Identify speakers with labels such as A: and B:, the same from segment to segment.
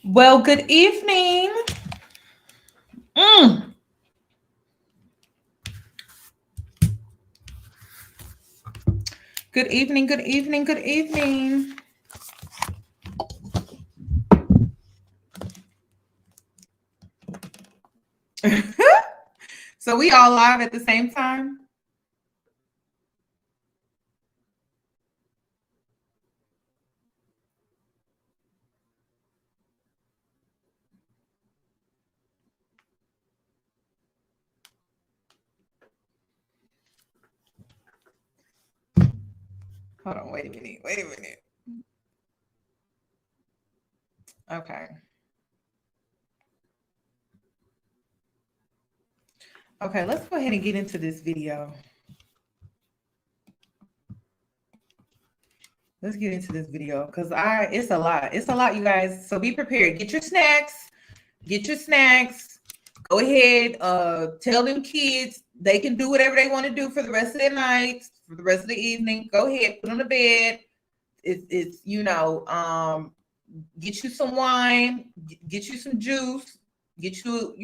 A: Well, good evening. Mm. Good evening, good evening, good evening. So we all live at the same time? Hold on, wait a minute, wait a minute. Okay. Okay, let's go ahead and get into this video. Let's get into this video because it's a lot. It's a lot, you guys. So be prepared. Get your snacks. Get your snacks. Go ahead. Tell them kids they can do whatever they want to do for the rest of their night, for the rest of the evening. Go ahead, put on the bed. It's get you some wine, get you some juice, get you,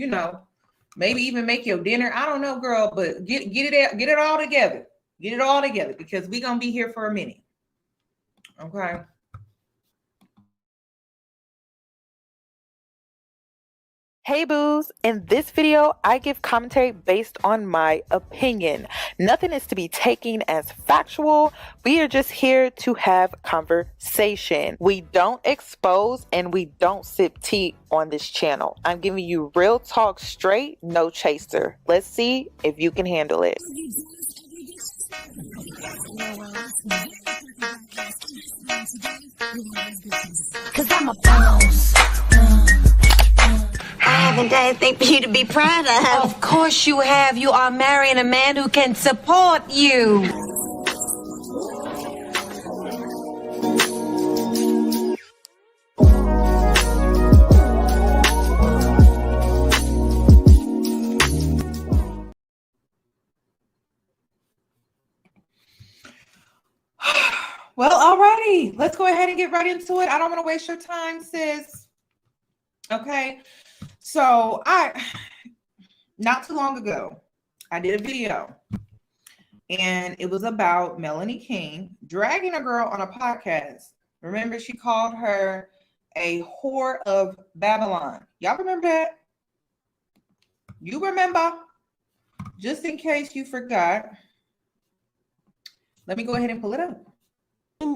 A: maybe even make your dinner. I don't know, girl, but get it all together. Get it all together because we're gonna be here for a minute. Okay.
B: Hey boos, in this video, I give commentary based on my opinion. Nothing is to be taken as factual. We are just here to have conversation. We don't expose and we don't sip tea on this channel. I'm giving you real talk straight, no chaser. Let's see if you can handle it.
C: Cause I'm a boss. I haven't done anything for you to be proud of. Of course you have. You are marrying a man who can support you.
A: Well, alrighty. Let's go ahead and get right into it. I don't want to waste your time, sis. Okay. So not too long ago, I did a video and it was about Melanie King dragging a girl on a podcast. Remember, she called her a whore of Babylon. Y'all remember that? You remember? Just in case you forgot, let me go ahead and pull it up.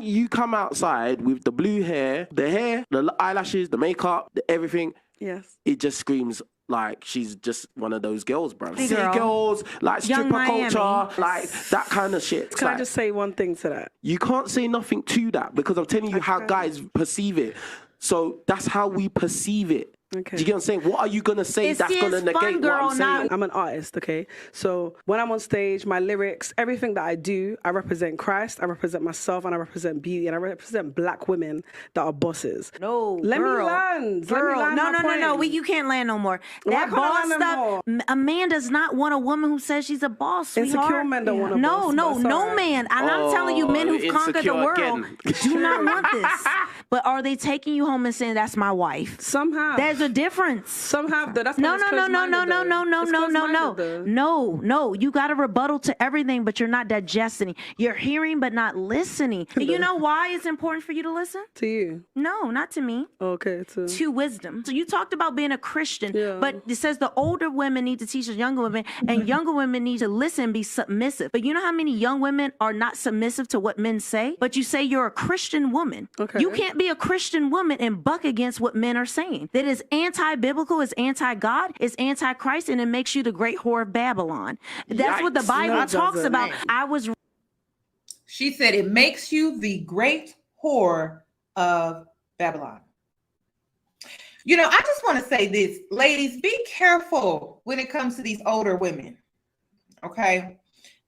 D: You come outside with the blue hair, the eyelashes, the makeup, everything.
E: Yes.
D: It just screams like she's just one of those girls, bro.
C: Hey,
D: City
C: girl.
D: girls, like
C: Young
D: stripper
C: Miami.
D: culture, like that kind of shit.
E: Can
D: Like,
E: I just say one thing to that?
D: you can't say nothing to that because I'm telling you how guys perceive it. So that's how we perceive it.
E: Okay.
D: Do you get what I'm saying? What are you gonna say that's gonna negate what I'm saying?
E: I'm an artist, okay? So when I'm on stage, my lyrics, everything that I do, I represent Christ, I represent myself, and I represent beauty, and I represent black women that are bosses.
C: No,
E: Let me land.
C: No. You can't land no more. That boss stuff. A man does not want a woman who says she's a boss.
E: Insecure
C: Sweetheart.
E: men don't want a boss.
C: No man. And I'm telling you, men who've conquered the
D: insecure
C: world do not want this. But are they taking you home and saying that's my wife?
E: Some have.
C: There's a difference.
E: Some have though. That's
C: No.
E: You got a rebuttal to everything, but you're not digesting. You're hearing, but not listening. You know why it's important for you to listen? To you?
C: No, not to me.
E: Okay,
C: To wisdom. So you talked about being a Christian,
E: Yeah.
C: but it says the older women need to teach the younger women, and younger women need to listen and be submissive. But you know how many young women are not submissive to what men say? But you say you're a Christian woman.
E: Okay.
C: You can't be a Christian woman and buck against what men are saying. That is anti-biblical, is anti-God, is anti-Christ, and it makes you the great whore of Babylon. That's what the
D: Yikes.
C: Bible
E: No, it
C: talks
E: doesn't.
C: about. I was
A: She said it makes you the great whore of Babylon. You know, I just want to say this, ladies, be careful when it comes to these older women. Okay.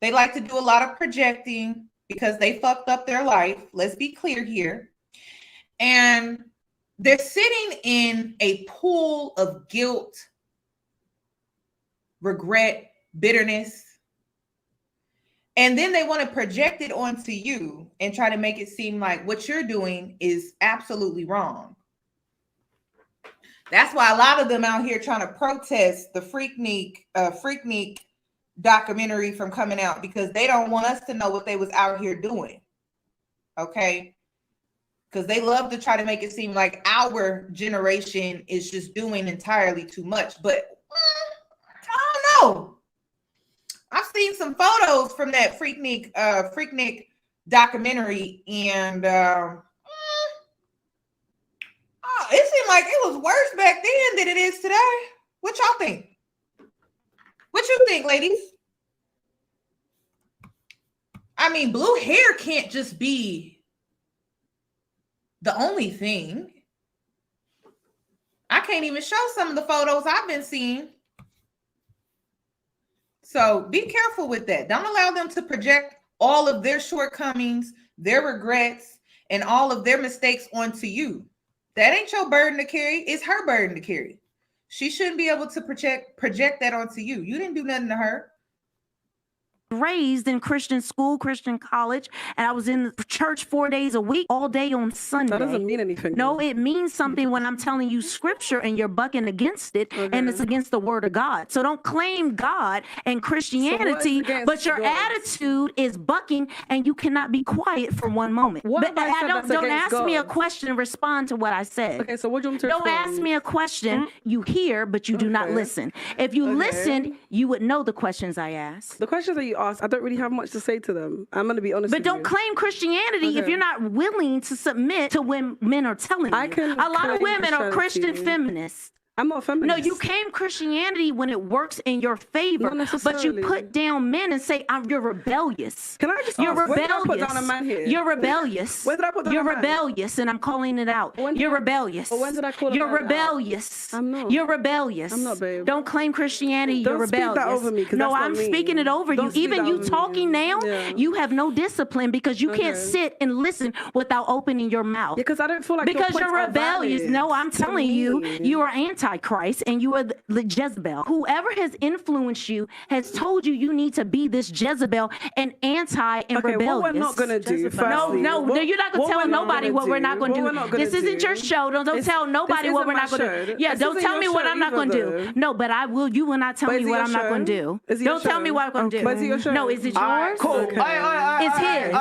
A: They like to do a lot of projecting because they fucked up their life. Let's be clear here. And they're sitting in a pool of guilt, regret, bitterness. And then they want to project it onto you and try to make it seem like what you're doing is absolutely wrong. That's why a lot of them out here trying to protest the Freaknik documentary from coming out, because they don't want us to know what they was out here doing. Okay? Because they love to try to make it seem like our generation is just doing entirely too much. But I don't know. I've seen some photos from that Freaknik documentary, and it seemed like it was worse back then than it is today. What y'all think? What you think, ladies? I mean, blue hair can't just be the only thing. I can't even show some of the photos I've been seeing. So be careful with that. Don't allow them to project all of their shortcomings, their regrets, and all of their mistakes onto you. That ain't your burden to carry. It's her burden to carry. She shouldn't be able to project that onto you. You didn't do nothing to her.
C: Raised in Christian school, Christian college, and I was in the church 4 days a week, all day on Sunday.
E: That doesn't mean anything.
C: No, it means something when I'm telling you scripture and you're bucking against it, and it's against the word of God. So don't claim God and Christianity, but your attitude is bucking, and you cannot be quiet for one moment.
E: What
C: But don't ask me a question, respond to what I said.
E: Okay, so what do you want me to
C: Don't ask me a question. You hear, but you do not listen. If you listened, you would know the questions I asked.
E: The questions that you ask, I don't really have much to say to them. I'm going to be honest with you.
C: But don't claim Christianity if you're not willing to submit to when men are telling you. A lot of women are Christian feminists.
E: I'm not a feminist.
C: No, you claim Christianity when it works in your favor, but you put down men and say, "You're rebellious."
E: Can I just
C: you're
E: ask,
C: rebellious.
E: Where did I put down a man here?
C: You're rebellious.
E: Where did I put down
C: You're
E: a man?
C: rebellious, and I'm calling it out. You're rebellious.
E: When did I call
C: You're
E: a man
C: rebellious.
E: out? I'm not.
C: You're rebellious.
E: I'm not, babe.
C: Don't claim Christianity.
E: Don't
C: You're rebellious.
E: speak that over me, 'cause
C: no,
E: that's not
C: I'm
E: me.
C: speaking it over
E: Don't
C: you.
E: speak
C: Even
E: that
C: you
E: over me.
C: talking now,
E: Yeah.
C: you have no discipline because you can't sit and listen without opening your mouth.
E: Yeah, because I don't feel like
C: because
E: your
C: you're
E: points are
C: rebellious.
E: valid
C: No, I'm
E: to
C: telling
E: me.
C: you are Antichrist and you are the Jezebel. Whoever has influenced you has told you need to be this Jezebel and anti and
E: Okay,
C: rebellious.
E: what we're not going to do,
C: No,
E: firstly,
C: you're not going to tell nobody what we're not going to do. This isn't your show. Don't tell nobody what we're not going to do. Yeah, don't tell me what I'm not going to do. No, but I will. You will not tell me what I'm not going to do. Don't tell me what I'm going to do.
E: But is it your show?
C: No, is it yours?
D: Cool.
C: It's his.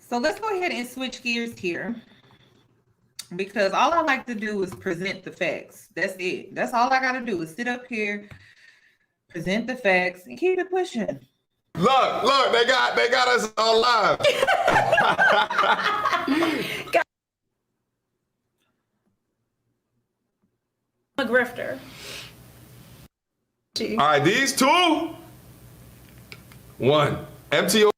A: So let's go ahead and switch gears here, because all I like to do is present the facts. That's it. That's all I got to do is sit up here, present the facts, and keep it pushing.
F: Look, they got us on live.
G: A grifter.
F: All right, these two. One. MTO.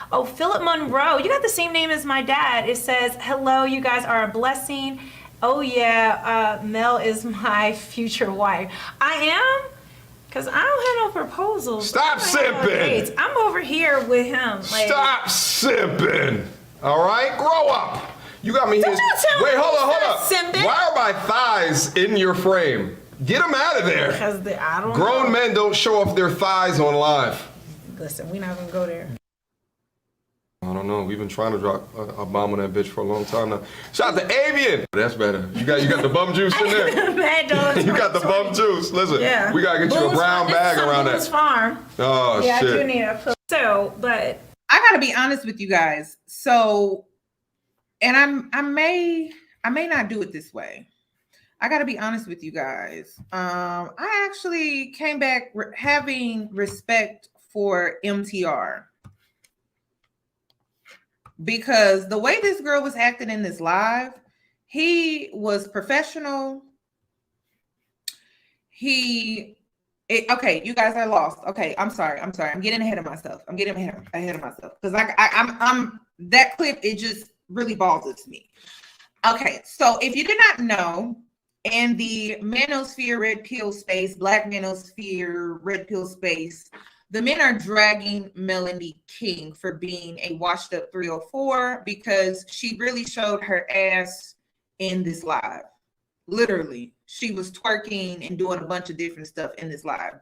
G: Oh, Philip Monroe. You got the same name as my dad. It says, "Hello, you guys are a blessing." Oh yeah, Mel is my future wife. I am? Because I don't have no proposals.
F: Stop simping.
G: I'm over here with him. Like,
F: Stop simping. All right, grow up. You got me here.
G: Don't you tell
F: Wait,
G: me
F: hold
G: to
F: up.
G: stop simping.
F: Why are my thighs in your frame? Get them out of there.
G: because I don't
F: Grown
G: know.
F: men don't show off their thighs on live.
G: Listen, we're not going to go there.
F: I don't know. We've been trying to drop a bomb on that bitch for a long time now. Shout out to Avian. That's better. You got the bum juice in there.
G: Mad Dog
F: You got the bum juice. Listen,
G: Yeah.
F: we gotta get you a brown bag around
G: Boone's
F: that.
G: Farm.
F: Oh
G: Yeah, I do
F: shit.
G: need a so, but
A: I got to be honest with you guys. So, and I may not do it this way. I got to be honest with you guys. I actually came back having respect for MTR. Because the way this girl was acting in this live, he was professional. Okay, you guys are lost. Okay, I'm sorry. I'm getting ahead of myself. Because I'm that clip, it just really bothers me. Okay, so if you did not know, in the manosphere red pill space, black manosphere red pill space, the men are dragging Melanie King for being a washed up 304 because she really showed her ass in this live. Literally, she was twerking and doing a bunch of different stuff in this live.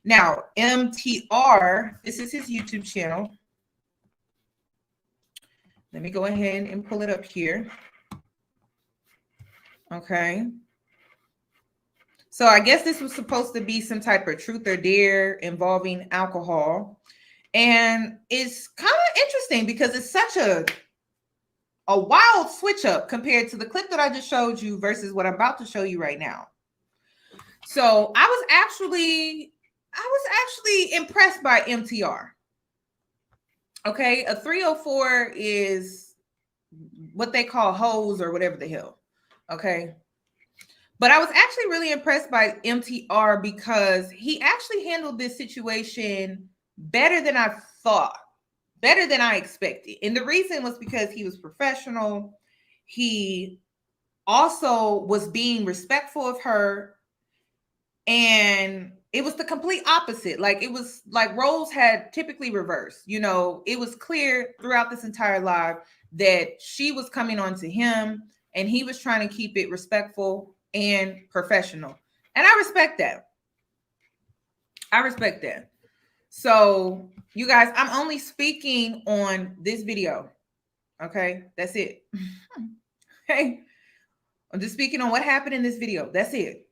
A: Now, MTR, this is his YouTube channel. Let me go ahead and pull it up here. Okay. So I guess this was supposed to be some type of truth or dare involving alcohol. And it's kind of interesting because it's such a wild switch up compared to the clip that I just showed you versus what I'm about to show you right now. So I was actually impressed by MTR. Okay, a 304 is what they call hoes or whatever the hell. Okay. But I was actually really impressed by MTR because he actually handled this situation better than I thought, better than I expected. And the reason was because he was professional. He also was being respectful of her. And it was the complete opposite. Like, it was like roles had typically reversed. You know, it was clear throughout this entire live that she was coming on to him and he was trying to keep it respectful and professional. And I respect that. I respect that. So you guys, I'm only speaking on this video. Okay, that's it. Okay, I'm just speaking on what happened in this video. That's it.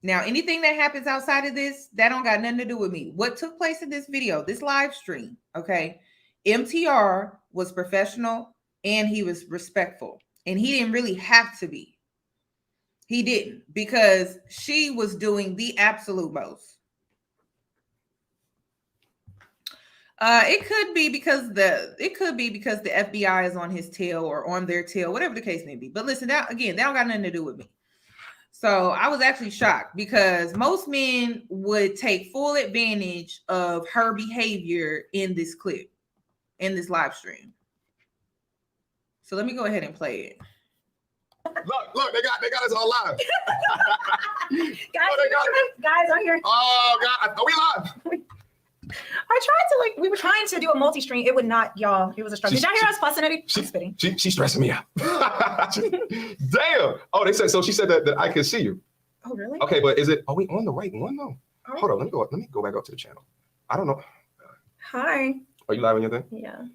A: Now, anything that happens outside of this, that don't got nothing to do with me. What took place in this video, this live stream, okay, MTR was professional and he was respectful. And he didn't really have to be. He didn't, because she was doing the absolute most. It could be because the FBI is on his tail or on their tail, whatever the case may be. But listen, that don't got nothing to do with me. So I was actually shocked because most men would take full advantage of her behavior in this clip, in this live stream. So let me go ahead and play it.
F: Look, they got us all live.
G: Guys, I'm here.
F: Oh God, are we live?
G: I tried to we were trying to do a multi-stream. It would not, y'all. It was a struggle. Did y'all hear us fussing at each other? Spitting.
F: She's stressing me out. Damn. Oh, they said so. She said that I can see you.
G: Oh, really?
F: Okay, but are we on the right one though? Right. Hold on, let me go back up to the channel. I don't know.
G: Hi.
F: Are you live on your thing?
G: Yeah.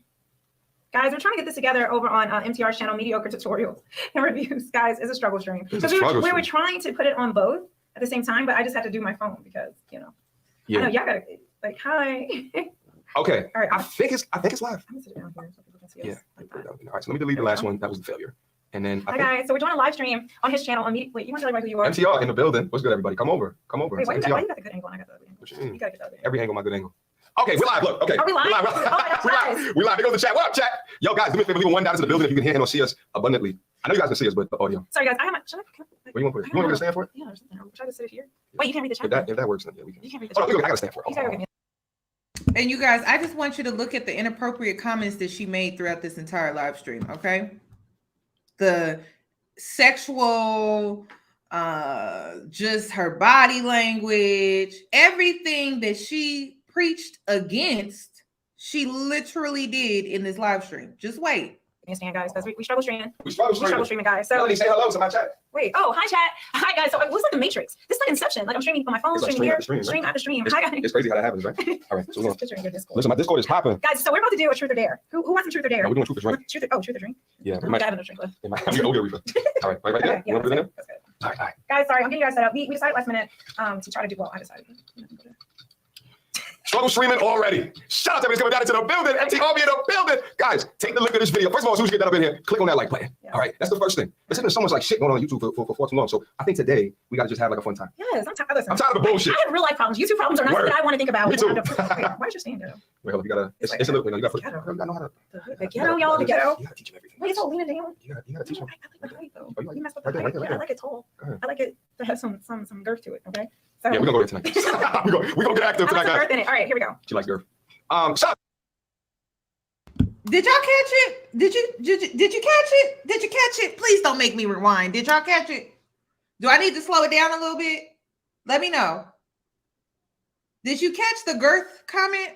G: Guys, we're trying to get this together over on MTR's channel, Mediocre Tutorials and Reviews. Guys, it's a struggle stream. Because we were trying to put it on both at the same time, but I just had to do my phone because, you know. Yeah. I know y'all gotta hi.
F: Okay. All right. I think it's live.
G: I'm gonna sit down here so people can see us.
F: Yeah. Like all right. So let me delete the last one. That was the failure. And then
G: hi guys. So we're doing a live stream on his channel. Wait, you want to tell everybody who you are?
F: MTR in the building. What's good, everybody? Come over.
G: Wait, why you got the good angle and I got the other angle?
F: What you mean?
G: You gotta get the other angle.
F: Every angle, my good angle. Okay, we're live. Look, okay.
G: Are we live?
F: We're live. We live. Here goes the chat. What up, chat? Yo, guys, do me a favor. Leave one down into the building if you can hear and or see us abundantly. I know you guys can see us, but the audio.
G: Sorry, guys. Where
F: you want to put it? You want to stand for it?
G: Yeah, there's something. Should I just sit it here? Wait, you can't read the chat.
F: If that works, then yeah, we can.
G: You can't read the chat.
F: I gotta stand for it.
A: And you guys, I just want you to look at the inappropriate comments that she made throughout this entire live stream, okay? The sexual, just her body language, everything that she preached against, she literally did in this live stream. Just wait.
G: Understand, guys, because we struggle streaming.
F: We struggle streaming,
G: guys. So
F: Melanie, say hello to my chat.
G: Wait, hi chat. Hi guys. So it looks like the Matrix. This is like Inception. Like I'm streaming on my phone, streaming here, stream after stream. Hi guys.
F: It's crazy how that happens, right? All right. So listen, my Discord is popping.
G: Guys, so we're about to do a truth or dare. Who wants some truth or dare?
F: No, we're doing truth or drink.
G: Truth or drink?
F: Yeah.
G: I might have no drink left.
F: It might be audio refill. All right, right there. You want to put it in there?
G: That's good.
F: All right.
G: Guys, sorry, I'm getting you guys set up. We decided last minute to try to do I decided.
F: Struggle streaming already. Shout out to everybody coming down into the building. MTR in the building. Guys, take a look at this video. First of all, as soon as you get that up in here, click on that like button. Yeah. All right, that's the first thing. There's been so much like shit going on YouTube for far too long. So I think today we got to just have like a fun time.
G: Yes, I'm tired
F: of the bullshit.
G: I have real life problems. YouTube problems are not something I want to think about.
F: Me too.
G: Wait, why is your stand there?
F: Wait, hold on. You gotta. It's a little. You gotta know how to.
G: The ghetto, y'all. The ghetto.
F: You gotta teach him everything.
G: Wait, it's all leaning down.
F: You gotta teach him.
G: I like the height though.
F: You
G: messed up
F: the height.
G: Yeah, I like it tall. I like it to have some girth to it. Okay.
F: So, yeah, we're gonna go there tonight. we're gonna get active tonight, guys.
G: Girth in it. All right, here we go.
F: She likes girth.
A: Did y'all catch it? Did you catch it? Did you catch it? Please don't make me rewind. Did y'all catch it? Do I need to slow it down a little bit? Let me know. Did you catch the girth comment?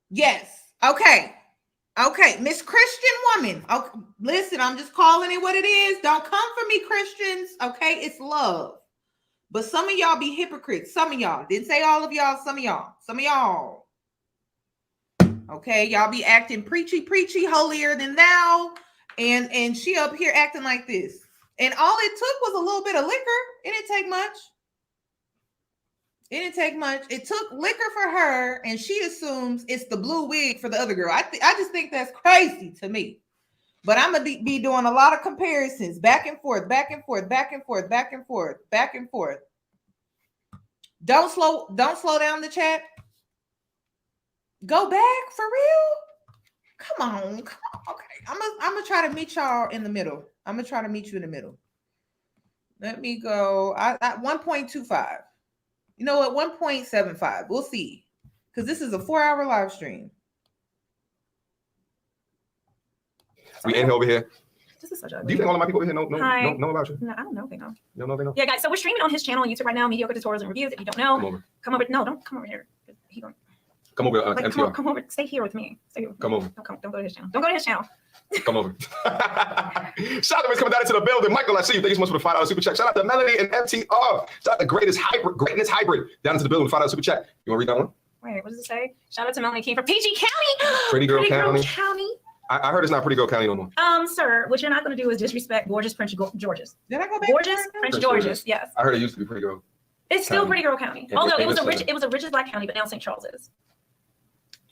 A: Yes. Okay. Okay. Miss Christian woman. Okay. Listen, I'm just calling it what it is. Don't come for me, Christians. Okay. It's love. But some of y'all be hypocrites. Some of y'all. Didn't say all of y'all. Some of y'all. Some of y'all. Okay. Y'all be acting preachy, holier than thou. And she up here acting like this. And all it took was a little bit of liquor. It didn't take much. It didn't take much. It took liquor for her, and she assumes it's the blue wig for the other girl. I just think that's crazy to me. But I'm gonna be doing a lot of comparisons, back and forth, back and forth, back and forth, back and forth, back and forth. Don't slow down the chat. Go back for real. Come on. Okay, I'm gonna try to meet y'all in the middle. I'm gonna try to meet you in the middle. Let me go. I 1.25. You know what? 1.75. We'll see. Because this is a 4-hour live stream.
F: We in over here.
G: This is such a.
F: Do you think all of my people over here know about you?
G: No, I don't know if they know.
F: You don't know if they know?
G: Yeah, guys. So we're streaming on his channel on YouTube right now. Mediocre tutorials and reviews. If you don't know,
F: Come over.
G: No, don't come over here. He going.
F: Come over.
G: Come over. Stay here with me. Stay here.
F: Come over.
G: Don't go to his channel. Don't go to his channel.
F: Come over. Shout out to coming down into the building. Michael, I see you. Thank you so much for the $5 super chat. Shout out to Melanie and MTR. Shout out to greatness hybrid down into the building. $5 super chat. You want to read that one?
G: Wait, what does it say? Shout out to Melanie King from PG County.
F: Pretty Girl County.
G: County.
F: I heard it's not Pretty Girl County no more.
G: Sir, what you're not going to do is disrespect gorgeous Prince George's.
A: Did I go back?
G: Gorgeous Prince George's. Yes.
F: I heard it used to be Pretty Girl.
G: It's still Pretty Girl County.
F: Yeah,
G: although it was a richest black county, but now St. Charles is.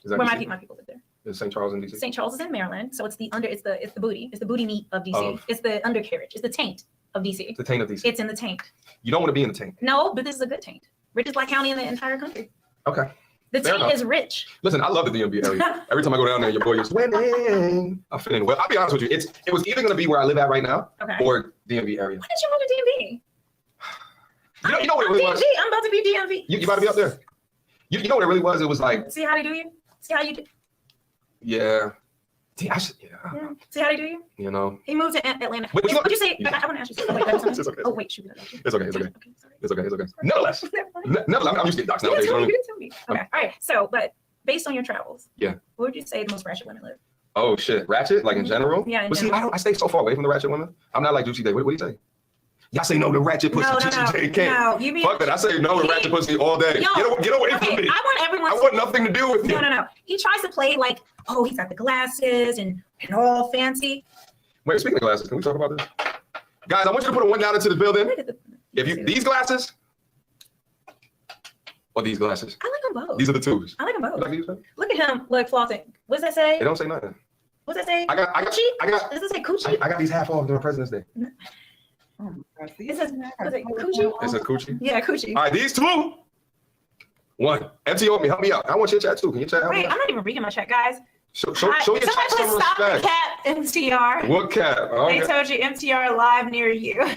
G: Where my people live there.
F: Is St. Charles in DC?
G: St. Charles is in Maryland, so it's the booty meat of DC. It's the undercarriage. It's the taint of DC.
F: The taint of DC.
G: It's in the taint.
F: You don't want to be in the taint.
G: No, but this is a good taint. Richest black county in the entire country.
F: Okay.
G: The taint is rich.
F: Listen, I love the DMV area. Every time I go down there, your boy is winning. I fit in well. I'll be honest with you. It was either going to be where I live at right now or DMV area.
G: Why did you move to DMV?
F: You know what it really was?
G: I'm about to be DMV.
F: You about to be up there? You know what it really was? It was like.
G: See how they do you? See how you do?
F: Yeah.
G: See how they do you?
F: You know.
G: He moved to Atlanta.
F: Wait,
G: what'd you say? I want to ask you something.
F: It's okay.
G: Oh, wait, shoot.
F: It's okay. It's okay. Nevertheless, I'm used to getting doxxed nowadays.
G: You didn't tell me. Okay. All right. So, but based on your travels, where would you say the most ratchet women live?
F: Oh, shit. Ratchet? Like in general?
G: Yeah.
F: But see, I stay so far away from the ratchet women. I'm not like Juicy Day. What do you say? Y'all say no to ratchet pussy.
G: No, you mean
F: fuck that. I say no to ratchet pussy all day. Get away from me. I want nothing to do with you.
G: No. He tries to play like, oh, he's got the glasses and all fancy.
F: Wait, speaking of glasses, can we talk about this? Guys, I want you to put a one down into the building. These glasses or these glasses?
G: I like them both.
F: These are the twos.
G: I like them both.
F: You like these?
G: Look at him. Look, flossing. What's that say?
F: It don't say nothing.
G: What's that say?
F: I got.
G: Does it say coochie?
F: I got these half off during President's Day.
G: It says coochie?
F: It says coochie?
G: Yeah, coochie.
F: All right, these two. One. MT, help me out. I want your chat too. Can you chat?
G: Wait, I'm not even reading my chat, guys.
F: Show your chat some
G: respect. Stop the cap, MTR.
F: What cap?
G: They told you MTR live near you.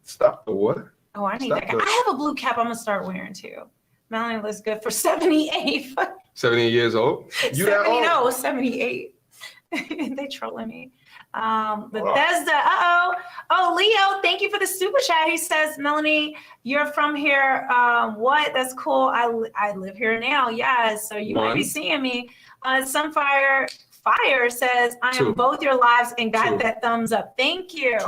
F: Stop the what?
G: Oh, I need that cap. I have a blue cap I'm going to start wearing too. Melanie looks good for 78.
F: 78 years old? You
G: 70,
F: that old?
G: No, 78. They trolling me. Bethesda, oh, Leo, thank you for the super chat. He says, Melanie, you're from here. What? That's cool. I live here now. Yeah, so you might be seeing me. Sunfire Fire says, I am both your lives and got that thumbs up. Thank you.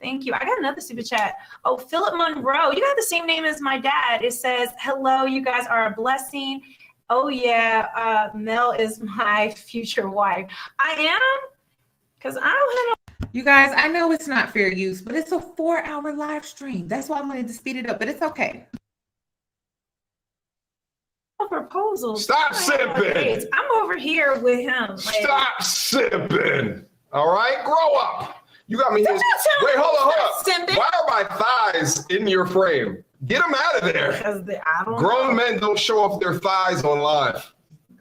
G: Thank you. I got another super chat. Oh, Philip Monroe, you got the same name as my dad. It says, hello, you guys are a blessing. Oh yeah, Mel is my future wife. I am? Because I don't have
A: You guys, I know it's not fair use, but it's a 4-hour live stream. That's why I wanted to speed it up, but it's okay.
G: proposals.
F: Stop sipping.
G: I'm over here with him.
F: Stop sipping. All right, grow up. You got me here. Wait, hold on. Why are my thighs in your frame? Get them out of there.
G: Because
F: grown men don't show off their thighs on live.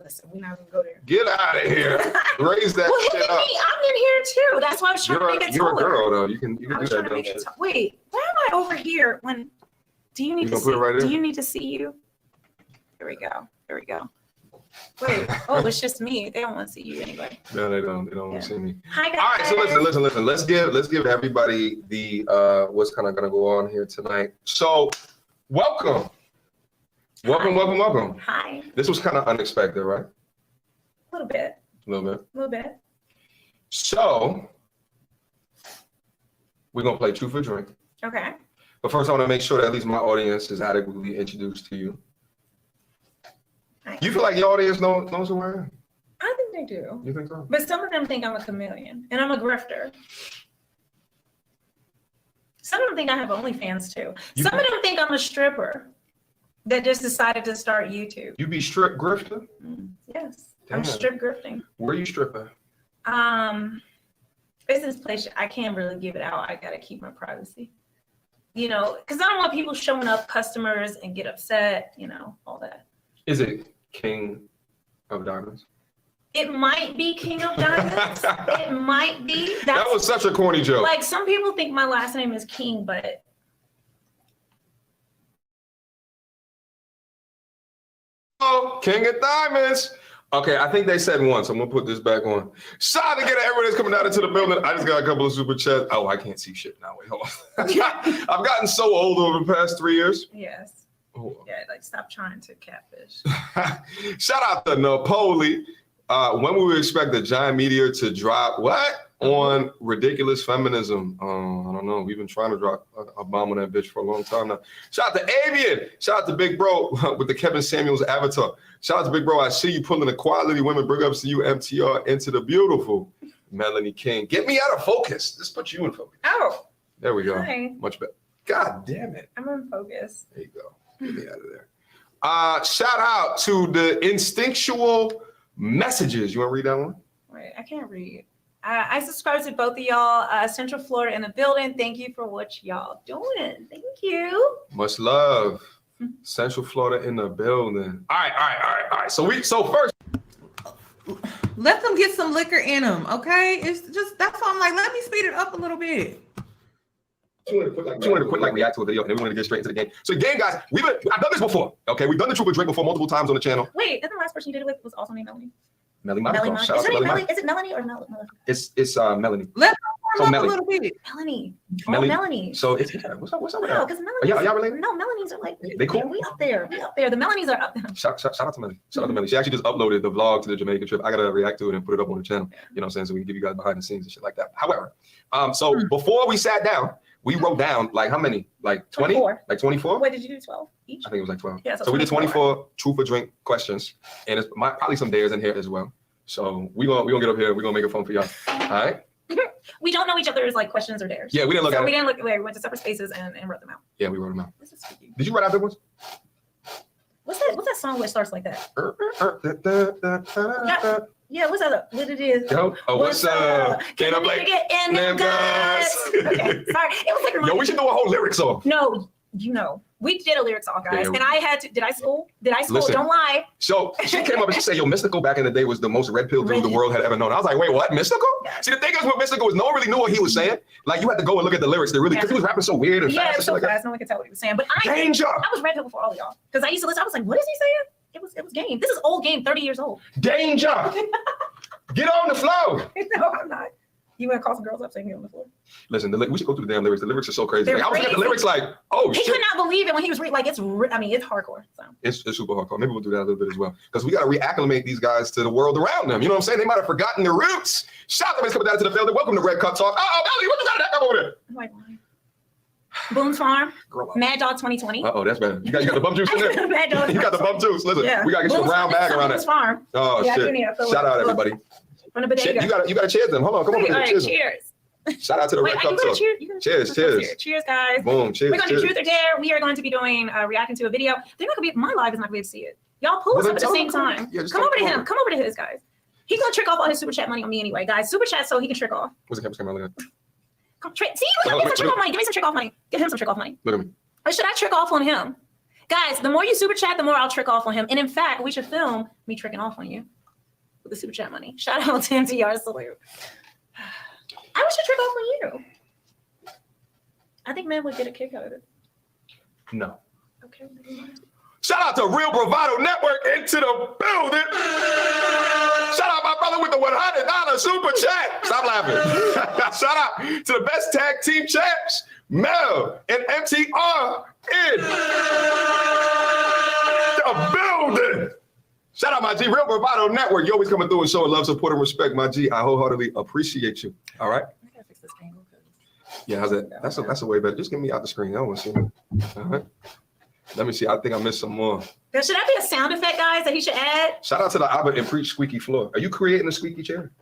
G: Listen, we're not gonna go there.
F: Get out of here. Raise that shit up.
G: I'm in here too. That's why I was trying to make it taller.
F: You're a girl though. You can do that dumb shit.
G: Wait, why am I over here when do you need to see? Do you need to see you? Here we go. Here we go. Wait, it's just me. They don't want to see you anyway.
F: No, they don't. They don't want to see me.
G: Hi guys.
F: All right, so listen. Let's give everybody the what's kind of gonna go on here tonight. So, welcome. Welcome.
G: Hi.
F: This was kind of unexpected, right?
G: little bit.
F: A little bit.
G: A little bit.
F: So we're gonna play Truth or Drink.
G: Okay.
F: But first, I want to make sure that at least my audience is adequately introduced to you.
G: Nice.
F: You feel like your audience knows who I am?
G: I think they do.
F: You think so?
G: But some of them think I'm a chameleon and I'm a grifter. Some of them think I have OnlyFans too. Some of them think I'm a stripper that just decided to start YouTube.
F: You be strip grifter?
G: Yes.
F: Damn.
G: I'm strip grifting.
F: Where you stripping?
G: It's this place I can't really give it out. I gotta keep my privacy. You know, because I don't want people showing up, customers, and get upset, you know, all that.
F: Is it King of Diamonds?
G: It might be King of Diamonds. It might be.
F: That was such a corny joke.
G: Like, some people think my last name is King, but
F: oh, King of Diamonds. Okay, I think they said once. I'm gonna put this back on. Shout out again to everyone that's coming out into the building. I just got a couple of super chats. Oh, I can't see shit now. Wait, hold on. I've gotten so old over the past 3 years.
G: yes.
F: Oh.
G: Yeah, like, stop trying to catfish.
F: Shout out to Napoli. When will we expect the giant meteor to drop what on ridiculous feminism? I don't know. We've been trying to drop a bomb on that bitch for a long time now. Shout out to Avian. Shout out to Big Bro with the Kevin Samuels avatar. Shout out to Big Bro. I see you pulling the quality women. Bring ups to you, MTR, into the beautiful Melanie King. Get me out of focus. Let's put you in focus.
G: Oh,
F: There we go.
G: hi.
F: Much better. God damn it.
G: I'm in focus.
F: There you go. Get me out of there. Shout out to the instinctual messages. You want to read that one?
G: Wait, I can't read. I subscribe to both of y'all. Central Florida in the building. Thank you for what y'all doing. Thank you.
F: Much love. Central Florida in the building. All right. So first,
A: Let them get some liquor in them, okay? It's just, that's why I'm like, let me speed it up a little bit.
F: you wanted to quick react to a video, and then we want to get straight into the game. So game, guys, I've done this before. Okay, we've done the Truth or Drink before multiple times on the channel.
G: Wait, isn't the last person you did it with was also named Melanie?
F: Melanie.
G: Is
F: Shout out to
G: it
F: Melanie.
G: Is it Melanie or Melanie?
F: It's Melanie.
A: Let them
F: So
A: warm up a
F: Melanie.
A: little bit.
G: Melanie.
F: Melanie.
G: Melanie.
F: So it's what's up with
G: No,
F: that?
G: because
F: Are y'all related?
G: No, Melanies are like,
F: They cool?
G: we up there. We up there. The Melanies are up there.
F: Shout out to Melanie. Shout out to Melanie. She actually just uploaded the vlog to the Jamaica trip. I gotta react to it and put it up on the channel. You know what I'm saying? So we can give you guys behind the scenes and shit like that. However, so before we sat down, we wrote down like how many? Like 20?
G: 24.
F: Like 24?
G: Wait, did you do 12 each?
F: I think it was like 12.
G: Yeah,
F: so we did 24 Truth or Drink questions, and it's probably some dares in here as well. So we gonna get up here. We're gonna make it fun for y'all. All right?
G: We don't know each other's like questions or dares.
F: Yeah, we didn't look
G: So
F: at
G: we
F: it.
G: didn't look. We went to separate spaces and wrote them out.
F: Yeah, we wrote them out.
G: This is spooky.
F: Did you write out good ones?
G: What's that song which starts like that?
F: Yo,
G: Yeah, what's that? What it is?
F: what's up? Can I play?
G: Get in them guys? Okay, sorry. It was like
F: Yo, we should do a whole lyrics song.
G: No, you know. We did a lyrics song, guys.
F: Yeah.
G: And I had to, did I school?
F: Listen.
G: Don't lie.
F: So she came up and she said, yo, Mystical back in the day was the most red pill dude the world had ever known. I was like, wait, what? Mystical?
G: Yeah.
F: See, the thing is with Mystical is no one really knew what he was saying. Like, you had to go and look at the lyrics to really, because he was rapping so weird and
G: Yeah,
F: fast.
G: it was so
F: and shit like
G: fast. No one could tell what he was saying. But
F: that. Danger!
G: I was red pill before all of y'all. Because I used to listen. I was like, what is he saying? It was game. This is old game, 30 years old.
F: Danger! Get on the floor!
G: No, I'm not. You want to call some girls up saying you're on the floor?
F: Listen, we should go through the damn lyrics. The lyrics are so crazy.
G: They're
F: Like, I was looking at the lyrics
G: crazy.
F: like, oh
G: He
F: shit.
G: could not believe it when he was reading. Like, it's hardcore. So
F: It's super hardcore. Maybe we'll do that a little bit as well. Because we got to reacclimate these guys to the world around them. You know what I'm saying? They might have forgotten their roots. Shout out to coming down to the building. Welcome to Red Cup Talk. Oh, Melanie, what you got that over there?
G: I'm like, why? Boone's Farm,
F: Girl,
G: Mad Dog 2020.
F: oh, that's better. You got the bump juice in there?
G: Mad Dog.
F: You got the bump juice. Listen,
G: Yeah.
F: we got to get you a
G: Boone's
F: brown
G: Farm.
F: bag around
G: Boone's
F: that.
G: Farm.
F: Oh,
G: Yeah, I
F: shit.
G: do need a fill
F: Shout
G: up.
F: out, everybody.
G: From the bodega.
F: You got to cheers them. Hold on. Come on.
G: Wait, all right,
F: Cheers.
G: cheers.
F: Shout out to the
G: Wait,
F: Red
G: you
F: Cup
G: gotta
F: Talk.
G: cheer. You gotta
F: Cheers, cheers.
G: Cheers, guys.
F: Boom. Cheers.
G: We're gonna do
F: Cheers.
G: Truth or Dare. We are going to be doing reacting to a video. They're not gonna be. My live is not gonna be able to see it. Y'all pull us
F: Well,
G: up at
F: then
G: the
F: tell
G: same
F: them to come.
G: time.
F: Yeah, just
G: Come
F: tell
G: over to
F: them to
G: him. Come over to his, guys. He's gonna trick off all his super chat money on me anyway, guys. Super chat so he can trick off.
F: What's the camera looking at?
G: See, look, give me some trick off money. Give me some trick off money. Give him some trick off money.
F: Look at me.
G: Or should I trick off on him? Guys, the more you super chat, the more I'll trick off on him. And in fact, we should film me tricking off on you with the super chat money. Shout out to MTR Salute. I should trick off on you. I think man would get a kick out of it.
F: No.
G: Okay. Never mind.
F: Shout out to Real Bravado Network into the building. Shout out my brother with the $100 super chat. Stop laughing. Shout out to the best tag team champs, Mel and MTR in the building. Shout out, my G. Real Bravado Network. You always coming through and showing love, support, and respect, my G. I wholeheartedly appreciate you. All right.
G: I gotta fix this angle.
F: Yeah, how's that? That's a way better. Just get me out the screen. I don't want to see it. All right. Let me see. I think I missed some more.
G: Should that be a sound effect, guys, that he should add?
F: Shout out to the Albert and Preach squeaky floor. Are you creating a squeaky chair?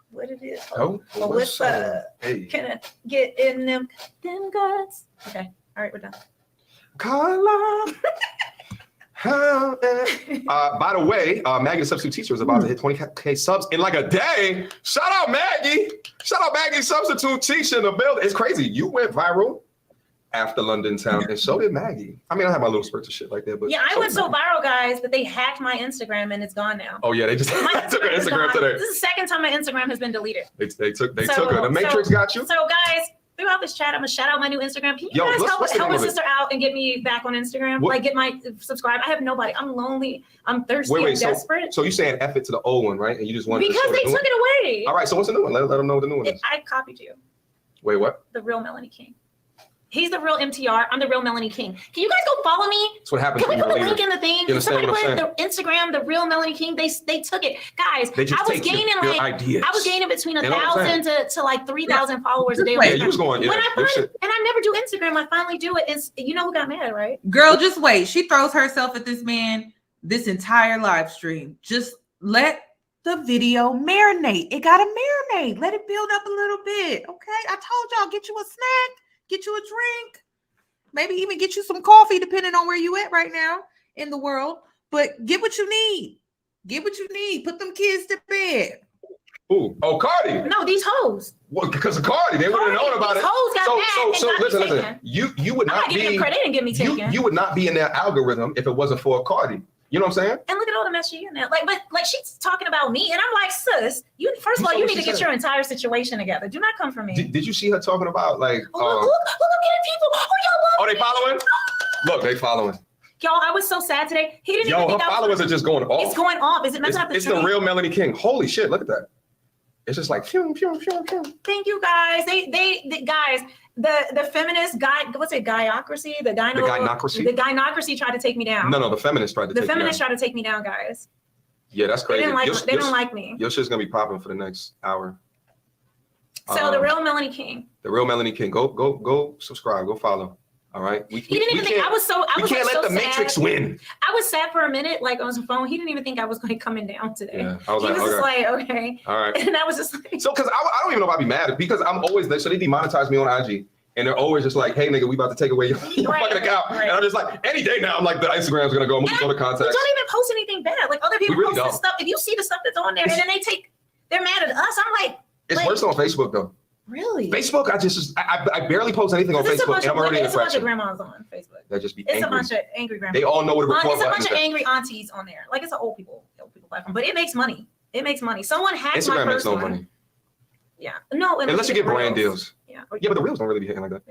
G: What it is?
F: Oh,
G: what's
F: hey.
G: Can I get in them guts? Okay. All right, we're done.
F: Carla. By the way, Maggie, the substitute teacher, is about to hit 20K subs in like a day. Shout out, Maggie. Shout out, Maggie, substitute teacher in the building. It's crazy. You went viral after London Town, and so did Maggie. I mean, I have my little spurts of shit like that, but
G: yeah, I went so viral, guys, that they hacked my Instagram and it's gone now.
F: Oh yeah, they just took her Instagram today.
G: This is the second time my Instagram has been deleted.
F: They took her. The Matrix got you.
G: So guys, throughout this chat, I'm gonna shout out my new Instagram. Can you guys help my sister out and get me back on Instagram? What? Like get my subscribe. I have nobody. I'm lonely. I'm thirsty. I'm desperate.
F: So you saying F it to the old one, right? And you just want
G: because they took it away.
F: All right. So what's the new one? Let them know what the new one is.
G: I copied you.
F: Wait, what?
G: The real Melanie King. He's the real MTR. I'm the real Melanie King. Can you guys go follow me?
F: That's what happens.
G: Can we put a link in the thing?
F: Can somebody
G: put in the Instagram, the real Melanie King? They took it, guys. I was gaining I was gaining between 1,000 to like 3,000 followers a day.
F: Yeah, you was going.
G: And I never do Instagram. I finally do it. And you know who got mad, right?
A: Girl, just wait. She throws herself at this man this entire live stream. Just let the video marinate. It gotta marinate. Let it build up a little bit. Okay. I told y'all, get you a snack. Get you a drink, maybe even get you some coffee, depending on where you at right now in the world. But get what you need. Get what you need. Put them kids to bed.
F: Ooh, oh, Cardi.
G: No, these hoes.
F: Well, because of Cardi, they would have known about it.
G: Hoes got mad
F: so listen. You would not be.
G: They didn't get me taken.
F: You would not be in their algorithm if it wasn't for Cardi. You know what I'm saying?
G: And look at all the mess she in there. But she's talking about me, and I'm like, sis, first of all, you need to get your entire situation together. Do not come for me.
F: Did you see her talking about like?
G: Look, I'm getting people.
F: Oh, they following? Look, they following.
G: Y'all, I was so sad today. He didn't even think
F: her followers are just going off.
G: It's going off. Is it messing up the
F: screen? It's the real Melanie King. Holy shit! Look at that. It's just like phew, phew, phew, phew.
G: Thank you, guys. They guys. The feminist guy, what's it? Guyocracy? The gynocracy tried to take me down.
F: No, the feminists tried to. The
G: feminists tried to take me down, guys.
F: Yeah, that's crazy.
G: They didn't like me.
F: Your shit's gonna be popping for the next hour.
G: So the real Melanie King.
F: The real Melanie King. Go subscribe. Go follow. All right.
G: He didn't even think I was so.
F: We can't let the Matrix win.
G: I was sad for a minute, like on his phone. He didn't even think I was going to come in down today.
F: Yeah,
G: he was just like, okay.
F: All right.
G: And I was just like,
F: so because I don't even know if I'd be mad because I'm always there. So they demonetize me on IG. And they're always just like, hey, nigga, we about to take away your fucking account. Right. And I'm just like, any day now, I'm like, the Instagram's going to go. I'm going to go to contacts.
G: We don't even post anything bad. Like, other people post this stuff. If you see the stuff that's on there, and then they're mad at us. I'm like.
F: It's worse on Facebook, though.
G: Really?
F: Facebook, I barely post anything on Facebook. And I'm already
G: it's a bunch of grandmas on Facebook.
F: They just be
G: angry.
F: It's
G: a bunch of angry grandmas.
F: They all know what a report
G: It's a bunch of angry aunties on there. Like, it's an old people platform. But it makes money. Someone hacked my
F: Instagram makes no
G: one.
F: money.
G: Yeah. No.
F: Unless you get brand deals.
G: Yeah.
F: Yeah, but the reels don't really be hitting like that.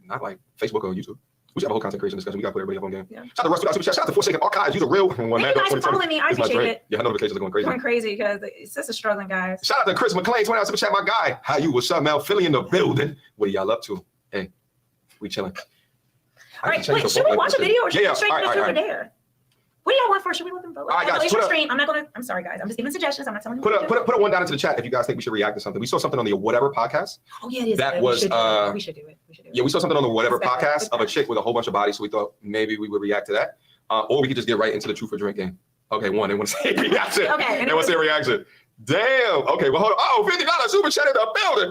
F: Not like Facebook or YouTube. We should have a whole content creation discussion. We got to put everybody up on game. Yeah. Shout out to Russ, shout out to Forsaken Archives. Use a real one.
G: Thank you guys following me. I appreciate it.
F: Yeah, notifications are going crazy.
G: Going crazy because it's just a struggling, guys.
F: Shout out to Chris McLean, 20 super chat, my guy. How you? What's up, Mel? Philly in the building. What are y'all up to? Hey, we chilling.
G: All right, wait, should we watch a video or should we straight to the truth or dare? What do y'all want first? Should we let them vote?
F: All right, guys,
G: I'm sorry, guys. I'm just giving suggestions. I'm not telling you.
F: Put a one down into the chat if you guys think we should react to something. We saw something on the Whatever podcast.
G: Oh yeah, it is.
F: That was
G: we should do it.
F: Yeah, we saw something on the Whatever podcast of a chick with a whole bunch of bodies, so we thought maybe we would react to that, or we could just get right into the truth or drink game. Okay, they want to say reaction.
G: Okay,
F: they want to say reaction. Damn. Okay, well hold on. Oh, $50 super chat in the building.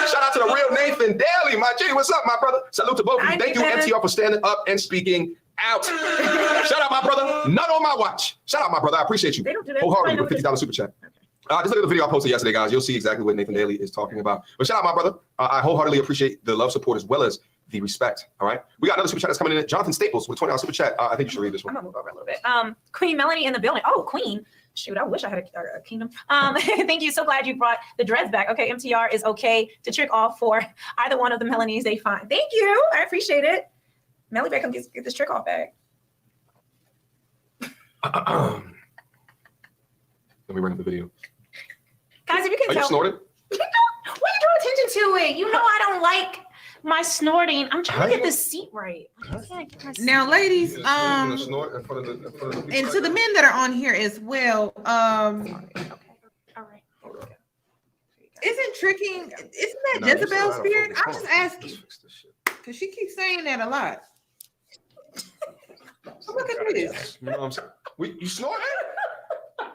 F: Shout out to the real Nathan Daly, my G. What's up, my brother? Salute to both of you. Thank you, MTR, for standing up and speaking out. Shout out, my brother. None on my watch. Shout out, my brother. I appreciate you. Wholeheartedly with $50 super chat. Just look at the video I posted yesterday, guys. You'll see exactly what Nathan Daly is talking about. But shout out, my brother. I wholeheartedly appreciate the love, support, as well as the respect. All right. We got another super chat that's coming in. Jonathan Staples with $20 super chat. I think you should read this one.
G: I'm gonna move over a little bit. Queen Melanie in the building. Oh, Queen. Shoot, I wish I had a kingdom. Thank you. So glad you brought the dreads back. Okay, MTR is okay to trick off for either one of the Melanies they find. Thank you. I appreciate it. Melly back, come get this trick off back.
F: Let me run up the video.
G: Guys, if you can tell.
F: You snorted?
G: Why you draw attention to it? You know I don't like my snorting. I'm trying to get this seat right.
A: Now, ladies, and to the men that are on here as well,
G: Okay. All right.
A: isn't tricking, isn't that Jezebel spirit? I'm just asking. Because she keeps saying that a lot. Look at this.
F: You know what I'm saying? You snorting?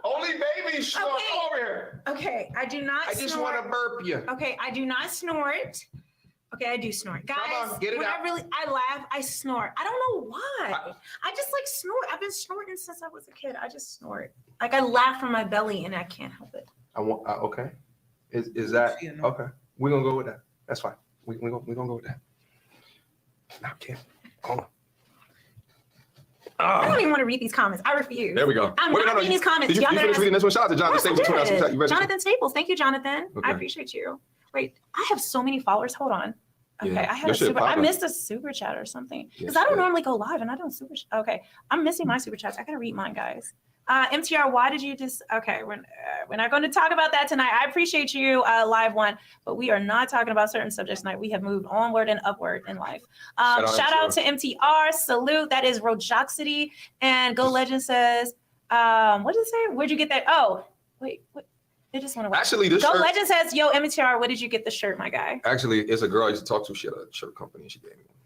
F: Only babies snort over here.
G: Okay, I do not
F: I just
G: snort.
F: want to burp you.
G: Okay, I do not snort. Okay, I do snort. Guys,
F: Come on, get it
G: when
F: out.
G: I laugh, I snort. I don't know why. I just like snort. I've been snorting since I was a kid. I just snort. Like I laugh from my belly and I can't help it.
F: Okay. Is that okay? We're gonna go with that. That's fine. We're gonna go with that. Now, Kim, hold on.
G: I don't even want to read these comments. I refuse.
F: There we go.
G: I'm not reading these comments.
F: Did you finish reading this one? Shout out to Jonathan
G: Yes,
F: Staples.
G: I did. Jonathan Staples. Thank you, Jonathan.
F: Okay.
G: I appreciate you. Wait, I have so many followers. Hold on. Okay,
F: Yeah,
G: I had
F: your
G: a
F: shit
G: super. I
F: poppin'.
G: missed a super chat or something because
F: Yes,
G: I don't
F: yeah.
G: normally go live and I don't super. Okay, I'm missing my super chats. I gotta read mine, guys. MTR, why did you just? Okay, we're not going to talk about that tonight. I appreciate you, live one, but we are not talking about certain subjects tonight. We have moved onward and upward in life. Shout out to MTR. Salute. That is Rojoxity. And Go Legend says, what did it say? Where'd you get that? Oh, wait. What? It just went away.
F: Actually, this
G: Go
F: shirt,
G: Legend says, yo, MTR, where did you get the shirt, my guy?
F: actually, it's a girl I used to talk to. She had a shirt company. She gave me one.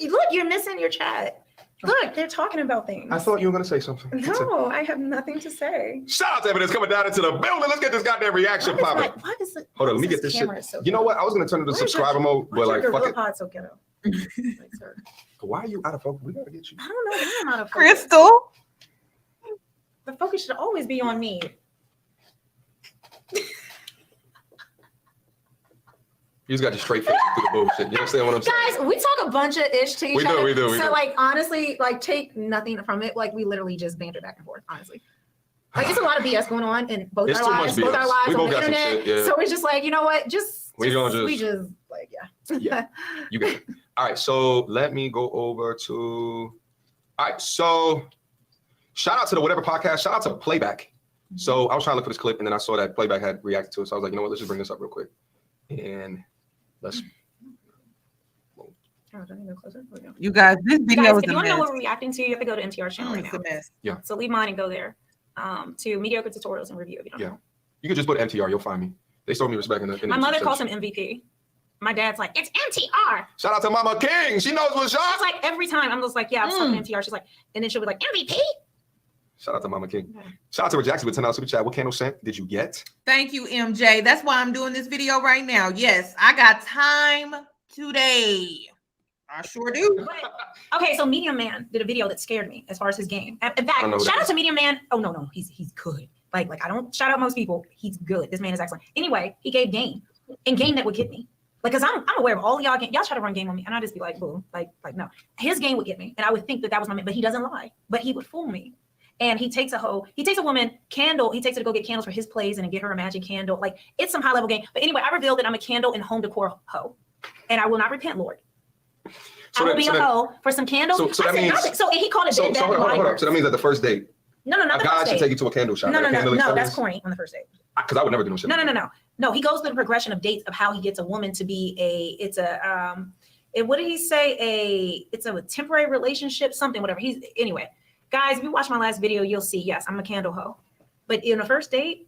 G: Look, you're missing your chat. Look, they're talking about things.
F: I thought you were gonna say something.
G: No, I have nothing to say.
F: Shout out to Evidence coming down into the building. Let's get this goddamn reaction popping.
G: Why is it?
F: Hold on, let me get this shit.
G: So
F: You know what? I was gonna turn it to
G: Where's your-
F: subscriber mode, but like, fuck it.
G: Pod so ghetto. Like, sir,
F: Why are you out of focus? We gotta get you.
G: I don't know why I'm out of focus.
A: Crystal.
G: The focus should always be on me.
F: You just got your straight face through the bullshit. You understand what I'm saying?
G: Guys, we talk a bunch of ish to each other.
F: We do.
G: So like honestly, like take nothing from it. Like we literally just banter back and forth, honestly. Like it's a lot of BS going on in both
F: It's
G: our
F: too
G: lives,
F: much
G: both
F: BS.
G: our lives
F: We
G: on
F: both
G: the
F: got some
G: internet.
F: shit, yeah.
G: So it's just like, you know what?
F: We just
G: like,
F: Yeah, you got it. All right, so let me go over to. All right, so shout out to the Whatever Podcast. Shout out to Playback. So I was trying to look for this clip, and then I saw that Playback had reacted to it. So I was like, you know what? Let's just bring this up real quick, and let's.
G: Oh, do I need to go closer? There we go.
A: You guys, this video
G: Guys,
A: is
G: if
A: a
G: you want to know
A: mess.
G: what we're reacting to, you have to go to NTR channel right
A: It's
G: now.
A: a mess.
F: Yeah.
G: So leave mine and go there to mediocre tutorials and review if you don't
F: Yeah.
G: know.
F: You can just put MTR. You'll find me. They showed me respect in the.
G: My mother calls him MVP. My dad's like, it's MTR.
F: Shout out to Mama King. She knows what's
G: She's
F: up.
G: like, every time I'm just like, yeah, I'm talking MTR. She's like, and then she'll be like, MVP.
F: Shout out to Mama King.
G: Okay.
F: Shout out to Jackson with $10 super chat. What candle scent did you get?
A: Thank you, MJ. That's why I'm doing this video right now. Yes, I got time today. I sure do.
G: Okay, so Medium Man did a video that scared me as far as his game. In
F: I know
G: fact,
F: that.
G: shout out to Medium Man. Oh no, he's good. Like I don't shout out most people. He's good. This man is excellent. Anyway, he gave game, and game that would get me. Like, cause I'm aware of all y'all game. Y'all try to run game on me, and I just be like, boom, like no. His game would get me, and I would think that was my man, but he doesn't lie. But he would fool me. And he takes a woman candle. He takes her to go get candles for his plays and get her a magic candle. Like it's some high level game. But anyway, I revealed that I'm a candle and home decor hoe, and I will not repent, Lord. I will be a hoe for some candles.
F: So that means.
G: So and he called it
F: So
G: bed
F: hold on. So that means at the first date,
G: No, not
F: a
G: the
F: guy
G: first
F: should
G: date.
F: take you to a candle shop.
G: No,
F: like a candle
G: that's
F: experience?
G: corny on the first date.
F: Because I would never do no shit.
G: No. He goes through the progression of dates of how he gets a woman to be what did he say? It's a temporary relationship, something, whatever. Anyway, guys, if you watch my last video, you'll see, yes, I'm a candle hoe. But in a first date.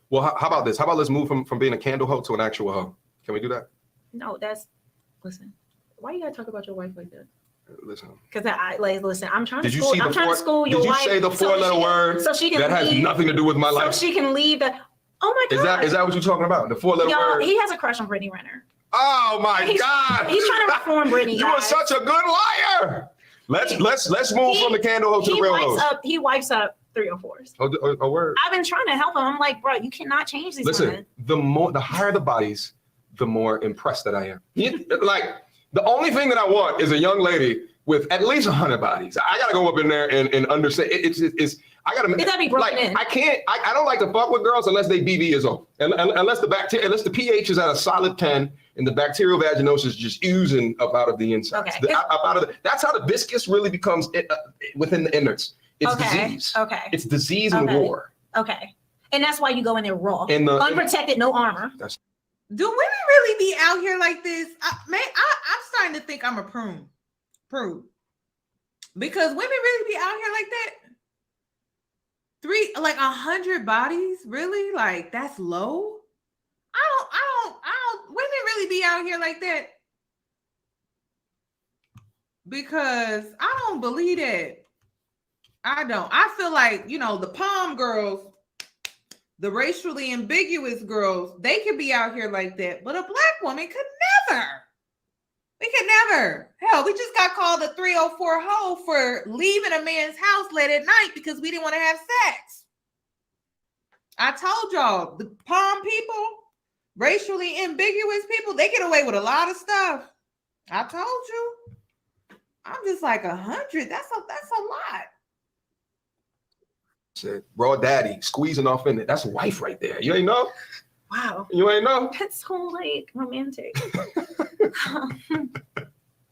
F: Well, how about this? How about let's move from being a candle hoe to an actual hoe? Can we do that?
G: No, listen, why you gotta talk about your wife like that?
F: Listen.
G: Because listen, I'm trying
F: Did
G: to
F: you
G: school.
F: see
G: I'm trying to school your
F: Did you
G: wife.
F: say the four-letter word
G: so she can
F: that has
G: leave,
F: nothing to do with my life?
G: So she can leave the. Oh my God.
F: Is that what you're talking about? The four-letter
G: Y'all,
F: word?
G: he has a crush on Brittany Renner.
F: Oh my God!
G: He's trying to reform Brittany.
F: You are
G: guys.
F: such a good liar. Let's move from the candle hoe to the real hoe.
G: He wipes up 304s.
F: A word.
G: I've been trying to help him. I'm like, bro, you cannot change these women.
F: Listen, the higher the bodies, the more impressed that I am. Like the only thing that I want is a young lady with at least 100 bodies. I gotta go up in there and understand. I gotta.
G: It gotta be broken in.
F: I can't. I don't like to fuck with girls unless they BV is on. Unless the pH is at a solid 10 and the bacterial vaginosis is just oozing up out of the inside.
G: Okay.
F: That's how the viscous really becomes within the innards. It's
G: Okay.
F: disease.
G: Okay.
F: It's disease and
G: Okay.
F: war.
G: Okay. And that's why you go in there raw.
F: Unprotected,
G: no armor.
A: Do women really be out here like this? I'm starting to think I'm a prune. Because women really be out here like that. 100 bodies, really? Like that's low? I don't. Women really be out here like that? Because I don't believe that. I don't. I feel like, the Palm girls, the racially ambiguous girls, they could be out here like that, but a black woman could never. We could never. Hell, we just got called a 304 hoe for leaving a man's house late at night because we didn't want to have sex. I told y'all, the Palm people, racially ambiguous people, they get away with a lot of stuff. I told you. I'm just like 100. That's a lot.
F: Said raw daddy squeezing off in it. That's a wife right there. You ain't know?
G: Wow.
F: You ain't know?
G: That's so like romantic.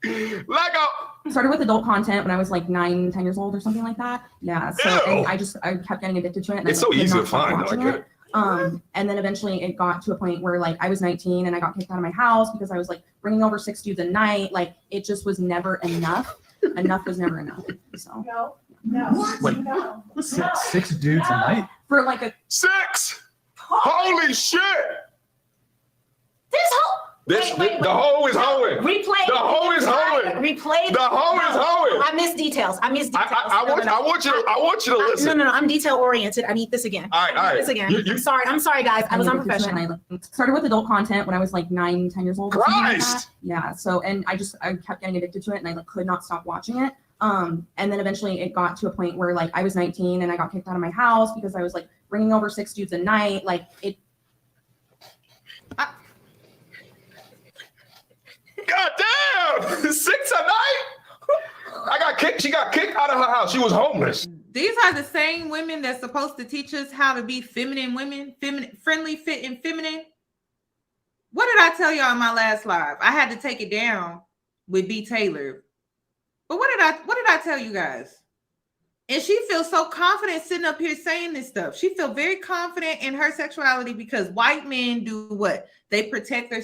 F: Lego.
H: Started with adult content when I was like 9, 10 years old or something like that. Yeah. So and I kept getting addicted to it. And
F: it's so easy to find. I get it.
H: And then eventually it got to a point where like I was 19 and I got kicked out of my house because I was like bringing over 6 dudes a night. Like it just was never enough. Enough was never enough. So
I: No. Wait, no. Six dudes a night?
H: For like a
F: 6. Holy shit.
G: This whole
F: The hoe is hoeing.
G: Replay.
F: The hoe is hoeing.
G: Replay.
F: The hoe is hoeing.
G: I miss details. I
F: want you to listen.
G: No. I'm detail oriented. I need this again.
F: All right.
G: This again. I'm sorry, guys. I was unprofessional.
H: I started with adult content when I was like 9, 10 years old. Or something like that.
F: Christ.
H: Yeah. So and I kept getting addicted to it and I like could not stop watching it. And then eventually it got to a point where like I was 19 and I got kicked out of my house because I was like bringing over 6 dudes a night. Like it.
F: God damn! 6 a night? She got kicked out of her house. She was homeless.
A: These are the same women that's supposed to teach us how to be feminine women, friendly, fit, and feminine. What did I tell y'all in my last live? I had to take it down with B. Taylor. But what did I tell you guys? And she feels so confident sitting up here saying this stuff. She feels very confident in her sexuality because white men do what? They protect their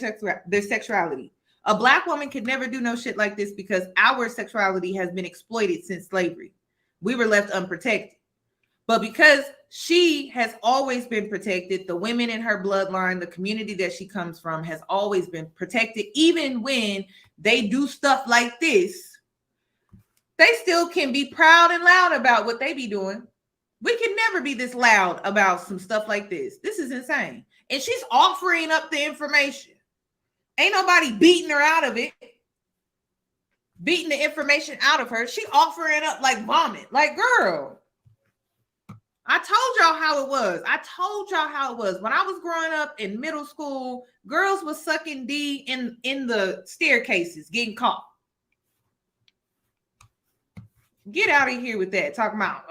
A: sexuality. A black woman could never do no shit like this because our sexuality has been exploited since slavery. We were left unprotected. But because she has always been protected, the women in her bloodline, the community that she comes from has always been protected. Even when they do stuff like this, they still can be proud and loud about what they be doing. We can never be this loud about some stuff like this. This is insane. And she's offering up the information. Ain't nobody beating her out of it. Beating the information out of her. She offering up like vomit. Like, girl, I told y'all how it was. When I was growing up in middle school, girls was sucking D in the staircases, getting caught. Get out of here with that. Talking about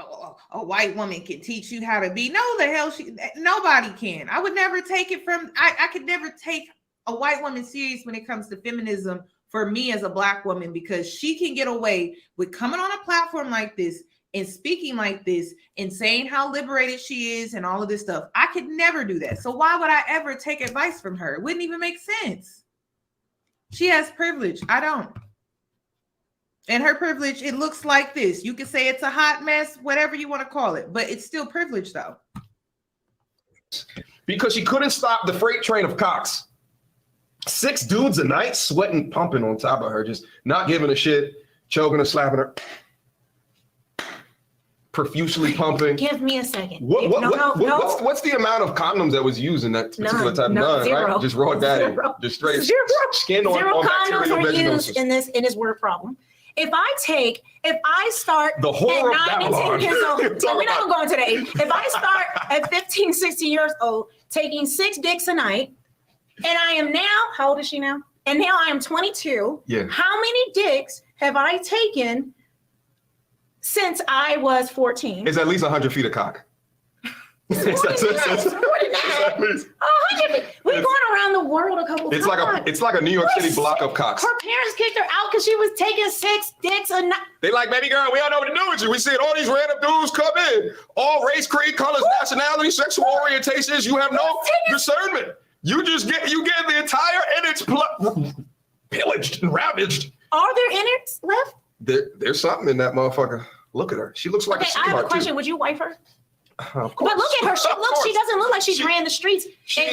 A: a white woman can teach you how to be. No, the hell nobody can. I would never take it from, I could never take a white woman serious when it comes to feminism for me as a black woman, because she can get away with coming on a platform like this and speaking like this and saying how liberated she is and all of this stuff. I could never do that. So why would I ever take advice from her? It wouldn't even make sense. She has privilege. I don't. And her privilege, it looks like this. You can say it's a hot mess, whatever you want to call it, but it's still privilege though.
F: Because she couldn't stop the freight train of cocks. 6 dudes a night, sweating, pumping on top of her, just not giving a shit, choking her, slapping her, profusely pumping.
G: Give me a second.
F: What's the amount of condoms that was used in that particular type? None,
G: zero.
F: right? Just raw daddy, just straight skin on
G: condoms
F: bacteria.
G: were used in this word problem. If I start
F: the horror
G: at 9 and 10 years old, we're not gonna go into the age. If I start at 15, 16 years old, taking 6 dicks a night, and I am now, how old is she now? And now I am 22.
F: Yeah.
G: How many dicks have I taken since I was 14?
F: It's at least 100 feet of cock.
G: We've gone around the world a couple
F: It's
G: times.
F: it's like a New York City block of cocks.
G: Her parents kicked her out because she was taking 6 dicks a night.
F: They like, baby girl, we don't know what to do with you. We see all these random dudes come in, all race, creed, colors, nationality, sexual orientations. You have no discernment. You just get the entire innards pillaged and ravaged.
G: Are there innards left?
F: There's something in that motherfucker. Look at her. She looks like a
G: I have a
F: sweetheart,
G: question.
F: too.
G: Would you wife her?
F: Of course.
G: But look at her. She doesn't look like she ran the streets.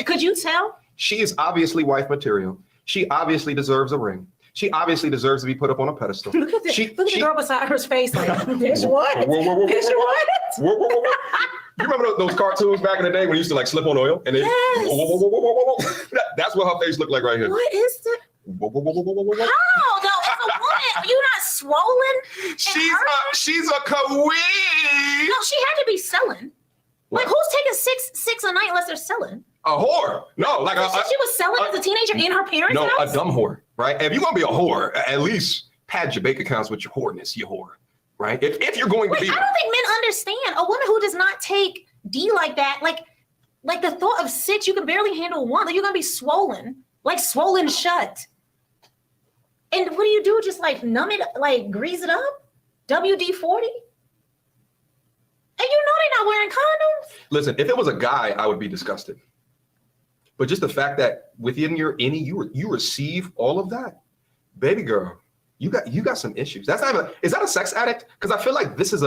G: Could you tell?
F: She is obviously wife material. She obviously deserves a ring. She obviously deserves to be put up on a pedestal.
G: Look at the girl beside her face. Like, bitch, what? Bitch, what?
F: You remember those cartoons back in the day when you used to like slip on oil? And then that's what her face looked like right here.
G: What is that? How? No, as a woman, are you not swollen?
F: She's a queen.
G: No, she had to be selling. Like, who's taking six a night unless they're selling?
F: A whore. No, like
G: she was selling as a teenager in her parents' house?
F: No, a dumb whore, right? If you're gonna be a whore, at least pad your bank accounts with your whoreness, you whore, right? If you're going to be,
G: I don't think men understand a woman who does not take D like that, like the thought of 6, you can barely handle 1. Like, you're gonna be swollen, like swollen shut. And what do? Just like numb it, like grease it up? WD-40? And you know they're not wearing condoms.
F: Listen, if it was a guy, I would be disgusted. But just the fact that within your innie, you receive all of that, baby girl, you got some issues. That's not even, is that a sex addict? Because I feel like this is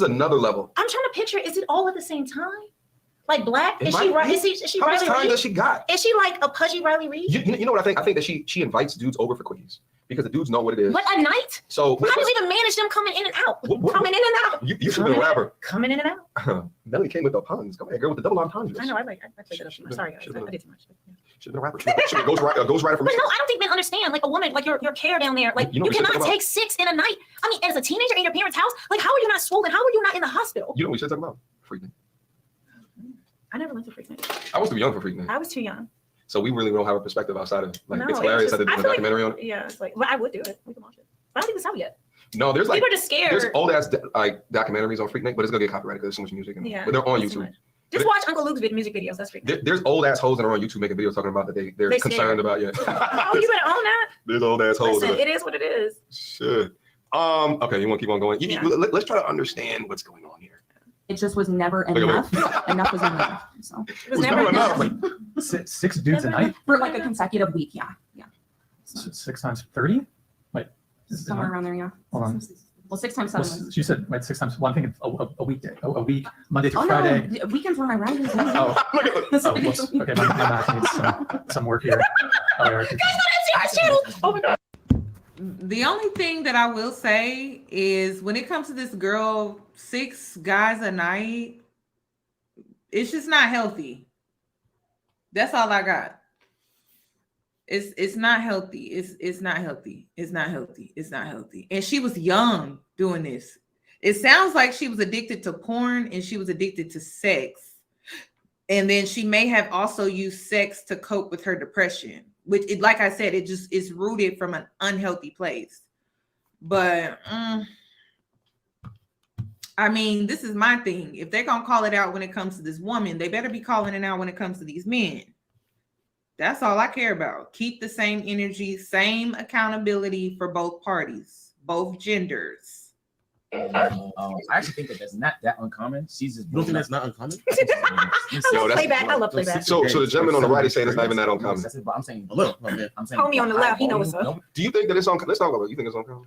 F: another level.
G: I'm trying to picture, is it all at the same time? Like black? Is she
F: How
G: Riley
F: much time
G: Reid?
F: does she got?
G: Is she like a pudgy Riley Reid?
F: You know what I think? I think that she invites dudes over for quickies because the dudes know what it is.
G: But a night?
F: So
G: how do you even manage them coming in and out? Coming in and out.
F: You should be a rapper.
G: Coming in and out.
F: Melanie King with the puns. Come here, girl, with the double entendres.
G: I know. I played that up. I'm sorry, guys. I did too much.
F: Should have been a rapper. Should have been a ghost writer for me.
G: But no, I don't think men understand. Like a woman, like your care down there. Like you cannot take 6 in a night. I mean, as a teenager in your parents' house, like how are you not swollen? How are you not in the hospital?
F: You know what we should talk about? Freaking.
G: I never went to Freak Night.
F: I was too young for Freak Night.
G: I was too young.
F: So we really don't have a perspective outside of like
G: No,
F: it's hilarious that they did a documentary on it.
G: Yeah, it's like, well, I would do it. We can watch it. But I don't think it's out yet.
F: No, there's like
G: people are just scared.
F: There's old ass like documentaries on Freak Night, but it's gonna get copyrighted because there's so much music in it.
G: Yeah,
F: but they're on YouTube.
G: Just watch Uncle Luke's music videos. That's Freak Night.
F: There's old ass hoes that are on YouTube making videos talking about that they're concerned about. Yeah.
G: Oh, you better own that.
F: There's old ass hoes.
G: Listen, it is what it is.
F: Shit. Okay, you want to keep on going? Let's try to understand what's going on here.
H: It just was never enough. Enough was never enough. So
G: it was never enough.
I: 6 dudes a night
H: for like a consecutive week. Yeah.
I: So 6 times 30. Wait,
H: somewhere around there. Yeah.
I: Hold on.
H: Well, 6 times 7.
I: Well, you said 6 times. Well, I'm thinking a weekday, a week, Monday through Friday.
H: No, weekends were my roundings.
I: Okay, my math needs some work here.
G: Oh my God.
A: The only thing that I will say is when it comes to this girl, 6 guys a night, it's just not healthy. That's all I got. It's not healthy. It's not healthy. It's not healthy. It's not healthy. And she was young doing this. It sounds like she was addicted to porn and she was addicted to sex. And then she may have also used sex to cope with her depression, which, like I said, it just is rooted from an unhealthy place. But I mean, this is my thing. If they're gonna call it out when it comes to this woman, they better be calling it out when it comes to these men. That's all I care about. Keep the same energy, same accountability for both parties, both genders.
J: I actually think that that's not that uncommon. She's just.
K: You don't think that's not uncommon?
G: I love playback.
F: So the gentleman on the right is saying it's not even that uncommon.
J: That's it, but I'm saying a little. I'm saying.
G: Homie on the left, he knows what's up.
F: Do you think that it's uncommon? Let's talk about it. You think it's uncommon?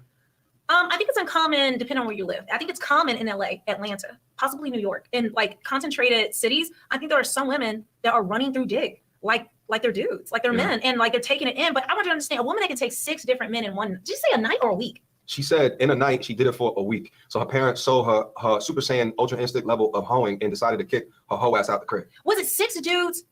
G: I think it's uncommon depending on where you live. I think it's common in LA, Atlanta, possibly New York, in like concentrated cities. I think there are some women that are running through dick like they're dudes, like they're men, and like they're taking it in. But I want you to understand, a woman that can take 6 different men in one, did you say a night or a week?
F: She said in a night, she did it for a week. So her parents saw her Super Saiyan Ultra Instinct level of hoeing and decided to kick her hoe ass out the crib.
G: Was it 6 dudes,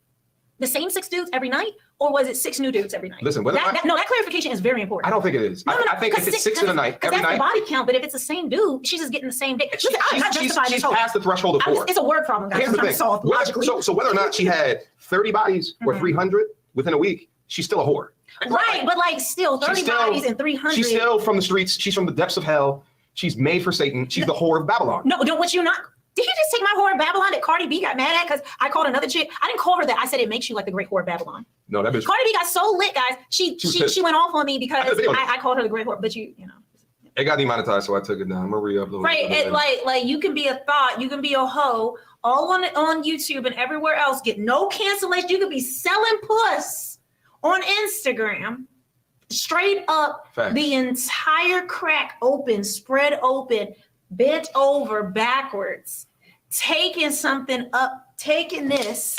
G: the same 6 dudes every night? Or was it 6 new dudes every night?
F: Listen,
G: that clarification is very important.
F: I don't think it is. I think if it's 6 in a night, every night.
G: That's the body count, but if it's the same dude, she's just getting the same dick. Listen, I'm not justifying this.
F: She's past the threshold of 4.
G: It's a word problem, guys.
F: Here's the thing. So whether or not she had 30 bodies or 300 within a week, she's still a whore.
G: Right, but like still 30 bodies and 300.
F: She's still from the streets. She's from the depths of hell. She's made for Satan. She's the whore of Babylon.
G: No, what you're not. Did you just take my whore of Babylon that Cardi B got mad at because I called another chick? I didn't call her that. I said it makes you like the great whore of Babylon.
F: No, that bitch.
G: Cardi B got so lit, guys. She went off on me because I called her the great whore. But you know.
F: It got demonetized, so I took it down. I'm gonna re-upload.
G: Right, it, like you can be a thought, you can be a hoe, all on YouTube and everywhere else. Get no cancellation. You could be selling puss on Instagram, straight up. Facts. The entire crack open, spread open, bent over backwards, taking something up, taking this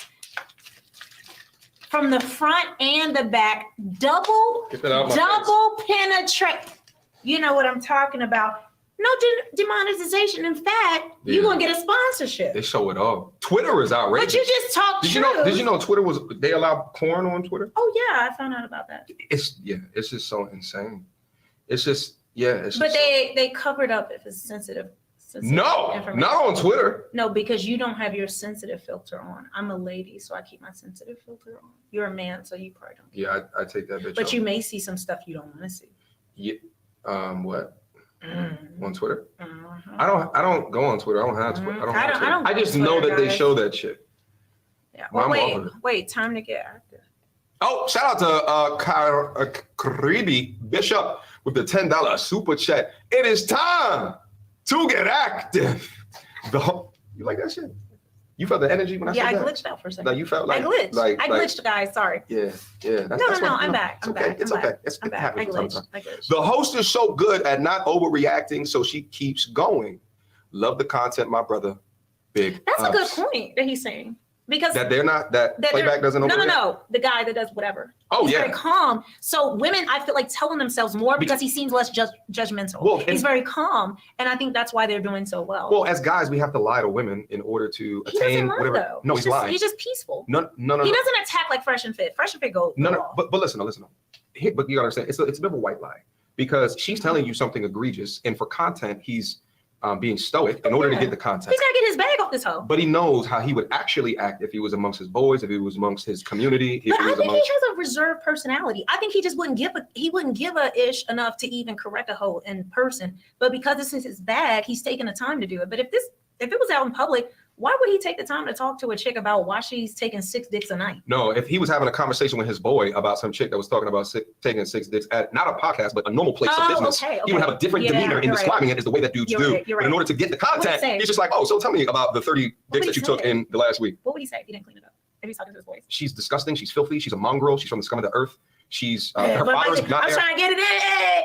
G: from the front and the back, double penetrate. You know what I'm talking about. No demonetization. In fact, you're gonna get a sponsorship.
F: They show it all. Twitter is outrageous.
G: But you just talk truth.
F: Did you know Twitter they allow porn on Twitter?
G: Oh yeah, I found out about that.
F: It's just so insane. But
G: they covered up if it's sensitive
F: no, not on Twitter.
G: No, because you don't have your sensitive filter on. I'm a lady, so I keep my sensitive filter on. You're a man, so you probably don't.
F: Yeah, I take that bitch.
G: But you may see some stuff you don't want to see.
F: Yeah. What? On Twitter? I don't go on Twitter. I don't have Twitter. I just know that they show that shit.
G: Yeah. Well, wait. Time to get active.
F: Oh, shout out to Karibi Bishop with the $10 super chat. It is time to get active. You like that shit? You felt the energy when I said that?
G: Yeah, I glitched out for a second.
F: Like you felt like
G: I glitched. I glitched, guys. Sorry.
F: Yeah.
G: No, I'm back. I'm back.
F: It's okay.
G: I'm back. I glitched.
F: The host is so good at not overreacting, so she keeps going. Love the content, my brother. Big.
G: That's a good point that he's saying. Because
F: that playback doesn't overreact?
G: No. The guy that does whatever. He's very calm. So women, I feel like telling themselves more because he seems less judgmental. Well, he's very calm, and I think that's why they're doing so well.
F: Well, as guys, we have to lie to women in order to attain whatever.
G: Though.
F: No, he's lying.
G: He's just peaceful.
F: No.
G: He doesn't attack like Fresh and Fit. Fresh and Fit goes.
F: No. But listen. But you gotta understand, it's a bit of a white lie because she's telling you something egregious, and for content, he's being stoic in order to get the content.
G: He's gotta get his bag off this hoe.
F: But he knows how he would actually act if he was amongst his boys, if he was amongst his community.
G: But I think he has a reserved personality. I think he just wouldn't give a ish enough to even correct a hoe in person. But because this is his bag, he's taking the time to do it. But if it was out in public, why would he take the time to talk to a chick about why she's taking 6 dicks a night?
F: No, if he was having a conversation with his boy about some chick that was talking about taking 6 dicks at not a podcast, but a normal place of business, he would have a different demeanor in describing it as the way that dudes do. But in order to get the content, he's just like, oh, so tell me about the 30 dicks that you took in the last week.
G: What would he say if he didn't clean it up? If he's talking to his boys?
F: She's disgusting. She's filthy. She's a mongrel. She's from the scum of the earth. She's her father's not there.
G: I'm trying to get it in.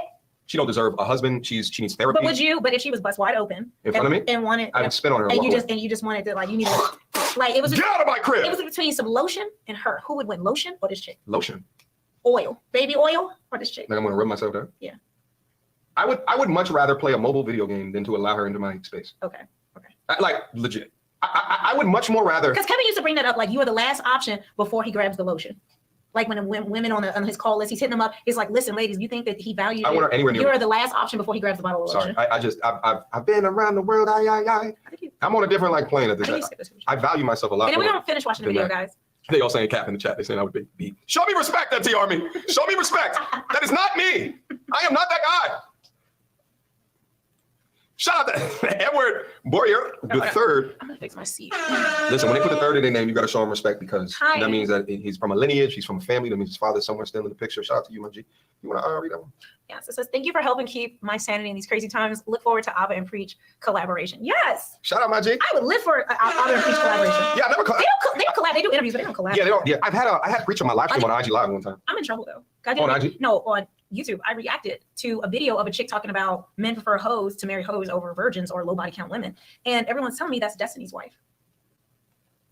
F: She don't deserve a husband. She needs therapy.
G: But if she was bust wide open
F: in front of me
G: and wanted,
F: I would spit on her.
G: And you just wanted to you needed like it was.
F: Get out of my crib.
G: It was between some lotion and her. Who would win, lotion or this chick?
F: Lotion.
G: Oil, baby oil, or this chick?
F: Like I'm gonna rub myself down.
G: Yeah.
F: I would much rather play a mobile video game than to allow her into my space.
G: Okay.
F: Like legit. I would much more rather.
G: Because Kevin used to bring that up, like you are the last option before he grabs the lotion. Like when women on his call list, he's hitting them up. He's like, "Listen, ladies, you think that he values you? You're the last option before he grabs the bottle of lotion."
F: Sorry, I've been around the world. I'm on a different plane at this. I value myself a lot.
G: And then we don't finish watching the video, guys.
F: They all saying cap in the chat. They saying I would be. Show me respect, MT Army. Show me respect. That is not me. I am not that guy. Shout out to Edward Boyer the third.
G: I'm gonna fix my seat.
F: Listen, when they put the third in their name, you gotta show him respect because that means that he's from a lineage, he's from a family. That means his father's somewhere still in the picture. Shout out to you, my G. You wanna read that one?
G: Yes, it says, thank you for helping keep my sanity in these crazy times. Look forward to Abba and Preach collaboration. Yes.
F: Shout out, my G.
G: I would live for Abba and Preach collaboration.
F: Yeah, I never
G: they don't collab. They do interviews, but they don't collab.
F: Yeah, they don't. Yeah, I had Preach on my live stream on IG Live one time.
G: I'm in trouble though.
F: On IG?
G: No, on YouTube. I reacted to a video of a chick talking about men prefer hoes to marry hoes over virgins or low body count women. And everyone's telling me that's Destiny's wife.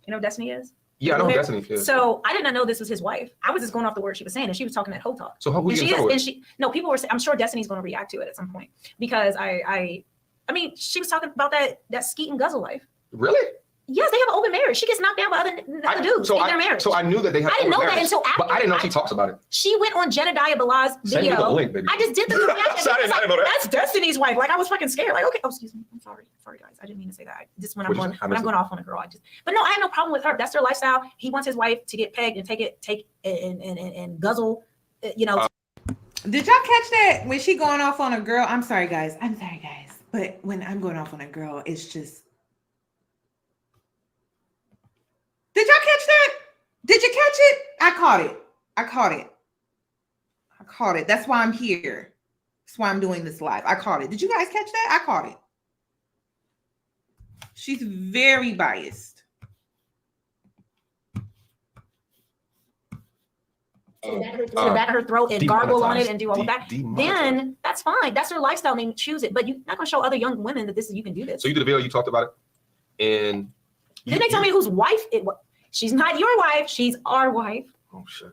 G: You know who Destiny is?
F: Yeah, I know who Destiny is.
G: So I did not know this was his wife. I was just going off the word she was saying, and she was talking that hoe talk.
F: So who you
G: people were saying, I'm sure Destiny's going to react to it at some point because I mean, she was talking about that skeet and guzzle life.
F: Really?
G: Yes, they have an open marriage. She gets knocked down by other dudes in their marriage.
F: So I knew that they had.
G: I didn't know that until after.
F: But I didn't know she talks about it.
G: She went on Jedediah Bilal's video.
F: Send me the link, baby.
G: I just did the reaction.
F: I didn't know that.
G: That's Destiny's wife. Like I was fucking scared. Like okay, oh excuse me, I'm sorry, guys. I didn't mean to say that. Just when I'm going off on a girl, but no, I have no problem with her. That's their lifestyle. He wants his wife to get pegged and take and guzzle. You know.
A: Did y'all catch that when she going off on a girl? I'm sorry, guys. But when I'm going off on a girl, it's just Did y'all catch that? Did you catch it? I caught it. I caught it. I caught it. That's why I'm here. That's why I'm doing this live. I caught it. Did you guys catch that? I caught it. She's very biased.
C: Back her throat and gargle on it and do all of that, then that's fine. That's her lifestyle. They choose it, but you're not gonna show other young women that you can do this.
F: So you did a video, you talked about it, and
C: then they tell me whose wife it was. She's not your wife. She's our wife.
F: Oh shit.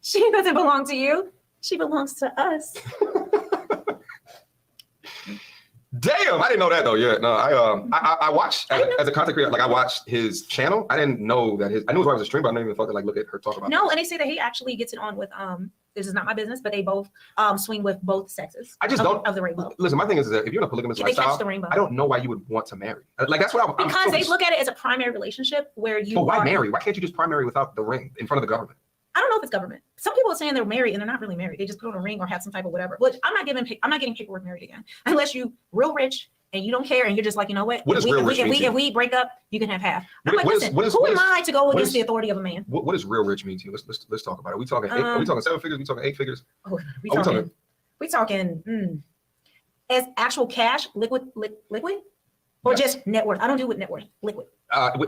C: She doesn't belong to you. She belongs to us.
F: Damn, I didn't know that though. Yeah, no, I watched as a content creator. Like I watched his channel. I didn't know that I knew his wife was a streamer, but I didn't even thought to like look at her talk about.
C: No, and they say that he actually gets it on with This is not my business, but they both swing with both sexes.
F: I just don't
C: of the rainbow.
F: Listen, my thing is that if you're in a polygamous lifestyle, I don't know why you would want to marry. Like that's what I'm.
C: Because they look at it as a primary relationship where you.
F: But why marry? Why can't you just primary without the ring in front of the government?
C: I don't know if it's government. Some people are saying they're married and they're not really married. They just put on a ring or have some type of whatever. Which I'm not getting paperwork married again unless you real rich. And you don't care, and you're just like, you know what? If we break up, you can have half. I'm like, listen, who am I to go against the authority of a man?
F: What does real rich mean to you? Let's talk about it. Are we talking 7 figures? Are we talking 8 figures?
C: Oh, we talking as actual cash, liquid, or just net worth? I don't do with net worth, liquid.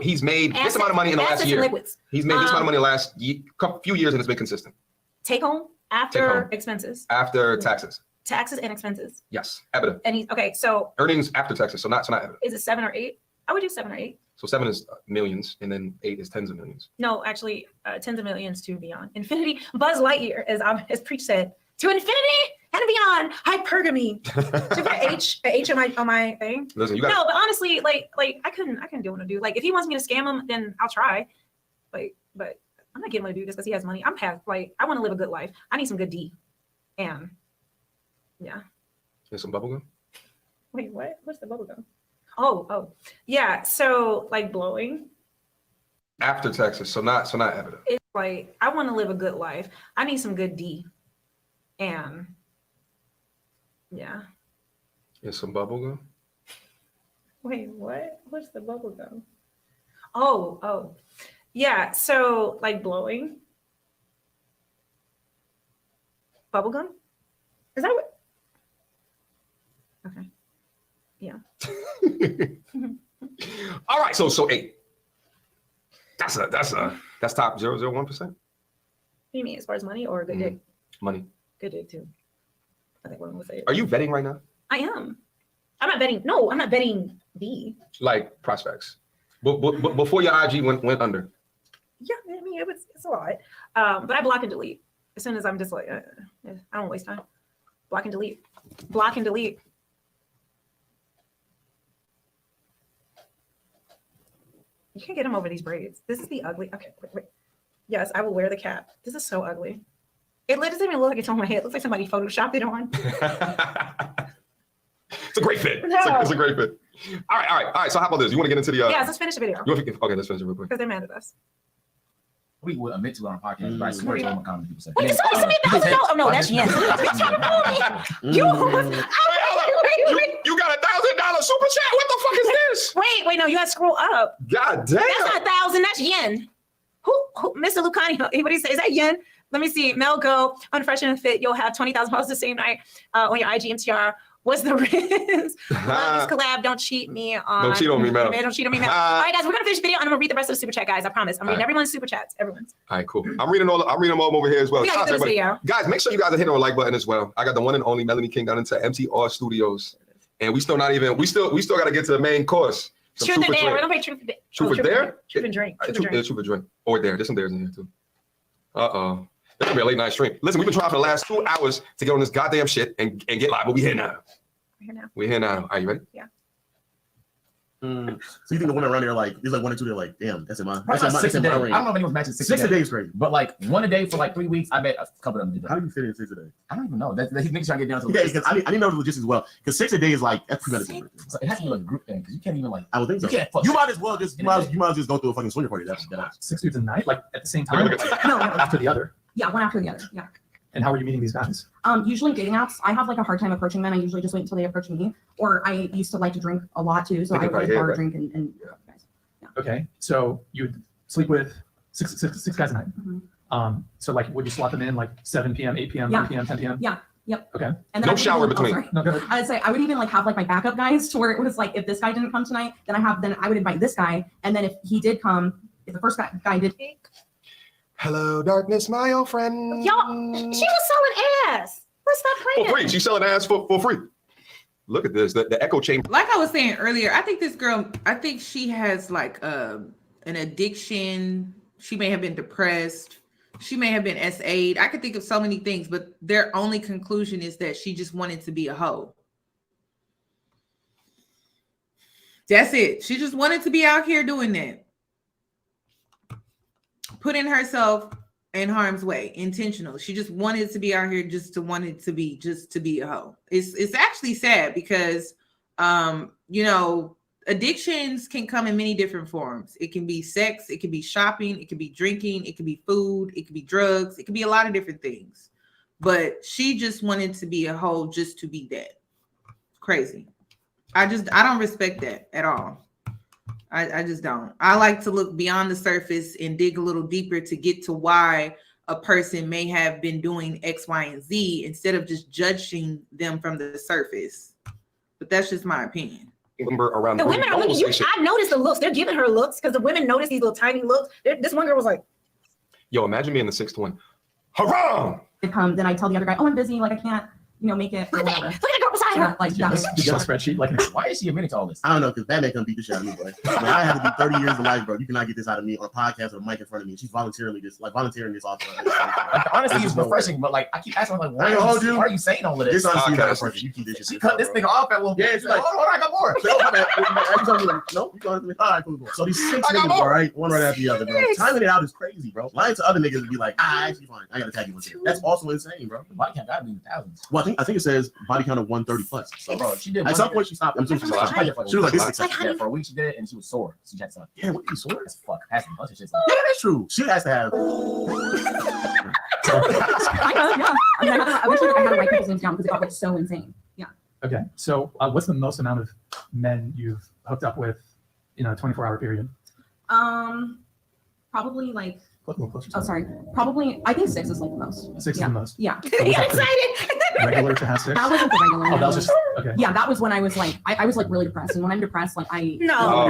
F: He's made this amount of money in the last year. He's made this amount of money in the last few years, and it's been consistent.
C: Take home after expenses.
F: After taxes.
C: Taxes and expenses.
F: Yes, EBITDA.
C: And he's okay. So
F: earnings after taxes, so not EBITDA.
C: Is it 7 or 8? I would do 7 or 8.
F: So 7 is millions, and then 8 is tens of millions.
C: No, actually, tens of millions to beyond infinity. Buzz Lightyear, as Preach said, to infinity and beyond. Hypergamy. To put H on my thing.
F: Listen,
C: no, but honestly, like I couldn't do what I do. Like if he wants me to scam him, then I'll try. But I'm not getting him to do this because he has money. I'm past. Like I want to live a good life. I need some good D, and. Yeah.
F: There's some bubble gum?
C: Wait, what? What's the bubble gum? Oh. Yeah. So like blowing.
F: After taxes, so not EBITDA.
C: It's like I want to live a good life. I need some good D. And yeah.
F: There's some bubble gum?
C: Wait, what? What's the bubble gum? Oh. Yeah. So like blowing. Bubble gum? Is that what? Okay. Yeah.
F: All right. So 8. That's top 0.01%.
C: What do you mean as far as money or good dick?
F: Money.
C: Good dick too. I think one would say.
F: Are you vetting right now?
C: I am. I'm not betting. No, I'm not betting B.
F: Like prospects. But before your IG went under.
C: Yeah, I mean it's a lot. But I block and delete as soon as I'm just like I don't waste time. Block and delete. Block and delete. You can't get him over these braids. This is the ugly. Okay, wait. Yes, I will wear the cap. This is so ugly. It doesn't even look like it's on my head. It looks like somebody photoshopped it on.
F: It's a great fit.
C: No.
F: It's a great fit. All right. So how about this? You want to get into the?
C: Yeah, let's finish the video.
F: Okay, let's finish it real quick.
C: Because they're mad at us.
J: We would admit to it on our podcast, but I swear to what comments people say.
C: Wait, somebody sent me $1,000. Oh no, that's Yen.
F: You got $1,000 super chat. What the fuck is this?
C: Wait, no, you gotta scroll up.
F: God damn.
C: That's not 1,000. That's Yen. Who Mr. Lucani? What do you say? Is that Yen? Let me see. Mel Go on Fresh and Fit. You'll have 20,000 posts the same night on your IG MTR. What's the risk? Love this collab. Don't cheat me on.
F: Don't cheat on me, Mel.
C: Don't cheat on me, Mel. All right, guys, we're gonna finish the video and I'm gonna read the rest of the super chat, guys. I promise. I'm reading everyone's super chats. Everyone's.
F: All right, cool. I'm reading them all over here as well.
C: We gotta do this video.
F: Guys, make sure you guys are hitting the like button as well. I got the one and only Melanie King down into MTR Studios, and we still got to get to the main course.
C: Truth or Dare. We're gonna play Truth or Dare. Truth and Drink.
F: Truth or Drink. Or Dare. There's some dares in here too. It's gonna be a late night stream. Listen, we've been trying for the last 2 hours to get on this goddamn shit and get live, but we here now. We're here now. Are you ready?
C: Yeah.
K: So you think the women around there like there's like 1 or 2 they're like, damn, that's in my
J: range. I don't know if anyone's matching 6
K: a day is great.
J: But like 1 a day for like 3 weeks, I bet a couple of them did that.
K: How do you fit in 6 a day?
J: I don't even know. That he makes sure I get down to
K: yeah, because I didn't know the logistics as well. Because 6 a day is like that's premeditated.
J: So it has to be like a group thing because you can't even like.
K: I would think so. You might as well just go through a fucking swinger party. That's
I: 6 dudes a night, like at the same time. No, after the other.
H: Yeah, one after the other. Yeah.
I: And how are you meeting these guys?
H: Usually dating apps. I have like a hard time approaching men. I usually just wait until they approach me. Or I used to like to drink a lot too, so I would bar drink and
I: yeah. Okay, so you sleep with six guys a night. So like, would you slot them in like 7 p.m., 8 p.m., 9 p.m., 10 p.m.?
H: Yeah. Yep.
I: Okay.
H: And then
F: No shower in between.
I: No, go ahead.
H: I'd say I would even like have like my backup guys to where it was like if this guy didn't come tonight, then I would invite this guy, and then if he did come, if the first guy did.
F: Hello, darkness, my old friend.
G: Y'all, she was selling ass. Let's stop playing.
F: For free. She's selling ass for free. Look at this. The echo chamber.
A: Like I was saying earlier, I think this girl, I think she has like an addiction. She may have been depressed. She may have been SA'd. I could think of so many things, but their only conclusion is that she just wanted to be a hoe. That's it. She just wanted to be out here doing that. Putting herself in harm's way, intentional. She just wanted to be out here just to be a hoe. It's actually sad because you know, addictions can come in many different forms. It can be sex, it can be shopping, it can be drinking, it can be food, it can be drugs, it can be a lot of different things. But she just wanted to be a hoe just to be that. Crazy. I don't respect that at all. I just don't. I like to look beyond the surface and dig a little deeper to get to why a person may have been doing X, Y, and Z instead of just judging them from the surface. But that's just my opinion.
F: Around
G: the women are looking. I noticed the looks. They're giving her looks because the women notice these little tiny looks. This one girl was like,
F: yo, imagine being the sixth one. Haram!
H: Then I tell the other guy, oh, I'm busy. Like I can't, you know, make it. Or whatever.
G: Look at the girl beside her.
H: Like
I: You got a spreadsheet. Like,
J: Why is she admitting to all this?
K: I don't know, because Batman can beat the shit out of me, boy. When I had to do 30 years of life, bro, you cannot get this out of me on a podcast with a mic in front of me. She's volunteering this off.
J: Honestly, it's refreshing, but like I keep asking, like, why are you saying all of this?
K: This honestly is not refreshing. You keep this shit.
J: She cut this thing off at one point.
K: Yeah, she's like,
J: hold on, I got more.
K: No, you going to me. All right, cool. So these 6 niggas, all right, one right after the other, bro. Timing it out is crazy, bro. Lying to other niggas would be like, actually fine. I gotta tag you one too. That's also insane, bro.
J: Body count gotta be in the thousands.
K: Well, I think it says body count of 130 plus.
J: So, bro, she did.
K: At some point, she stopped. I'm assuming she stopped. She was like, this is
J: yeah, for a week she did it, and she was sore. She had some.
K: Yeah, what are you sore?
J: That's fuck. Has a bunch of shit.
K: Yeah, that's true. She has to have.
H: I wish I had to write people's names down because it got like so insane. Yeah.
I: Okay, so what's the most amount of men you've hooked up with in a 24-hour period?
H: Probably like.
I: Oh,
H: sorry. Probably, I think 6 is like the most.
I: 6 is the most.
H: Yeah.
I: So was that regular to have 6?
H: That wasn't the regular.
I: Oh, that was just okay.
H: Yeah, that was when I was like, I was like really depressed, and when I'm depressed, like I.
G: no,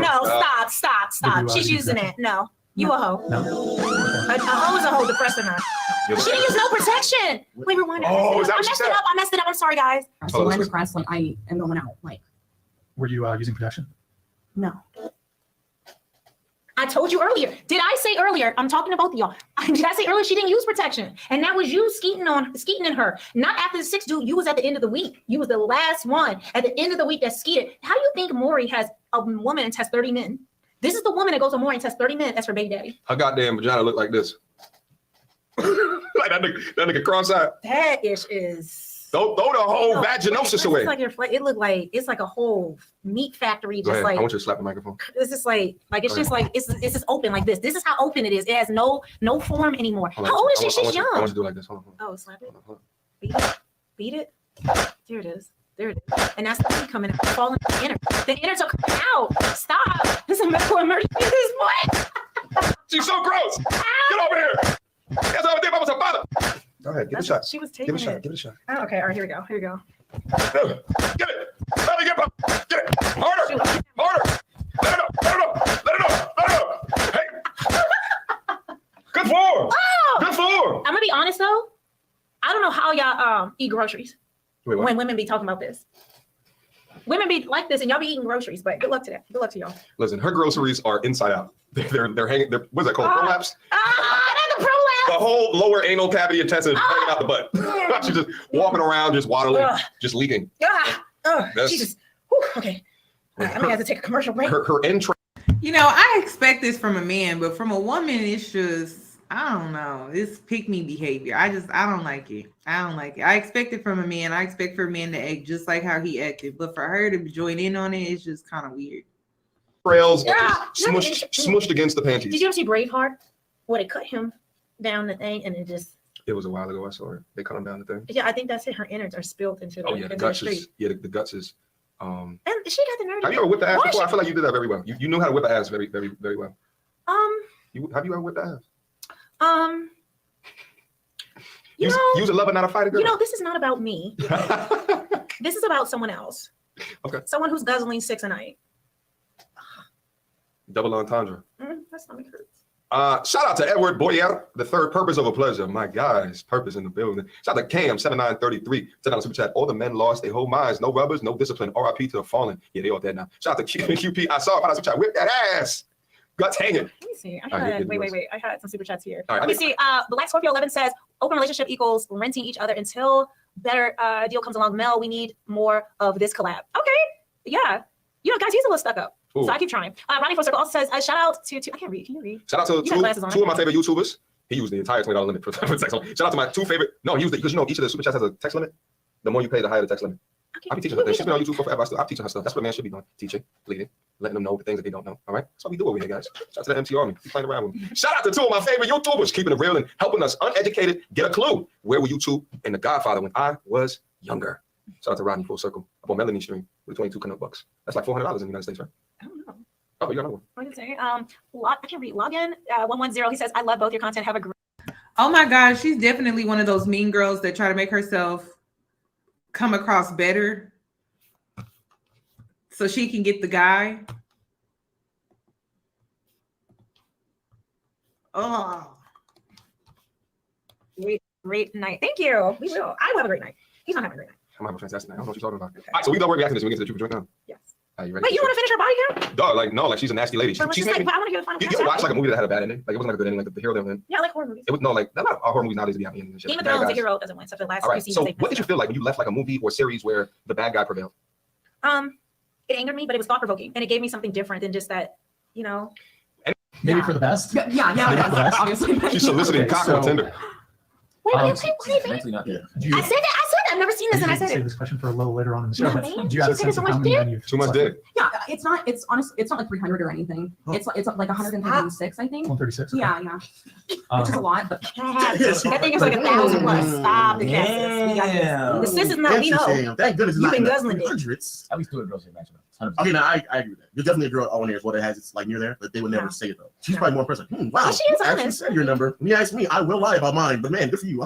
G: stop. She's using it. No, you a hoe.
I: No.
G: A hoe is a hoe, depressed or not. She didn't use no protection. Wait, rewind it.
F: Oh, is that
G: I
F: what she
G: messed
F: said?
G: it up. I messed it up. I'm sorry, guys.
H: So when I'm depressed, like I am going out. Like.
I: Were you using protection?
H: No.
G: I told you earlier. Did I say earlier? I'm talking to both of y'all. Did I say earlier she didn't use protection? And that was you skeeting in her. Not after the 6th dude. You was at the end of the week. You was the last one at the end of the week that skeeted. How do you think Maury has a woman and tests 30 men? This is the woman that goes to Maury and tests 30 men. That's her baby daddy.
F: Her goddamn vagina look like this. Like that nigga cross-eyed.
G: That is.
F: Throw the whole vaginosis away.
G: It looked like it's like a whole meat factory.
F: Go
G: Just
F: ahead.
G: like
F: I want you to slap the microphone.
G: it's just like it's just like it's just open like this. This is how open it is. It has no form anymore. How old is she? She's young.
F: I want you to do it like this. Hold on.
G: Oh, slap it. Beat it. There it is. And that's the thing coming out. Falling the innards. The innards are coming out. Stop. This is a medical emergency. This boy.
F: She's so gross. Get over here. That's how I think I was a father. Go ahead. Give it a shot.
G: She was taking
F: Give it a shot.
G: Oh, okay. All right. Here we go.
F: Get it. Get it. Harder. Let it up. Hey. Good floor.
G: Oh!
F: Good floor.
G: I'm gonna be honest though. I don't know how y'all eat groceries when women be talking about this. Women be like this and y'all be eating groceries, but good luck to that. Good luck to y'all.
F: Listen, her groceries are inside out. They're hanging. What's that called? Prolapse.
G: Not the prolapse.
F: The whole lower anal cavity intestine is hanging out the butt. She's just walking around, just waddling, just leaking.
G: Jesus. Whew, okay. I'm gonna have to take a commercial break.
F: Her entrance.
A: You know, I expect this from a man, but from a woman, it's just, I don't know. It's pick me behavior. I don't like it. I expect it from a man. I expect for a man to act just like how he acted, but for her to join in on it, it's just kind of weird.
F: Trails smushed against the panties.
G: Did you ever see Braveheart? Where they cut him down the thing and it just.
F: It was a while ago. I saw it. They cut him down the thing.
G: Yeah, I think that's it. Her innards are spilled into the.
F: Oh yeah, the guts is. Yeah, the guts is.
G: And she got the nerve.
F: Have you ever whipped the ass before? I feel like you did that very well. You knew how to whip an ass very, very, very well. Have you ever whipped ass?
G: Use
F: a lover, not a fighter, girl.
G: This is not about me. This is about someone else.
F: Okay.
G: Someone who's guzzling 6 a night.
F: Double entendre.
G: That stomach hurts.
F: Shout out to Edward Boyer, the third purpose of a pleasure. My guys, purpose in the building. Shout out to Cam 7933. Send out a super chat. All the men lost their whole minds. No rubbers, no discipline. RIP to the fallen. Yeah, they all dead now. Shout out to QP. I saw it. Super chat. Whip that ass. Guts hanging.
G: Let me see. Wait. I had some super chats here.
F: Right,
G: Let me see. Black Scorpio 11 says open relationship equals renting each other until better deal comes along. Mel, we need more of this collab. Okay. Yeah. Guys, he's a little stuck up.
F: Ooh.
G: So I keep trying. Ronnie Full Circle also says, shout out to I can't read. Can you read?
F: Shout out to two of my favorite YouTubers. He used the entire $20 limit for text limit. Shout out to my two favorite. No, he used it because each of the super chats has a text limit. The more you pay, the higher the text limit. I'll be teaching her things. She's been on YouTube for forever. I'm teaching her stuff. That's what a man should be doing. Teaching, leading, letting them know the things that they don't know. All right? That's what we do over here, guys. Shout out to the MC Army. Keep playing around with me. Shout out to two of my favorite YouTubers, keeping it real and helping us uneducated get a clue. Where were YouTube and The Godfather when I was younger? Shout out to Rodney Full Circle. Up on Melanie stream with 22 Canuck bucks. That's like $400 in the United States, right?
G: I don't know.
F: Oh, you got another one.
G: What did it say? I can read. Login 110. He says, I love both your content. Have a great.
A: Oh my gosh, she's definitely one of those mean girls that try to make herself come across better so she can get the guy. Oh.
G: Great night. Thank you. We will. I will have a great night. He's not having a great night.
F: I'm having a fantastic night. I don't know what you're talking about. Okay. All right, so we done reacting to this. We get to the truth drink now.
G: Yes.
F: Are you ready?
G: Wait, you want to finish her body count?
F: Dog, like she's a nasty lady.
G: But I want to hear the final
F: you ever watch like a movie that had a bad ending? Like it wasn't like a good ending, like the hero didn't win.
G: Yeah, I like horror movies.
F: It was not all horror movies nowadays to be happy endings and shit.
G: Game of Thrones, the hero doesn't win. Except for the last
F: all right.
G: few
F: So
G: seasons.
F: what did you feel like when you left like a movie or series where the bad guy prevailed?
G: It angered me, but it was thought provoking, and it gave me something different than just that.
I: Maybe for the best.
G: Yeah. Obviously.
F: She's soliciting cock on Tinder.
G: Wait,
I: Um,
J: mentally not there.
G: I said that. I've never seen this, and I said
I: save
G: it.
I: this question for a little later on in the show.
G: Yeah,
I: But
G: man.
I: do you have a
G: She said
I: sense
G: so
I: of how
G: much
I: many
G: dick.
I: men you've
F: Too much dick.
H: Yeah, it's honestly, it's not like 300 or anything. It's like 136, I think.
I: 136? Okay.
H: Yeah, which is a lot, but
G: That thing is like 1,000 plus. Stop the guesses. We got this. The sis is not. We know.
K: Thank goodness it's
G: You've
K: not
G: been
K: in the
G: guzzling it.
K: hundreds.
J: At least two of the girls here match up.
K: Okay, now I agree with that. There's definitely a girl on there as well that has it's like near there, but they would never say it though. She's probably more impressive. Wow,
G: Well, she is
K: you actually
G: honest.
K: said your number. When you ask me, I will lie about mine, but man, good for you.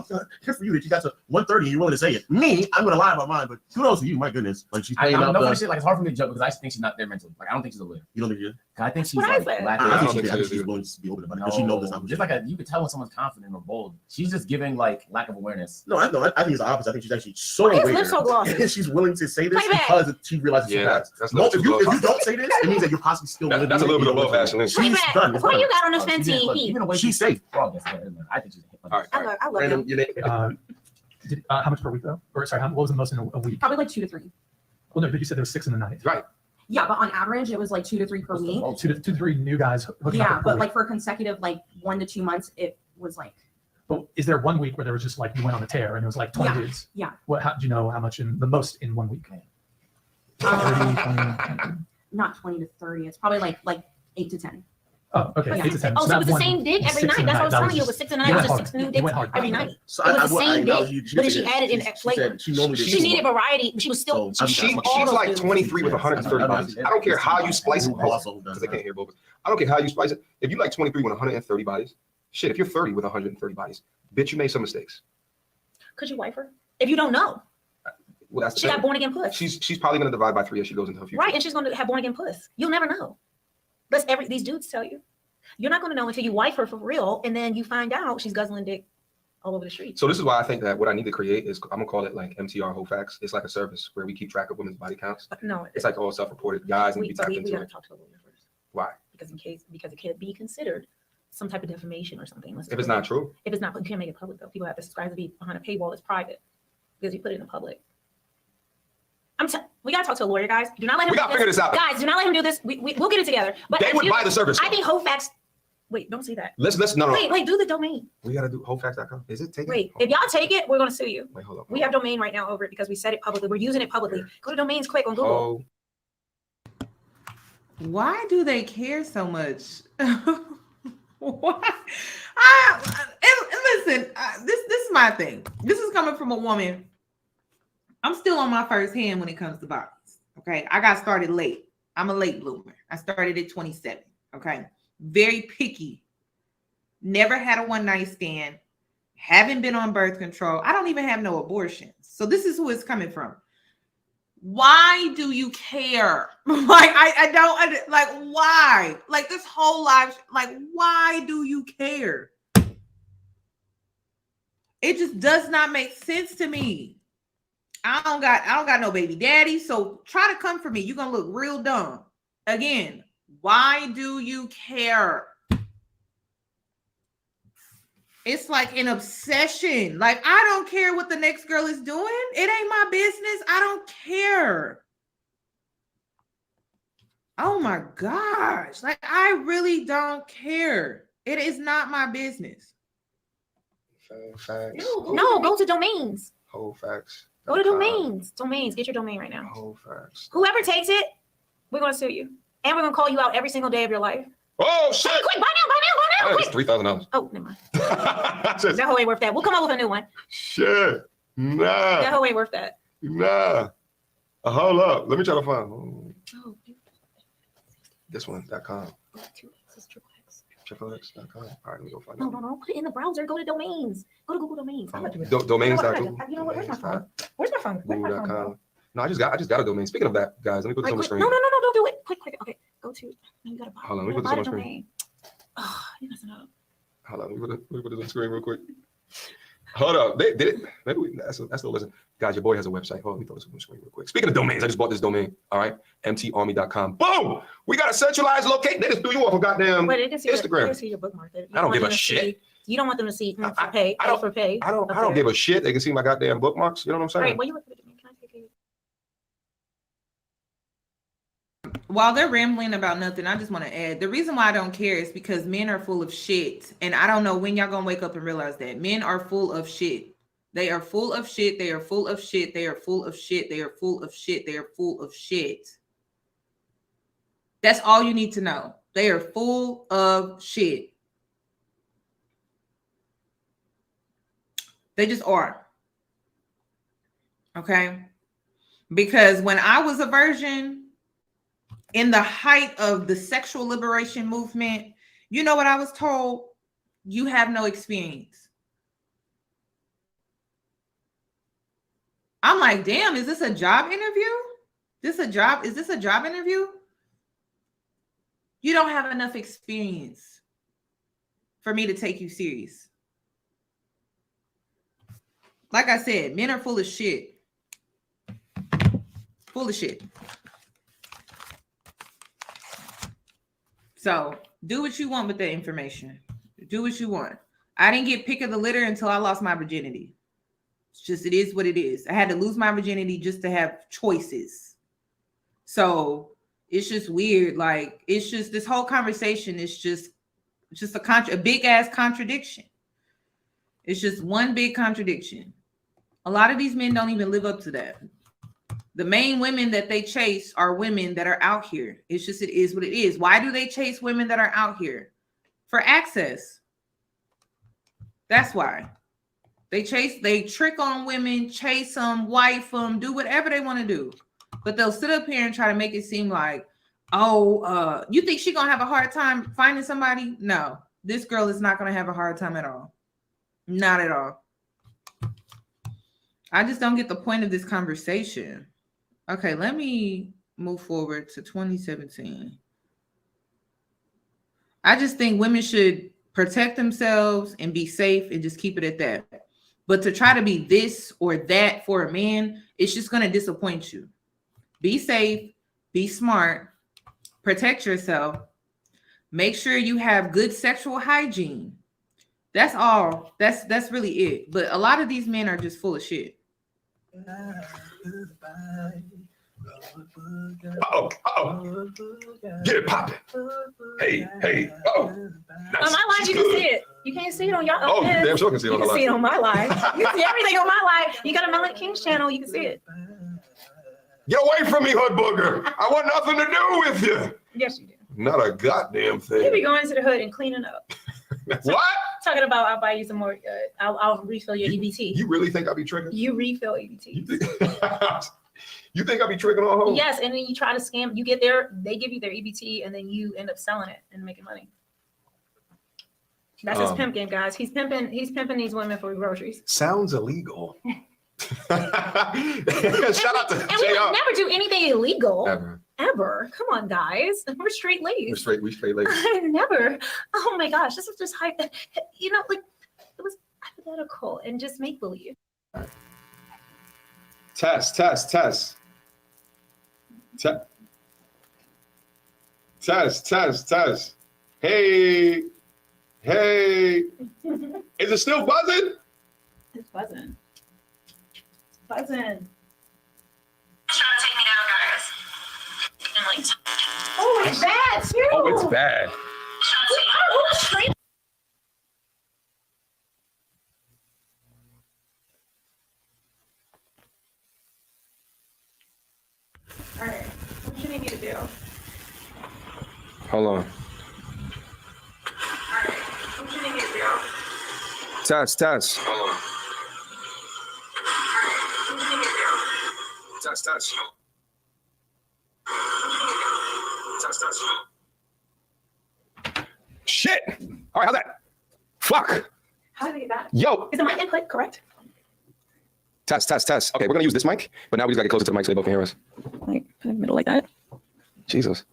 K: Good for you that you got to 130 and you're willing to say it. Me, I'm gonna lie about mine, but kudos to you. My goodness, like she's
J: I
K: paying
J: don't
K: up.
J: know shit. Like it's hard for me to judge because I think she's not there mentally. Like I don't think she's a leader.
K: You don't think she is?
J: I think she's
G: What I
J: like
G: said.
J: lacking.
K: I
F: don't
K: think
F: think
K: she's willing to be open about it because she knows that's not.
J: Just like you could tell when someone's confident or bold. She's just giving like lack of awareness.
K: No, I think it's the opposite. I think she's actually so
G: Why is
K: aware.
G: lip so glossy?
K: She's willing to say this
G: Play back.
K: because she realizes
F: Yeah,
K: it's
F: that's
K: no,
F: not
K: if
F: too
K: you
F: close.
K: don't say this, it means that you're possibly still.
F: That's a little bit above Ashley.
G: Play
K: She's
G: back.
K: done. It's
G: What
K: done.
G: you got on the fancy heat?
J: Even the way
K: She's safe.
J: I think she's.
F: All right.
G: I love
K: Random,
G: him.
K: your name.
I: How much per week though? Or sorry, what was the most in a week?
H: probably like 2 to 3.
I: Well, no, but you said there was 6 in the night.
F: Right.
H: Yeah, but on average, it was like 2 to 3 per week.
I: 2 to 3 new guys hooking
H: Yeah,
I: up.
H: but like for a consecutive like 1 to 2 months, it was like
I: But is there one week where there was just like you went on a tear and it was like 20 dudes?
H: yeah.
I: How do you know how much in the most in 1 week? 30, 20.
H: not 20 to 30. It's probably like 8 to 10.
I: Oh, okay.
G: Yeah.
I: 8 to 10.
G: Oh, so it
I: that
G: was the
I: one-
G: same dick every
I: six
G: night.
I: in the
G: That's what I was
I: night.
G: telling you. It was 6 in the night.
I: You
G: It
I: went
G: was just
I: hard.
G: 6 new
I: You
G: dicks
I: went hard.
G: every night.
K: So
G: It was the same
K: acknowledge
G: dick,
K: you
G: but then
K: said
G: she added in
K: she
G: flavor.
K: said she normally did
G: She
K: this
G: needed
K: more.
G: variety. She was still.
K: So,
G: she
F: She's
G: was all
F: like
G: those
F: 23 with 130 bodies. I don't care how you splice it. Because they can't hear both. I don't care how you splice it. If you like 23 with 130 bodies, shit, if you're 30 with 130 bodies, bitch, you made some mistakes.
G: Could you wife her? If you don't know.
F: Well, that's the
G: She
F: thing.
G: got born again puss.
F: She's probably going to divide by 3 as she goes into her future.
G: Right, and she's going to have born again puss. You'll never know. That's these dudes tell you. You're not going to know until you wife her for real, and then you find out she's guzzling dick all over the street.
F: So this is why I think that what I need to create is, I'm gonna call it like MTR Whole Facts. It's like a service where we keep track of women's body counts.
G: No,
F: It's like all self-reported. Guys need to be tapped
G: we
F: into
G: gotta
F: it.
G: talk to the lawyer first.
F: Why?
G: Because it could be considered some type of defamation or something.
F: If it's not true.
G: If it's not, you can't make it public though. People have to subscribe to be behind a paywall. It's private because you put it in the public. We gotta talk to a lawyer, guys. Do not let him.
F: We gotta figure this out.
G: guys. Do not let him do this. We'll get it together. But
F: They would buy the service.
G: I think Whole Facts. Wait, don't say that.
F: Let's no.
G: Wait, do the domain.
F: We gotta do wholefacts.com. Is it taken?
G: Wait, if y'all take it, we're gonna sue you.
F: Wait, hold on.
G: We have domain right now over it because we said it publicly. We're using it publicly. Go to domains quick on Google.
F: Oh,
A: Why do they care so much? Why? Listen, this is my thing. This is coming from a woman. I'm still on my first hand when it comes to bodies. Okay, I got started late. I'm a late bloomer. I started at 27. Okay, very picky never had a one night stand, haven't been on birth control. I don't even have no abortions. So this is who it's coming from. Why do you care? Like, I don't, like, why? Like, this whole life, like, why do you care? It just does not make sense to me. I don't got no baby daddy, so try to come for me. You're gonna look real dumb. Again, why do you care? It's like an obsession. Like, I don't care what the next girl is doing. It ain't my business. I don't care. Oh my gosh. Like, I really don't care. It is not my business.
F: Facts.
G: No, go to domains.
F: Whole facts.
G: Go to domains. Domains. Get your domain right now.
F: Whole facts.
G: Whoever takes it, we're going to sue you. And we're going to call you out every single day of your life.
F: Oh, shit.
G: Quick, buy now.
F: It's $3,000.
G: Oh, never mind. That whole ain't worth that. We'll come up with a new one.
F: Shit. Nah.
G: That whole ain't worth that.
F: Nah. Hold up. Let me try to find this one.com. XXX.com. All right, let me go find it.
G: No. Put it in the browser. Go to domains. Go to Google Domains.
F: Domains.com.
G: You know what? Where's my phone? Where's my phone?
F: Google.com. No, I just got a domain. Speaking of that, guys, let me put this on the screen.
G: No, don't do it. Quick. Okay, go to. You gotta buy.
F: Hold on, let me put this on the screen.
G: Oh, you messing up.
F: Hold on, let me put this on the screen real quick. Hold up, they did it. Maybe that's no listen. Guys, your boy has a website. Hold on, let me throw this on the screen real quick. Speaking of domains, I just bought this domain. All right, mtarmy.com. Boom! We got a centralized location. They just threw you off a goddamn Instagram.
G: They can see your bookmark.
F: I don't give a shit.
G: You don't want them to see for pay.
F: I don't give a shit. They can see my goddamn bookmarks. You know what I'm saying?
G: Right. Well, you work for the domain. Can I take it?
A: While they're rambling about nothing, I just want to add, the reason why I don't care is because men are full of shit. And I don't know when y'all gonna wake up and realize that. Men are full of shit. They are full of shit. They are full of shit. They are full of shit. They are full of shit. They are full of shit. That's all you need to know. They are full of shit. They just are. Okay? Because when I was a virgin, in the height of the sexual liberation movement, you know what I was told? You have no experience. I'm like, damn, is this a job interview? Is this a job interview? You don't have enough experience for me to take you serious. Like I said, men are full of shit. Full of shit. So do what you want with the information. Do what you want. I didn't get pick of the litter until I lost my virginity. It's just, it is what it is. I had to lose my virginity just to have choices. So it's just weird. Like, it's just, this whole conversation is just a big ass contradiction. It's just one big contradiction. A lot of these men don't even live up to that. The main women that they chase are women that are out here. It's just, it is what it is. Why do they chase women that are out here? For access. That's why. They trick on women, chase them, wife them, do whatever they want to do. But they'll sit up here and try to make it seem like, oh, you think she's going to have a hard time finding somebody? No, this girl is not going to have a hard time at all. Not at all. I just don't get the point of this conversation. Okay, let me move forward to 2017. I just think women should protect themselves and be safe and just keep it at that. But to try to be this or that for a man, it's just going to disappoint you. Be safe, be smart, protect yourself, make sure you have good sexual hygiene. That's all. That's really it. But a lot of these men are just full of shit.
F: Get it popping. Hey.
G: On my live, you can see it. You can't see it on your.
F: Oh, damn sure can see it on my live.
G: You can see it on my live. You can see everything on my live. You got a Melanie King's channel. You can see it.
F: Get away from me, hood booger. I want nothing to do with you.
G: Yes, you do.
F: Not a goddamn thing.
G: You be going to the hood and cleaning up.
F: What?
G: Talking about, I'll buy you some more. I'll refill your EBT.
F: You really think I'll be tricking?
G: You refill EBT.
F: You think I'll be tricking on hoes?
G: Yes, and then you try to scam. You get there, they give you their EBT, and then you end up selling it and making money. That's his pimp game, guys. He's pimping these women for groceries.
F: Sounds illegal. Shout out to
G: And we would never do anything illegal.
F: Ever.
G: Come on, guys. We're straight laced.
F: We straight laced.
G: Never. Oh my gosh, this is just hype. You know, like it was hypothetical and just make believe.
F: Test. Test. Hey. Is it still buzzing?
G: It's buzzing. Buzzing.
L: Trying to take me down, guys. And like,
G: oh, it's bad too.
F: Oh, it's bad.
G: All right, what do you need me to do?
F: Hold on.
G: All right, what do you need me to do?
F: Test.
G: Hold on.
F: Test. Shit. All right, how's that? Fuck.
G: How did I get that?
F: Yo.
G: Is it my input correct?
F: Test. Okay, we're gonna use this mic, but now we just gotta get closer to the mic so they both can hear us.
G: Like put it in the middle like that.
F: Jesus.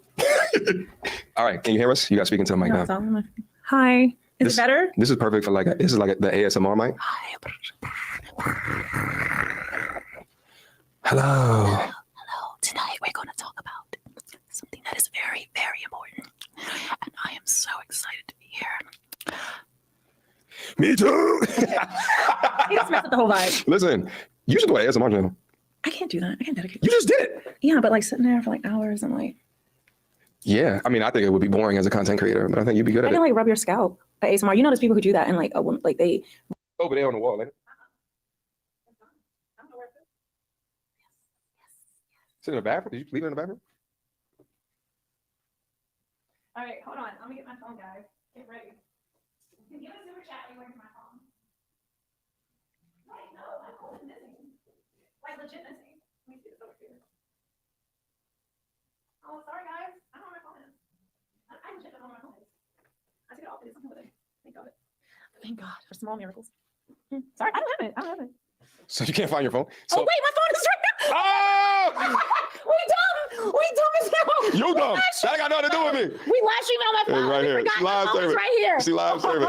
F: All right, can you hear us? You gotta speak into the mic now.
G: Hi. Is it better?
F: This is perfect for this is like the ASMR mic. Hello.
L: tonight we're going to talk about something that is very, very important. And I am so excited to be here.
F: Me too.
G: You just messed up the whole vibe.
F: Listen, you should do an ASMR channel.
G: I can't do that. I can't dedicate.
F: You just did it.
G: Yeah, but like sitting there for like hours and like.
F: Yeah, I mean, I think it would be boring as a content creator, but I think you'd be good at it.
G: I can like rub your scalp at ASMR. You know, there's people who do that and like they.
F: Over there on the wall, ain't it? Sit in the bathroom? Did you leave it in the bathroom?
G: All right, hold on. Let me get my phone, guys. Get ready. Give us a super chat. Are you waiting for my phone? Wait, no, my phone is missing. Like legit missing. Let me see this over here. Oh, sorry, guys. I don't know where my phone is. I can check it on my phone. I took it off. It is something with it. Thank God. Thank God for small miracles. Sorry, I don't have it.
F: So you can't find your phone?
G: Oh, wait, my phone is right now.
F: Oh!
G: We dumb as hell.
F: You dumb. That got nothing to do with me.
G: We live streaming on my phone.
F: Right here.
G: We forgot my phone is right here.
F: See, live serving.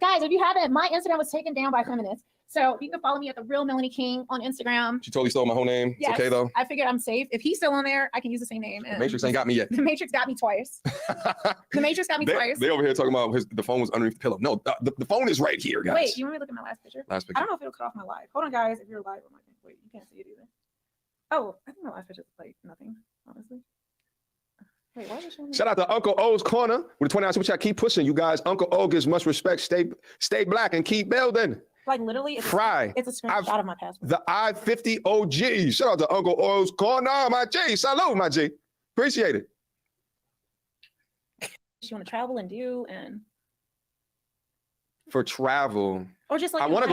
G: Guys, if you haven't, my Instagram was taken down by feminists. So you can follow me at the real Melanie King on Instagram.
F: She totally stole my whole name.
G: Yes,
F: It's okay though.
G: I figured I'm safe. If he's still on there, I can use the same name.
F: The Matrix ain't got me yet.
G: The Matrix got me twice. The Matrix got me twice.
F: They over here talking about the phone was underneath the pillow. No, the phone is right here, guys.
G: Wait, you want me to look at my last picture?
F: Last
G: I
F: picture.
G: don't know if it'll cut off my live. Hold on, guys. If you're live, wait, you can't see it either. Oh, I think my last picture is like nothing, honestly. Wait, why is it showing me?
F: Shout out to Uncle O's Corner with a 29 super chat. Keep pushing, you guys. Uncle O gives much respect. Stay black and keep building.
G: Like literally, it's
F: Fry.
G: It's a screenshot of my passport.
F: The I-50 OG. Shout out to Uncle O's Corner, my G. Salute, my G. Appreciate it.
G: You want to travel and do and
F: For travel,
G: or just like
F: I want to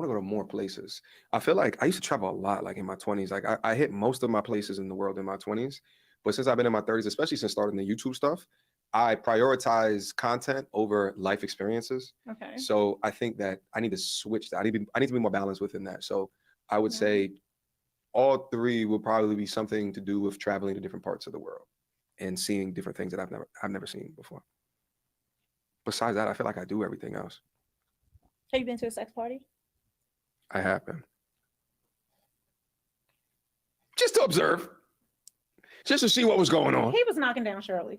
F: go to more places. I feel like I used to travel a lot, like in my 20s. Like I hit most of my places in the world in my 20s, but since I've been in my 30s, especially since starting the YouTube stuff, I prioritize content over life experiences.
G: Okay.
F: So I think that I need to switch that. I need to be more balanced within that. So I would say all three will probably be something to do with traveling to different parts of the world and seeing different things that I've never seen before. Besides that, I feel like I do everything else.
G: Have you been to a sex party?
F: I have been. Just to observe. Just to see what was going on.
G: He was knocking down Shirley.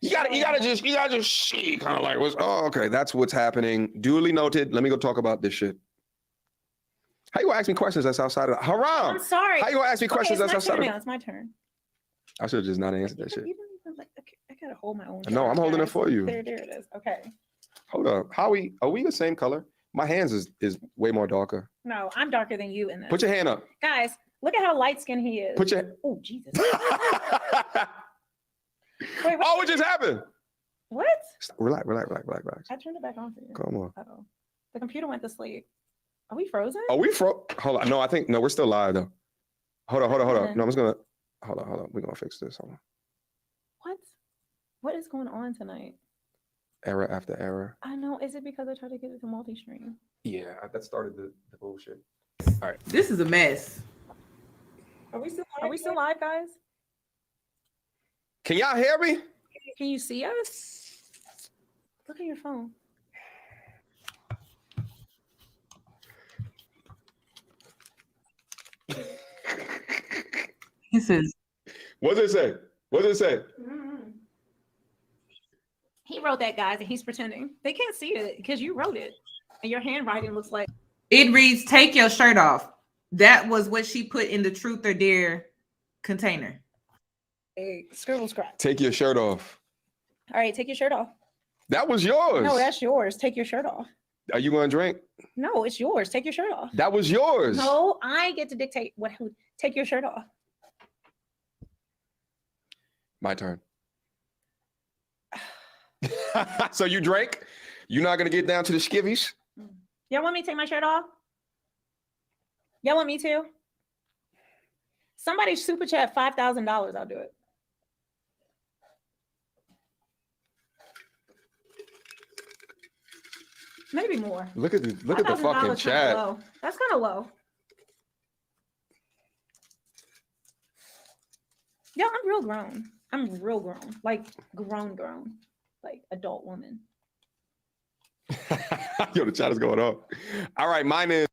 F: You gotta just see kind of like okay, that's what's happening. Duly noted. Let me go talk about this shit. How you gonna ask me questions that's outside of haram?
G: I'm sorry.
F: How you gonna ask me questions that's outside of
G: It's my turn.
F: I should have just not answered that shit.
G: You don't even like, okay, I gotta hold my own.
F: No, I'm holding it for you.
G: There it is. Okay.
F: Hold up. Are we the same color? My hands is way more darker.
G: No, I'm darker than you in this.
F: Put your hand up.
G: Guys, look at how light skinned he is.
F: Put your
G: Oh Jesus.
F: Wait, what just happened?
G: What?
F: Relax.
G: I turned it back on for you.
F: Come on.
G: Uh-oh. The computer went to sleep. Are we frozen?
F: Are we Hold on. No, we're still live though. Hold on. No, I'm just gonna hold on. We're gonna fix this. Hold on.
G: What is going on tonight?
F: Error after error.
H: I know. Is it because I tried to get it to multi-stream?
F: Yeah, that started the bullshit. All right.
A: This is a mess.
H: Are we still live, guys?
F: Can y'all hear me?
H: Can you see us? Look at your phone.
A: He says,
F: What does it say? What does it say?
G: He wrote that, guys, and he's pretending. They can't see it because you wrote it. And your handwriting looks like
A: it reads, "Take your shirt off." That was what she put in the truth or dare container.
H: a scribble scratch.
F: Take your shirt off.
H: All right, take your shirt off.
F: That was yours.
H: No, that's yours. Take your shirt off.
F: Are you gonna drink?
H: No, it's yours. Take your shirt off.
F: That was yours.
H: No, I get to dictate what. Take your shirt off.
F: My turn. So you drank? You're not gonna get down to the skivvies?
H: Y'all want me to take my shirt off? Y'all want me to? Somebody super chat $5,000. I'll do it. Maybe more.
F: Look at the fucking
H: $5,000
F: chat.
H: low. That's kind of low. Yeah, I'm real grown. I'm real grown. Like grown. Like adult woman.
F: Yo, the chat is going up. All right, mine is.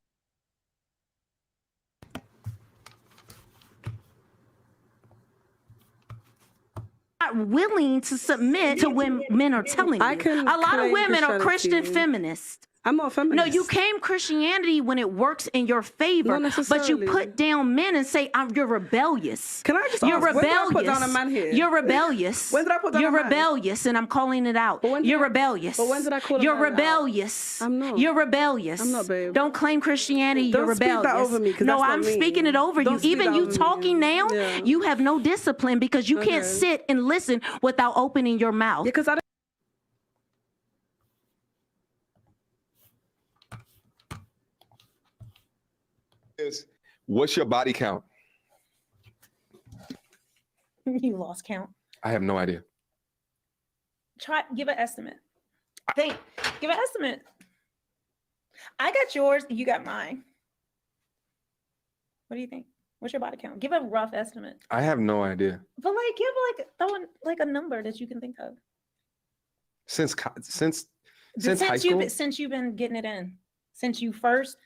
C: Not willing to submit to when men are telling you. A lot of women are Christian feminists.
E: I'm not feminist.
C: No, you claim Christianity when it works in your favor, but you put down men and say, "You're rebellious."
E: Can I just
C: you're
E: ask,
C: rebellious.
E: when did I put down a man here?
C: You're rebellious.
E: When did I put down
C: You're
E: a man?
C: rebellious, and I'm calling it out. You're rebellious.
E: But when did I call a
C: You're
E: man out?
C: rebellious.
E: I'm not.
C: You're rebellious.
E: I'm not, babe.
C: Don't claim Christianity.
E: Don't
C: you're
E: speak
C: rebellious.
E: that over me, 'cause
C: no,
E: that's not
C: I'm
E: me.
C: speaking it over
E: Don't
C: you.
E: speak
C: Even
E: that
C: you
E: over me.
C: talking now,
E: Yeah.
C: you have no discipline because you can't sit and listen without opening your mouth.
E: Because I
F: Is what's your body count?
H: You lost count.
F: I have no idea.
H: Give an estimate. Give an estimate. I got yours, you got mine. What do you think? What's your body count? Give a rough estimate.
F: I have no idea.
H: But give a number that you can think of.
F: Since high school.
H: Since you've been getting it in. Since you first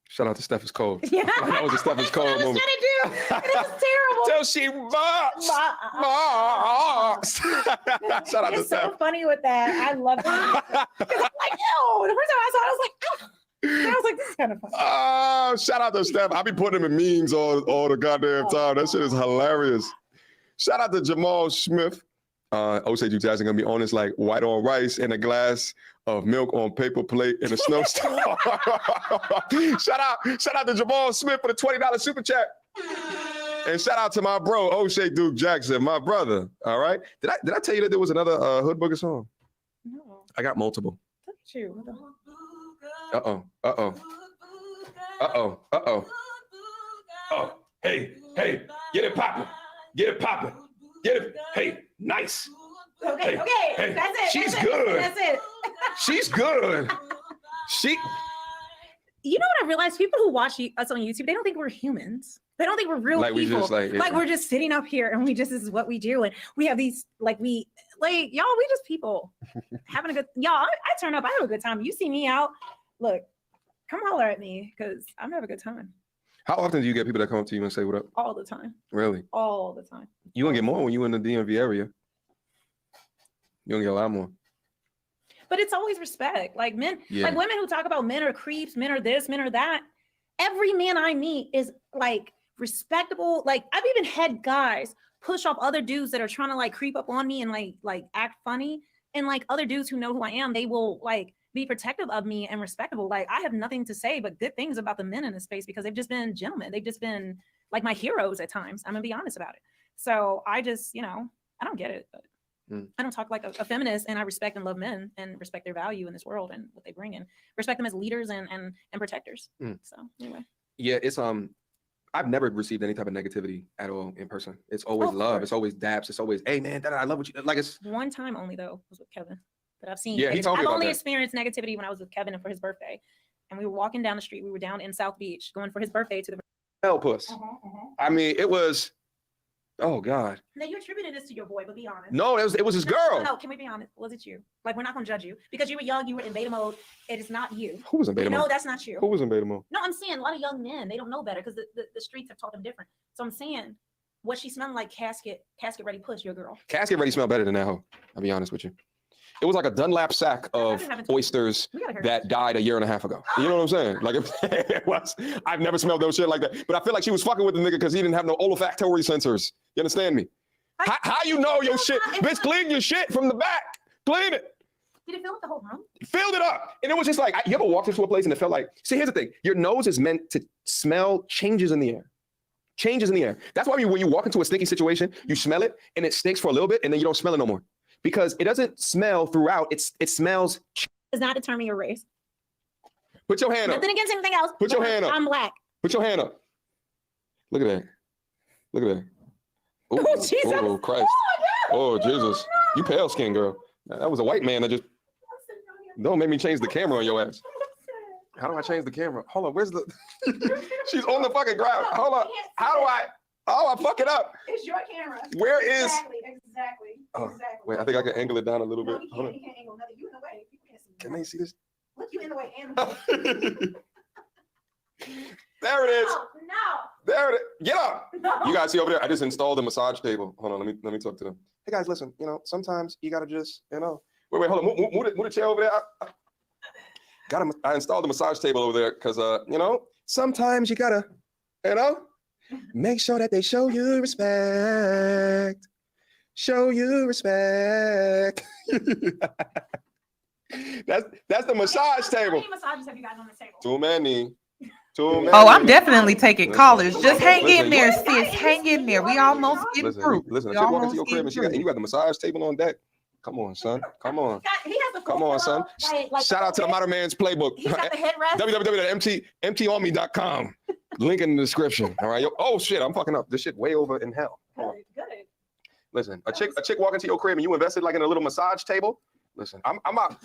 F: Shout out to Steph is cold.
H: Yeah.
F: That was a Steph is cold moment.
H: It is terrible.
F: Till she bops. Shout out to
H: It's
F: Steph.
H: so funny with that. I love it. I'm like, ew. The first time I saw it, I was like, oh. I was like, this is kind of funny.
F: Oh, shout out to Steph. I be putting him in memes all the goddamn time. That shit is hilarious. Shout out to Jamal Smith. Osage Utah gonna be on this like white on rice and a glass of milk on paper plate in a snowstorm. shout out to Jamal Smith for the $20 super chat. And shout out to my bro, O'Shea Duke Jackson, my brother. All right. Did I tell you that there was another Hood Booger song?
H: No.
F: I got multiple.
H: Look at you.
F: Oh, hey, get it poppin'. Get it poppin'. Get it. Hey, nice.
H: Okay,
F: Hey,
H: that's it.
F: She's
H: that's
F: good.
H: It. That's it.
F: She's good.
H: You know what I realized? People who watch us on YouTube, they don't think we're humans. They don't think we're real
F: Like we
H: people.
F: just, like,
H: we're just sitting up here and this is what we do. And we have these, y'all, we just people having a good, I turn up, I have a good time. You see me out, look, come holler at me because I'm having a good time.
F: How often do you get people that come up to you and say what up?
H: All the time.
F: Really?
H: All the time.
F: You gonna get more when you in the DMV area. You gonna get a lot more.
H: But it's always respect. Like men, like women who talk about men are creeps, men are this, men are that. Every man I meet is like respectable. Like I've even had guys push off other dudes that are trying to like creep up on me and like act funny. And like other dudes who know who I am, they will like be protective of me and respectable. Like I have nothing to say but good things about the men in this space because they've just been gentlemen. They've just been like my heroes at times. I'm gonna be honest about it. So I just, I don't get it. But I don't talk like a feminist, and I respect and love men and respect their value in this world and what they bring in. Respect them as leaders and protectors. So anyway.
F: Yeah, it's I've never received any type of negativity at all in person. It's always love. It's always daps. It's always, hey man, I love what you like. It's
H: one time only though was with Kevin that I've seen.
F: Yeah, he told me
H: I've
F: about
H: only
F: that.
H: experienced negativity when I was with Kevin and for his birthday, and we were walking down the street. We were down in South Beach going for his birthday to the.
F: hell puss. I mean, it was. Oh God.
H: No, you attributed this to your boy, but be honest.
F: No, it was his girl.
H: No, can we be honest? Was it you? Like, we're not gonna judge you because you were young. You were in beta mode. It is not you.
F: Who was in beta mode?
H: No, that's not you.
F: Who was in beta mode?
H: No, I'm saying a lot of young men, they don't know better because the streets have taught them different. So I'm saying, what she smelling like casket ready push, your girl.
F: Casket ready smelled better than that hoe. I'll be honest with you. It was like a Dunlap sack of oysters that died a year and a half ago. You know what I'm saying? Like it was. I've never smelled no shit like that. But I feel like she was fucking with the nigga because he didn't have no olfactory sensors. You understand me? How you know your shit? Bitch, clean your shit from the back. Clean it.
H: Did it fill up the whole room?
F: Filled it up. And it was just like, you ever walked into a place and it felt like, see, here's the thing. Your nose is meant to smell changes in the air. Changes in the air. That's why when you walk into a sticky situation, you smell it and it stinks for a little bit and then you don't smell it no more. Because it doesn't smell throughout. It smells.
H: Does not determine your race.
F: Put your hand up.
H: Nothing against anything else.
F: Put your hand up.
H: I'm black.
F: Put your hand up. Look at that. Look at that. Ooh,
H: oh, Jesus.
F: Oh, Christ. Oh, Jesus. You pale skin, girl. That was a white man that just... Don't make me change the camera on your ass. How do I change the camera? Hold on, where's the... She's on the fucking ground. Hold on. How do I... Oh, I fuck it up.
H: It's your camera.
F: Where is...
H: Exactly.
F: Oh, wait, I think I can angle it down a little bit.
H: No, you can't angle nothing. You in the way.
F: Can they see this?
H: Look, you in the way. And
F: There it is.
H: No.
F: There it is. Get up.
H: No.
F: You guys see over there? I just installed a massage table. Hold on, let me talk to them. Hey guys, listen. Sometimes you gotta just, Wait, hold on. Move the chair over there. I installed a massage table over there because, sometimes you gotta, make sure that they show you respect. Show you respect. That's the massage table.
H: How many massages have you guys on the table?
F: Too many.
A: Oh, I'm definitely taking callers. Just hang in there, sis. Hang in there. We almost getting through.
F: Listen, I walk into your crib and you got the massage table on deck. Come on, son. Come on. Come on, son. Shout out to the Modern Man's Playbook.
H: He's got the headrest.
F: www.mtont.com. Link in the description. All right. Oh shit, I'm fucking up. This shit way over in hell.
H: Good.
F: Listen, a chick walk into your crib and you invested like in a little massage table. Listen, I'm about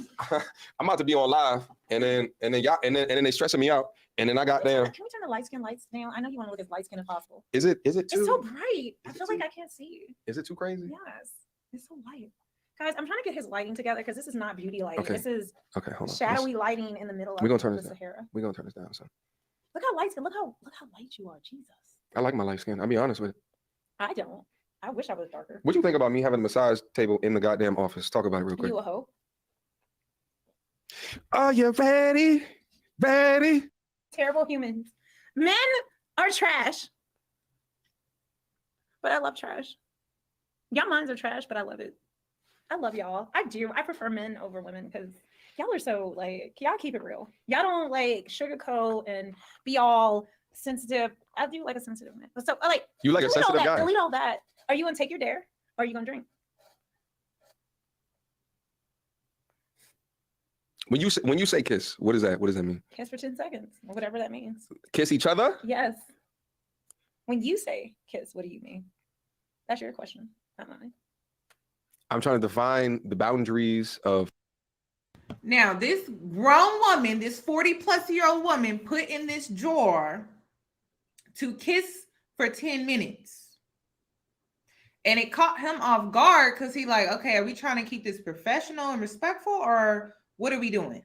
F: to be on live and then they stressing me out and then I got down.
H: Can we turn the lights down? I know you want to look as light skin as possible.
F: Is it too?
H: It's so bright. I feel like I can't see you.
F: Is it too crazy?
H: Yes, it's so light. Guys, I'm trying to get his lighting together because this is not beauty lighting.
F: Okay.
H: This is
F: hold on.
H: shadowy lighting in the middle of
F: We're gonna turn
H: the
F: this
H: Sahara.
F: down. We're gonna turn this down, son.
H: Look how light skin. Look how light you are. Jesus.
F: I like my light skin. I'll be honest with you.
H: I don't. I wish I was darker.
F: What do you think about me having a massage table in the goddamn office? Talk about it real quick.
H: You a hoe?
F: Are you ready? Ready?
H: Terrible humans. Men are trash. But I love trash. Y'all minds are trash, but I love it. I love y'all. I do. I prefer men over women because y'all are so y'all keep it real. Y'all don't sugarcoat and be all sensitive. I do like a sensitive man. So
F: you like a sensitive guy.
H: Delete all that. Are you gonna take your dare? Or are you gonna drink?
F: When you say kiss, what is that? What does that mean?
H: Kiss for 10 seconds, or whatever that means.
F: Kiss each other?
H: Yes. When you say kiss, what do you mean? That's your question, not mine.
F: I'm trying to define the boundaries of.
A: Now, this grown woman, this 40-plus-year-old woman, put in this drawer to kiss for 10 minutes. And it caught him off guard because he okay, are we trying to keep this professional and respectful or what are we doing?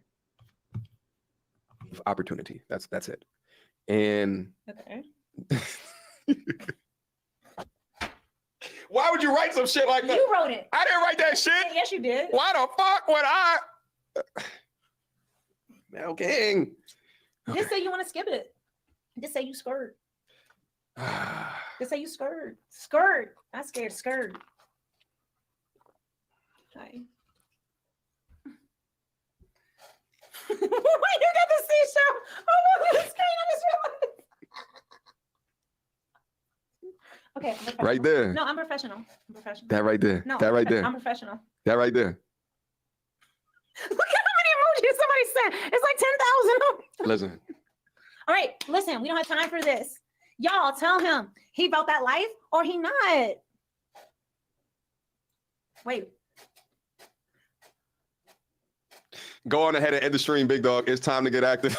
F: Opportunity. That's it. And
H: okay.
F: Why would you write some shit like that?
H: You wrote it.
F: I didn't write that shit.
H: Yes, you did.
F: Why the fuck would I? Mel King. Okay.
H: Just say you want to skip it. Just say you skirt. Just say you skirt. Skirt. Not scared. Skirt. Hi. Why you got the seashell? Oh, the screen. I just realized. Okay, I'm professional.
F: Right there.
H: No, I'm professional. I'm professional.
F: That right there.
H: No,
F: that right there.
H: I'm professional.
F: That right there.
H: Look at how many emojis somebody sent. It's like 10,000.
F: Listen.
H: All right, listen. We don't have time for this. Y'all tell him he about that life or he not. Wait.
F: Go on ahead and end the stream, big dog. It's time to get active.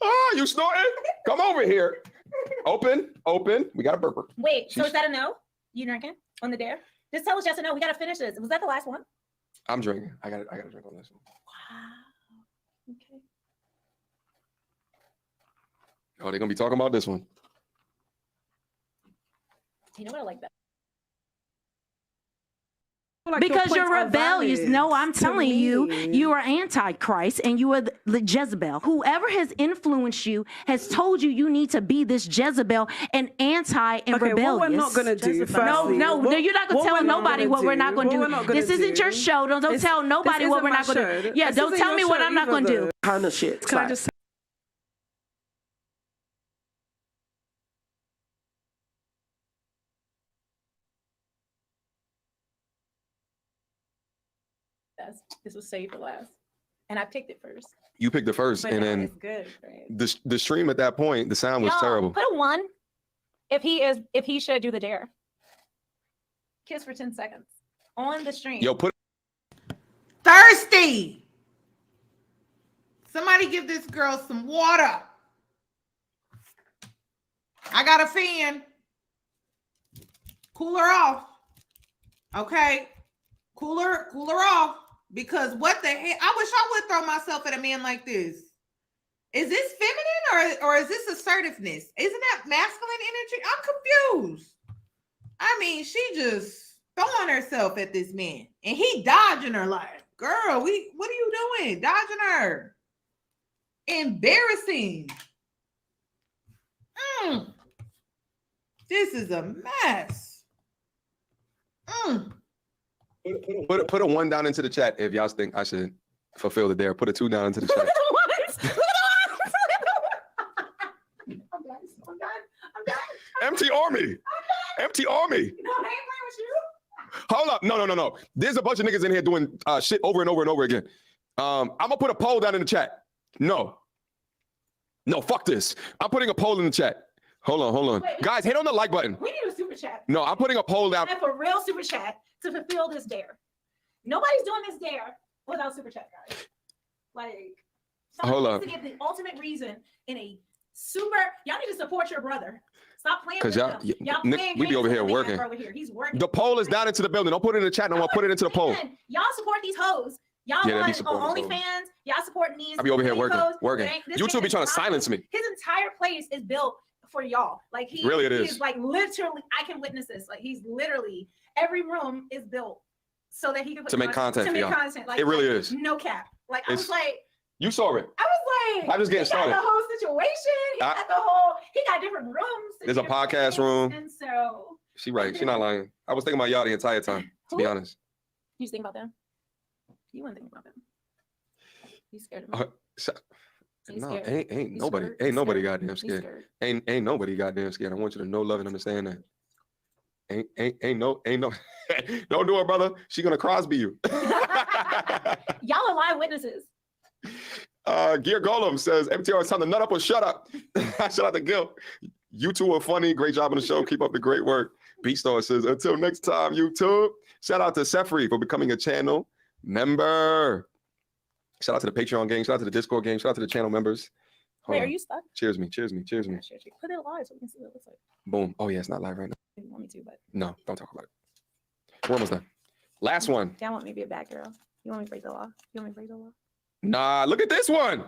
F: Oh, you snorting? Come over here. Open. We got a burper.
H: Wait, so is that a no? You drinking on the dare? Just tell us yes or no. We gotta finish this. Was that the last one?
F: I'm drinking. I gotta drink on this one.
H: Wow. Okay.
F: Oh, they're gonna be talking about this one.
H: You know what I like that?
E: Like
C: because you're rebellious. No, I'm telling you, you are antichrist and you are the Jezebel. Whoever has influenced you has told you need to be this Jezebel and anti and rebellious.
E: What we're not gonna do?
C: No, you're not gonna tell nobody what we're not gonna do. This isn't your show. Don't tell nobody what we're not gonna do. Yeah, don't tell me what I'm not gonna do.
D: Kind of shit.
E: Can I just say?
H: This was saved for last, and I picked it first.
F: You picked the first,
H: But
F: and
H: no,
F: then
H: it's good. Right?
F: the stream at that point, the sound was
H: Y'all,
F: terrible.
H: Put a 1 if he should do the dare. Kiss for 10 seconds on the stream.
F: Yo, put
A: Thirsty. Somebody give this girl some water. I got a fan. Cool her off. Okay. Cool her off. Because what the heck? I wish I would throw myself at a man like this. Is this feminine or is this assertiveness? Isn't that masculine energy? I'm confused. I mean, she just throwing herself at this man. And he dodging her like, girl, what are you doing? Dodging her. Embarrassing. This is a mess.
F: Put a 1 down into the chat if y'all think I should fulfill the dare. Put a 2 down into the chat.
H: I'm done.
F: Empty army. Empty army.
H: No, I ain't playing with you.
F: Hold up. No. There's a bunch of niggas in here doing shit over and over and over again. I'm gonna put a poll down in the chat. No, fuck this. I'm putting a poll in the chat. Hold on.
H: Wait.
F: Guys, hit on the like button.
H: We need a super chat.
F: No, I'm putting a poll down.
H: And for real super chat to fulfill this dare. Nobody's doing this dare without super chat, guys. Like,
F: Hold
H: someone
F: up.
H: needs to get the ultimate reason in a super. Y'all need to support your brother. Stop playing with
F: Cause
H: him. Y'all
F: Nick,
H: playing
F: we be
H: games
F: over
H: with
F: here
H: the man
F: working.
H: over here. He's working.
F: The poll is down into the building. Don't put it in the chat. No, I'll put it into the poll.
H: Listen, y'all support these hoes. Y'all
F: Yeah, they be
H: want
F: supporting these
H: OnlyFans. Y'all supporting these.
F: I be over here
H: these
F: working.
H: hoes. This
F: YouTube
H: man
F: be
H: is
F: trying to silence me.
H: His entire place is built for y'all. Like he
F: Really, it
H: he's
F: is.
H: like literally. I can witness this. Like he's literally every room is built so that he can put
F: To make content
H: To
F: for
H: make
F: y'all.
H: content. Like
F: It really is.
H: No cap. Like I was
F: It's-
H: like.
F: You saw it.
H: I was like,
F: I'm just getting
H: he got
F: started.
H: the whole situation. He got different rooms.
F: There's a podcast room.
H: And so
F: She right. She not lying. I was thinking about y'all the entire time, to be
H: Who?
F: honest.
H: you just think about them. You wouldn't think about them. You scared of me. You
F: No,
H: scared?
F: ain't
H: You
F: nobody,
H: scared?
F: ain't
H: You
F: nobody
H: scared?
F: goddamn
H: You
F: scared.
H: scared?
F: Ain't nobody goddamn scared. I want you to know, love, and understand that. Ain't no. Don't do it, brother. She gonna Crosby you.
H: Y'all are live witnesses.
F: Gear Golem says, MTR, it's time to nut up or shut up. Shout out to Gil. You two are funny. Great job on the show. Keep up the great work. Beatstar says, until next time, YouTube. Shout out to Sefri for becoming a channel member. Shout out to the Patreon gang. Shout out to the Discord gang. Shout out to the channel members. Hold
H: Wait,
F: on.
H: are you stuck?
F: Cheers me.
H: Put it live so we can see what it looks like.
F: Boom. Oh, yeah, it's not live right now.
H: You want me to, but
F: No, don't talk about it. We're almost done. Last one.
H: y'all want me to be a bad girl. You want me to break the law? You want me to break the law?
F: Nah, look at this one.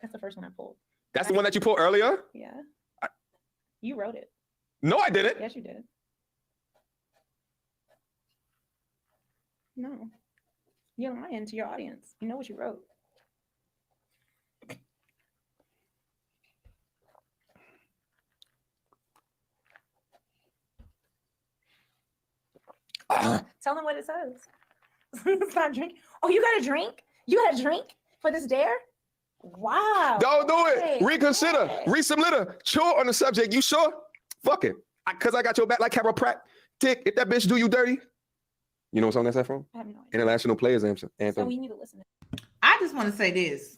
H: That's the first one I pulled.
F: That's the one that you pulled earlier?
H: Yeah. You wrote it.
F: No, I didn't.
H: Yes, you did. No. You're lying to your audience. You know what you wrote. Tell them what it says. Stop drinking. Oh, you got a drink? You got a drink for this dare? Wow.
F: Don't do it.
H: Hey,
F: Reconsider.
H: hey.
F: Read some litter. Sure on the subject. You sure? Fuck it. Because I got your back like chiropractic. If that bitch do you dirty. You know what song that's that from?
H: I have no idea.
F: International Players Anthem.
H: So we need to listen.
A: I just want to say this.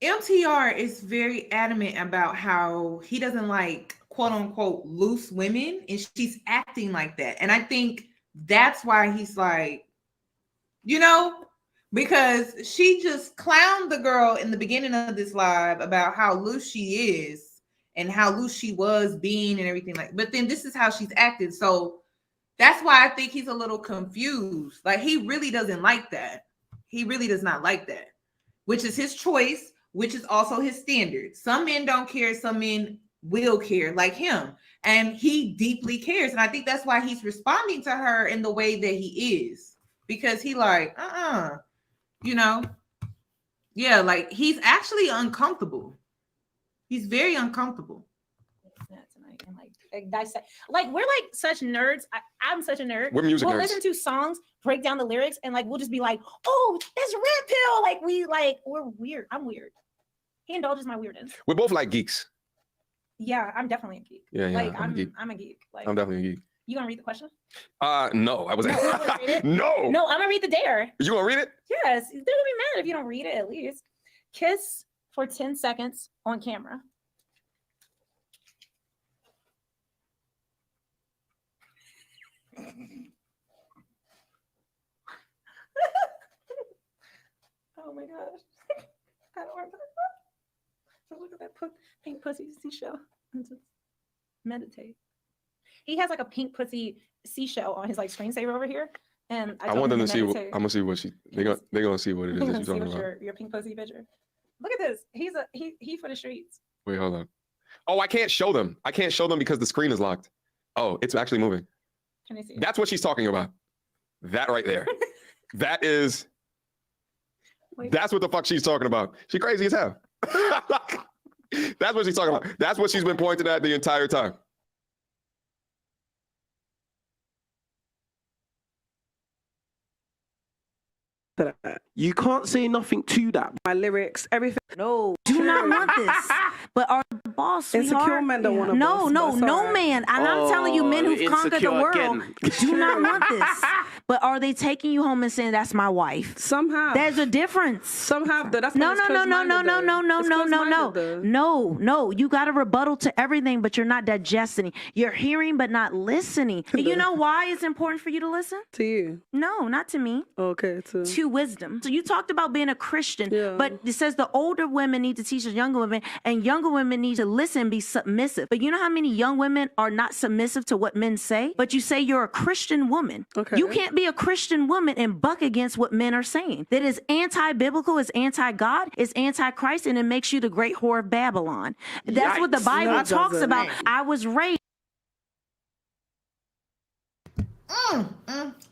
A: MTR is very adamant about how he doesn't like quote unquote loose women, and she's acting like that. And I think that's why he's like, you know, because she just clowned the girl in the beginning of this live about how loose she is and how loose she was being and everything like. But then this is how she's acted. So that's why I think he's a little confused. Like he really doesn't like that. He really does not like that, which is his choice, which is also his standard. Some men don't care. Some men will care, like him. And he deeply cares. And I think that's why he's responding to her in the way that he is. Because he like, you know, yeah, like he's actually uncomfortable. He's very uncomfortable.
H: And like dissect, like we're like such nerds. I'm such a nerd.
F: We're music
H: we'll
F: nerds.
H: Listen to songs, break down the lyrics, and like we'll just be like, oh, that's red pill. We're weird. I'm weird. He indulges my weirdness.
F: We're both like geeks.
H: Yeah, I'm definitely a geek.
F: Yeah,
H: like
F: I'm a geek.
H: I'm a geek. Like
F: I'm definitely a geek.
H: You gonna read the question?
F: No, I was.
H: No. No, I'm gonna read the dare.
F: You gonna read it?
H: Yes, they're gonna be mad if you don't read it at least. Kiss for 10 seconds on camera. Oh my gosh. I don't want to talk about. Look at that pink pussy seashell. Meditate. He has like a pink pussy seashell on his like screensaver over here. And
F: I want them to see. I'm gonna see what they're gonna see what it is that you're talking about.
H: Your pink pussy picture. Look at this. He for the streets.
F: Wait, hold on. Oh, I can't show them. I can't show them because the screen is locked. Oh, it's actually moving.
H: Can you see?
F: That's what she's talking about. That right there. That is. Wait. That's what the fuck she's talking about. She crazy as hell. That's what she's talking about. That's what she's been pointing at the entire time.
D: You can't say nothing to that.
E: My lyrics, everything.
C: No, do not want this. But are the boss, sweetheart?
E: Insecure men don't want to.
C: No man. And I'm telling you, men who've conquered the world do not want this. But are they taking you home and saying that's my wife?
E: Somehow.
C: There's a difference.
E: Somehow. That's
C: No. You got a rebuttal to everything, but you're not digesting. You're hearing, but not listening. You know why it's important for you to listen?
E: To you?
C: No, not to me.
E: Okay,
C: to wisdom. So you talked about being a Christian, but it says the older women need to teach the younger women, and younger women need to listen, be submissive. But you know how many young women are not submissive to what men say? But you say you're a Christian woman. Okay. You can't be a Christian woman and buck against what men are saying. That is anti-biblical, is anti-God, is anti-Christ, and it makes you the great whore of Babylon. That's what the Bible talks about. I was raised.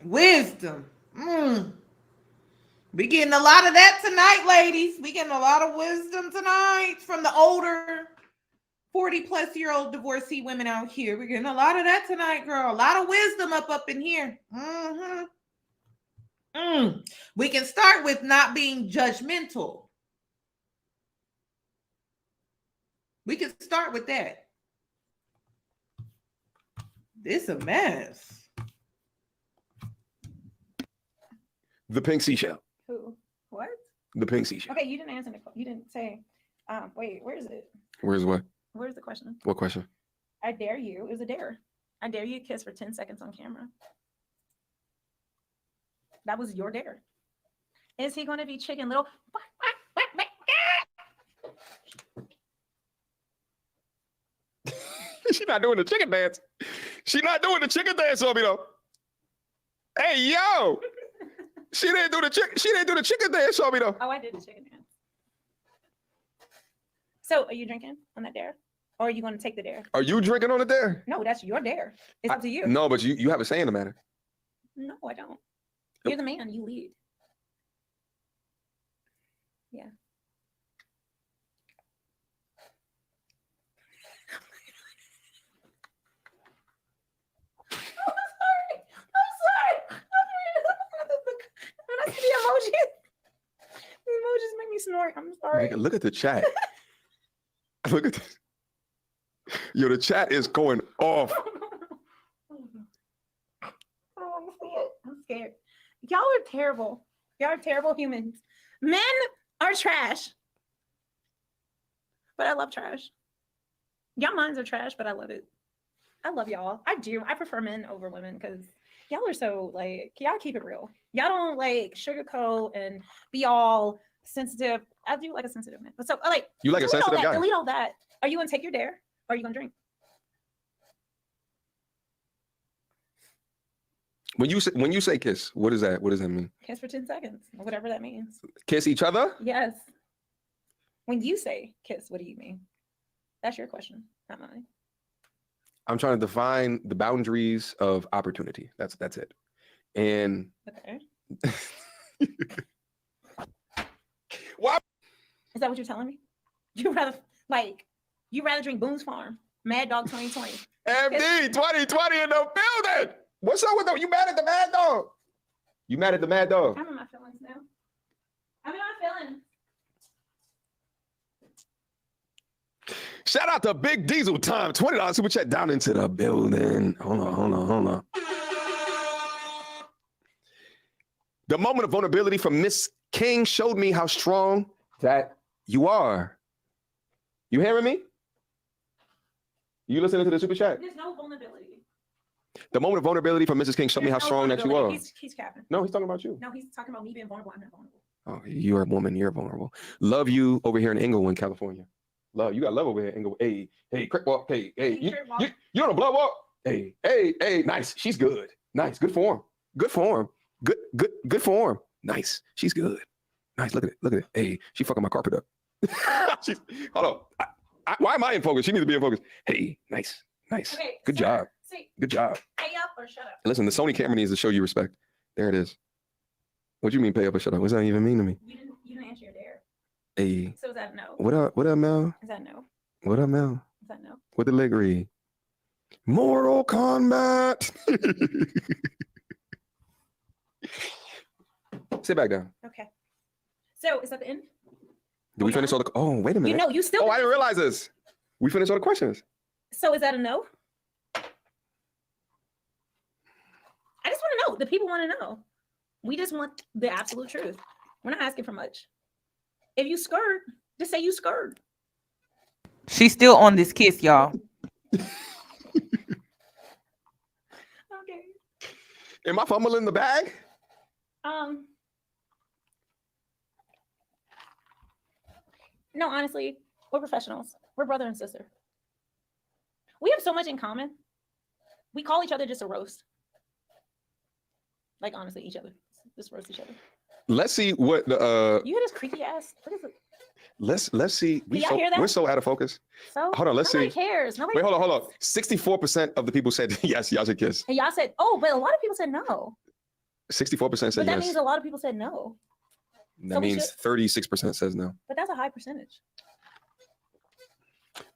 A: Wisdom. We getting a lot of that tonight, ladies. We getting a lot of wisdom tonight from the older 40-plus-year-old divorcee women out here. We're getting a lot of that tonight, girl. A lot of wisdom up in here. We can start with not being judgmental. We can start with that. This a mess.
F: The pink seashell.
H: Who? What?
F: The pink seashell.
H: Okay, you didn't answer the question. You didn't say. Wait, where is it?
F: Where's what?
H: Where's the question?
F: What question?
H: I dare you. It was a dare. I dare you to kiss for 10 seconds on camera. That was your dare. Is he going to be Chicken Little?
F: She's not doing the chicken dance. She's not doing the chicken dance on me though. Hey yo, she didn't do the chicken dance on me though.
H: Oh, I did the chicken dance. So, are you drinking on that dare, or are you going to take the dare?
F: Are you drinking on the dare?
H: No, that's your dare. It's up to you.
F: No, but you have a say in the matter.
H: No, I don't. You're the man. You lead. Yeah. When I see the emojis make me snort. I'm sorry.
F: Look at the chat. Look at this. Yo, the chat is going off.
H: I'm scared. Y'all are terrible. Y'all are terrible humans. Men are trash. But I love trash. Y'all minds are trash, but I love it. I love y'all. I do. I prefer men over women because y'all are so like, y'all keep it real. Y'all don't like sugarcoat and be all sensitive. I do like a sensitive man. But so like,
F: You like a sensitive guy?
H: Delete all that. Are you gonna take your dare? Or are you gonna drink?
F: When you say kiss, what does that mean?
H: Kiss for 10 seconds, whatever that means.
F: Kiss each other?
H: Yes. When you say kiss, what do you mean? That's your question, not mine.
F: I'm trying to define the boundaries of opportunity. That's it. And
H: okay.
F: Why?
H: Is that what you're telling me? You rather drink Boone's Farm, Mad Dog 2020.
F: MD 2020 in the building. What's up with you mad at the Mad Dog? You mad at the Mad Dog?
H: I'm in my feelings now. I'm in my feelings.
F: Shout out to Big Diesel Time. $20 super chat down into the building. Hold on. The moment of vulnerability from Miss King showed me how strong that you are. You hearing me? You listening to the super chat?
H: There's no vulnerability.
F: The moment of vulnerability from Mrs. King showed me how strong that you are.
H: He's capping.
F: No, he's talking about you.
H: No, he's talking about me being vulnerable. I'm not vulnerable.
F: Oh, you're a woman. You're vulnerable. Love you over here in Inglewood, California. Love, you got love over here in Inglewood. Hey, Crick Walk. Hey, you on a blood walk? Hey, nice. She's good. Nice. Good form. Good form. Good form. Nice. She's good. Nice. Look at it. Hey, she fucking my carpet up. Hold on. Why am I in focus? She needs to be in focus. Hey, nice.
H: Okay,
F: good job. Good job.
H: Pay up or shut up.
F: Listen, the Sony camera needs to show you respect. There it is. What do you mean pay up or shut up? What does that even mean to me?
H: You didn't answer your dare.
F: Hey.
H: So is that no?
F: What up, Mel?
H: Is that no?
F: What up, Mel?
H: Is that no?
F: What the leg read? Mortal Kombat. Sit back down.
H: Okay. So is that the end?
F: Did we finish all the? Oh, wait a minute.
H: You still.
F: Oh, I didn't realize this. We finished all the questions.
H: So is that a no? I just want to know. The people want to know. We just want the absolute truth. We're not asking for much. If you scared, just say you scared.
M: She's still on this kiss, y'all.
H: Okay.
F: Am I fumbling the bag?
H: No, honestly, we're professionals. We're brother and sister. We have so much in common. We call each other just a roast. Like, honestly, each other. Just roast each other.
F: Let's see what the
H: You hear this creaky ass? What is it?
F: Let's see.
H: Y'all hear that?
F: We're so out of focus.
H: So
F: hold on, let's
H: nobody
F: see.
H: Cares. Nobody
F: Wait,
H: cares.
F: hold on. 64% of the people said yes, y'all should kiss.
H: And y'all said, oh, but a lot of people said no.
F: 64% said
H: But that
F: yes.
H: means a lot of people said no.
F: That means 36% says no.
H: But that's a high percentage.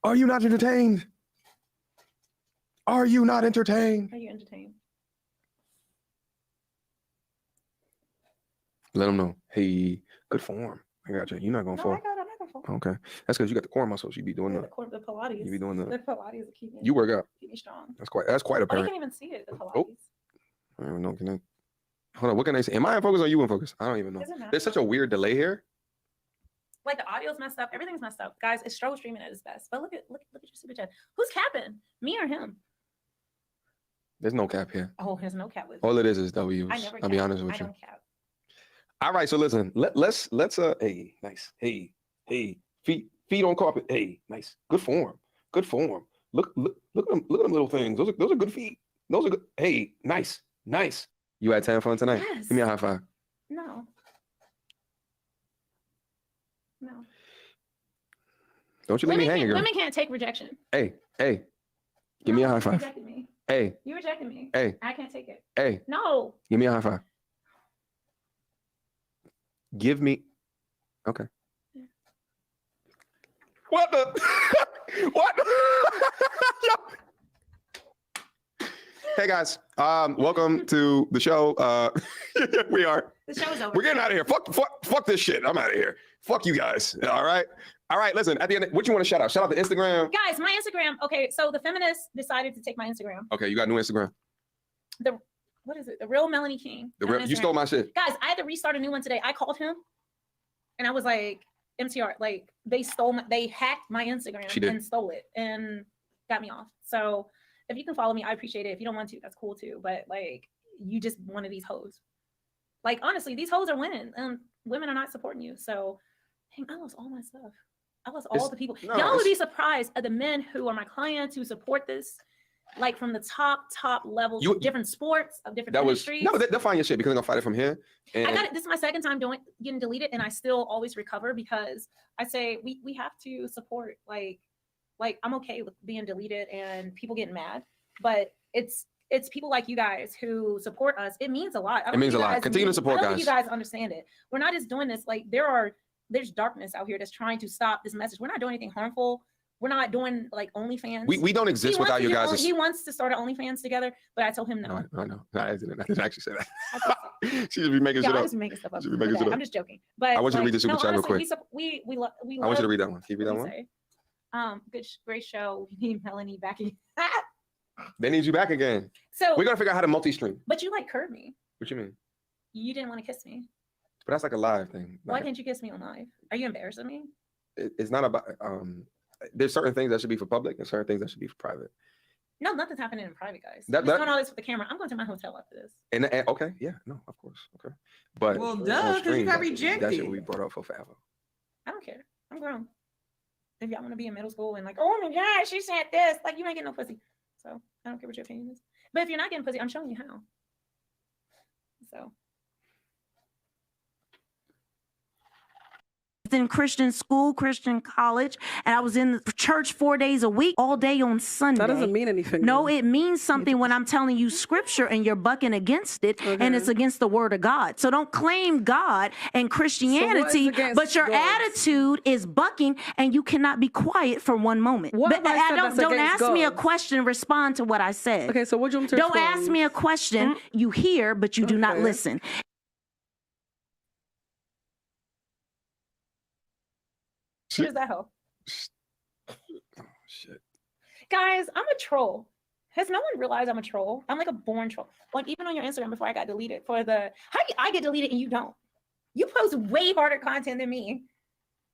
F: Are you not entertained? Are you not entertained?
H: Are you entertained?
F: Let them know. Hey, good form. I got you. You're not gonna fall.
H: I'm not gonna fall.
F: Okay, that's because you got the core muscles. You be doing
H: The
F: the. You be
H: Pilates.
F: doing the.
H: The Pilates will keep me.
F: You work out.
H: Keep me strong.
F: That's quite
H: Oh, you
F: apparent.
H: can't even see it. The Pilates.
F: Oh. I don't know. Can I? Hold on. What can I say? Am I in focus or you in focus? I don't even know.
H: Doesn't matter.
F: There's such a weird delay here.
H: Like the audio's messed up. Everything's messed up, guys. It's struggle streaming at its best. But look at your super chat. Who's capping? Me or him?
F: There's no cap here.
H: Oh, there's no cap with.
F: All it is W's.
H: I never.
F: I'll be honest with
H: I
F: you.
H: don't cap.
F: All right, so listen, let's hey, nice. Hey, feet on carpet. Hey, nice. Good form. Look at them little things. Those are good feet. Those are good. Hey, nice. You had 10 fun tonight?
H: Yes.
F: Give me a high five.
H: No.
F: Don't you leave me hanging, girl.
H: Women can't take rejection.
F: Hey. Give me a high five.
H: You rejected me.
F: Hey.
H: You rejected me.
F: Hey.
H: I can't take it.
F: Hey.
H: No.
F: Give me a high five. Give me. Okay. What the? What? Hey guys, welcome to the show. We are.
H: The show is over.
F: We're getting out of here. Fuck this shit. I'm out of here. Fuck you guys. All right. Listen. At the end, what you want to shout out? Shout out to Instagram.
H: Guys, my Instagram. Okay, so the feminists decided to take my Instagram.
F: Okay, you got a new Instagram.
H: What is it? The real Melanie King.
F: You stole my shit.
H: Guys, I had to restart a new one today. I called him, and I was like, MTR, like they hacked my Instagram and stole it and got me off. So if you can follow me, I appreciate it. If you don't want to, that's cool too. But like, you just one of these hoes. Like, honestly, these hoes are winning and women are not supporting you. So dang, I lost all my stuff. I lost all the people. Y'all would be surprised at the men who are my clients who support this, like from the top levels, different sports of different industries.
F: No, they'll find your shit because they're gonna fight it from here. And
H: I got it. This is my second time getting deleted, and I still always recover because I say we have to support. Like I'm okay with being deleted and people getting mad, but it's people like you guys who support us. It means a lot.
F: It means a lot. Continue to support,
H: guys. I don't
F: guys.
H: think you guys understand it. We're not just doing this. Like there's darkness out here that's trying to stop this message. We're not doing anything harmful. We're not doing like OnlyFans.
F: We don't exist without you guys.
H: He wants to start an OnlyFans together, but I told him no.
F: No. I didn't actually say that. She just be making shit up.
H: I was making stuff up. I'm just joking. But
F: I want you to read the super chat real quick.
H: We
F: I want you to read that one. Can you read that one?
H: Great show. We need Melanie back again.
F: They need you back again.
H: So
F: we're gonna figure out how to multi-stream.
H: But you like curved me.
F: What you mean?
H: You didn't want to kiss me.
F: But that's like a live thing.
H: Why can't you kiss me on live? Are you embarrassed of me?
F: It's not about there's certain things that should be for public and certain things that should be for private.
H: No, nothing's happening in private, guys. I'm just doing all this for the camera. I'm going to my hotel after this.
F: And okay, yeah, no, of course, okay. But
A: well, duh, because you got rejected.
F: That shit will be brought up for forever.
H: I don't care. I'm grown. If y'all want to be in middle school and like, oh my God, she said this, like you ain't getting no pussy. So I don't care what your opinion is. But if you're not getting pussy, I'm showing you how. So.
C: In Christian school, Christian college, and I was in the church 4 days a week, all day on Sunday.
E: That doesn't mean anything.
C: No, it means something when I'm telling you scripture and you're bucking against it, and it's against the word of God. So don't claim God and Christianity, but your attitude is bucking, and you cannot be quiet for one moment. But don't ask me a question. Respond to what I said.
E: Okay, so what do you want to
C: Don't ask me a question. You hear, but you do not listen.
H: Here's that hoe.
F: Oh, shit.
H: Guys, I'm a troll. Has no one realized I'm a troll? I'm like a born troll. Like even on your Instagram before I got deleted how do I get deleted and you don't? You post way harder content than me.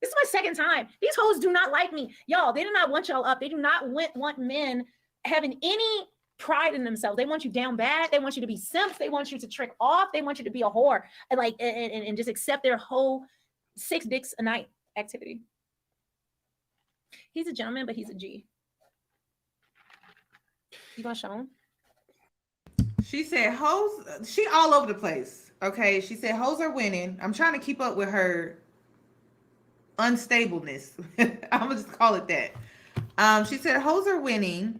H: This is my second time. These hoes do not like me. Y'all, they do not want y'all up. They do not want men having any pride in themselves. They want you down bad. They want you to be simps. They want you to trick off. They want you to be a whore and just accept their whole 6 dicks a night activity. He's a gentleman, but he's a G. You gonna show him?
A: She said hoes, she all over the place. Okay. She said hoes are winning. I'm trying to keep up with her unstableness. I'm gonna just call it that. She said hoes are winning.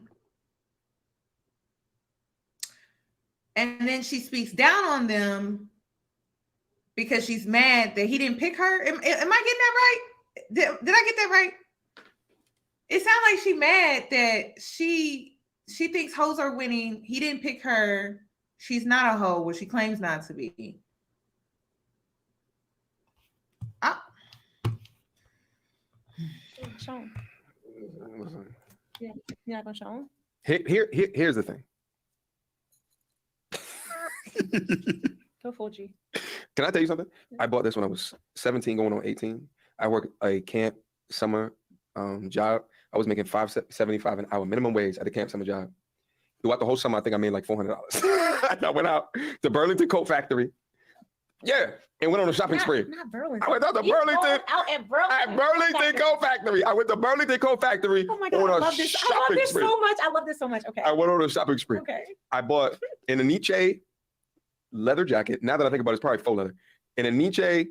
A: And then she speaks down on them because she's mad that he didn't pick her. Am I getting that right? Did I get that right? It sounds like she mad that she thinks hoes are winning. He didn't pick her. She's not a hoe, what she claims not to be.
H: Show him. Yeah, you're not gonna show him?
F: Here's the thing.
H: Go full G.
F: Can I tell you something? I bought this when I was 17 going on 18. I worked a camp summer job. I was making $5.75 an hour minimum wage at the camp summer job. Throughout the whole summer, I think I made like $400. I went out to Burlington Coat Factory. Yeah, and went on a shopping spree.
H: Not Burlington.
F: I went out to Burlington.
H: Out at Burlington
F: Coat Factory. I went to Burlington Coat Factory.
H: Oh my God, I love this. I love this so much. I love this so much. Okay.
F: I went on a shopping spree.
H: Okay.
F: I bought an Nietzsche leather jacket. Now that I think about it, it's probably faux leather. And a Nietzsche.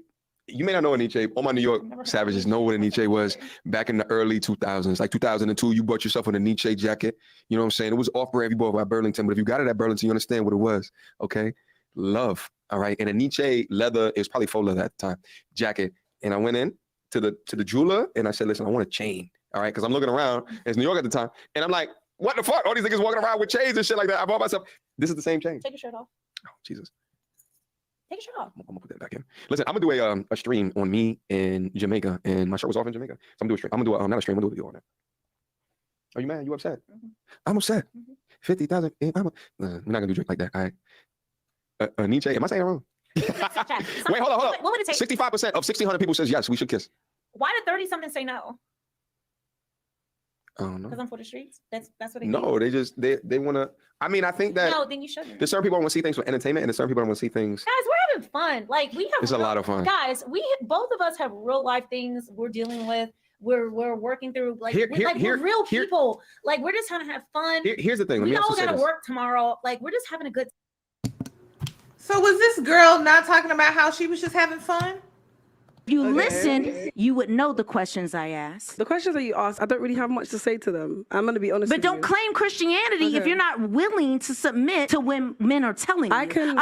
F: You may not know a Nietzsche. All my New York savages know what a Nietzsche was back in the early 2000s. Like 2002, you bought yourself a Nietzsche jacket. You know what I'm saying? It was off-brand if you bought it by Burlington, but if you got it at Burlington, you understand what it was, okay? Love, all right? And a Nietzsche leather, it was probably faux leather at the time, jacket. And I went in to the jeweler, and I said, listen, I want a chain, all right? Because I'm looking around, it's New York at the time, and I'm like, what the fuck? All these niggas walking around with chains and shit like that. I bought myself, this is the same chain.
H: Take your shirt off.
F: Oh, Jesus.
H: Take your shirt off.
F: I'm gonna put that back in. Listen, I'm gonna do a stream on me in Jamaica, and my shirt was off in Jamaica. So I'm gonna do a stream. I'm gonna do not a stream. I'm gonna do a video on that. Are you mad? You upset? Mm-hmm. I'm upset. Mm-hmm. 50,000. We're not gonna do drink like that. All right. Nietzsche. Am I saying it wrong? Wait, hold on.
H: What would it take?
F: 65% of 1,600 people says yes. We should kiss.
H: Why did 30 something say no?
F: I don't know.
H: Because I'm for the streets. That's what they
F: No,
H: think.
F: they want to. I mean, I think that
H: No, then you shouldn't.
F: there's certain people want to see things for entertainment, and there's certain people want to see things.
H: Guys, we're having fun. Like we have.
F: It's a lot of fun.
H: Guys, both of us have real life things we're dealing with. We're working through. Like we're real people. Like we're just trying to have fun.
F: Here's the thing.
H: We all got to work tomorrow. Like we're just having a good.
A: So was this girl not talking about how she was just having fun?
C: If you listen, you would know the questions I asked.
E: The questions that you asked, I don't really have much to say to them. I'm going to be honest
C: But
E: with you.
C: don't claim Christianity if you're not willing to submit to when men are telling you.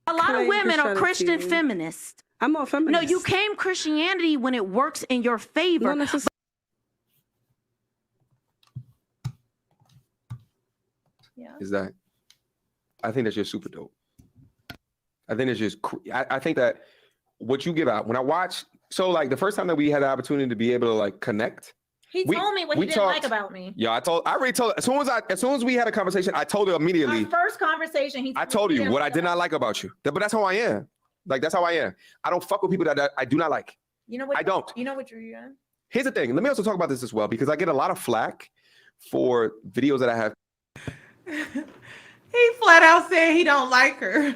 C: A lot of women are Christian feminists.
E: I'm not a feminist.
C: No, you claim Christianity when it works in your favor.
F: Is that I think that's just super dope. I think it's just I think that what you give out when I watch. So like the first time that we had the opportunity to be able to like connect.
H: He told me what he didn't like about me.
F: Yeah, I already told. As soon as we had a conversation, I told her immediately.
H: Our first conversation,
F: I told you what I did not like about you. But that's how I am. Like that's how I am. I don't fuck with people that I do not like.
H: You know what?
F: I don't.
H: You know what you're doing?
F: Here's the thing. Let me also talk about this as well because I get a lot of flack for videos that I have.
A: He flat out said he don't like her.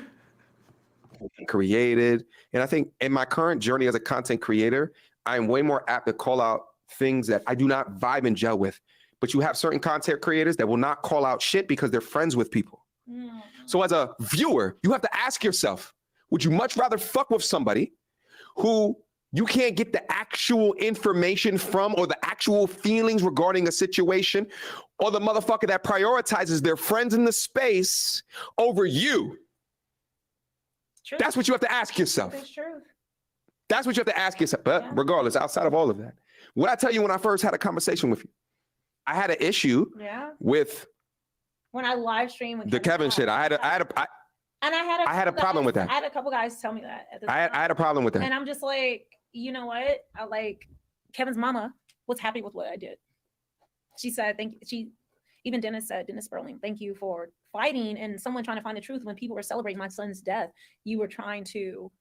F: Created, and I think in my current journey as a content creator, I am way more apt to call out things that I do not vibe and gel with. But you have certain content creators that will not call out shit because they're friends with people. So as a viewer, you have to ask yourself, would you much rather fuck with somebody who you can't get the actual information from or the actual feelings regarding a situation, or the motherfucker that prioritizes their friends in the space over you?
H: True.
F: That's what you have to ask yourself.
H: That's true.
F: That's what you have to ask yourself. But regardless, outside of all of that, what I tell you when I first had a conversation with you, I had an issue with
H: when I live stream with
F: the Kevin shit. I had a problem with that.
H: I had a couple guys tell me that. At the
F: I had a problem with that.
H: And I'm just like, you know what? I like Kevin's mama was happy with what I did. She said, thank you. She even Dennis Sperling, thank you for fighting and someone trying to find the truth. When people were celebrating my son's death, you were trying to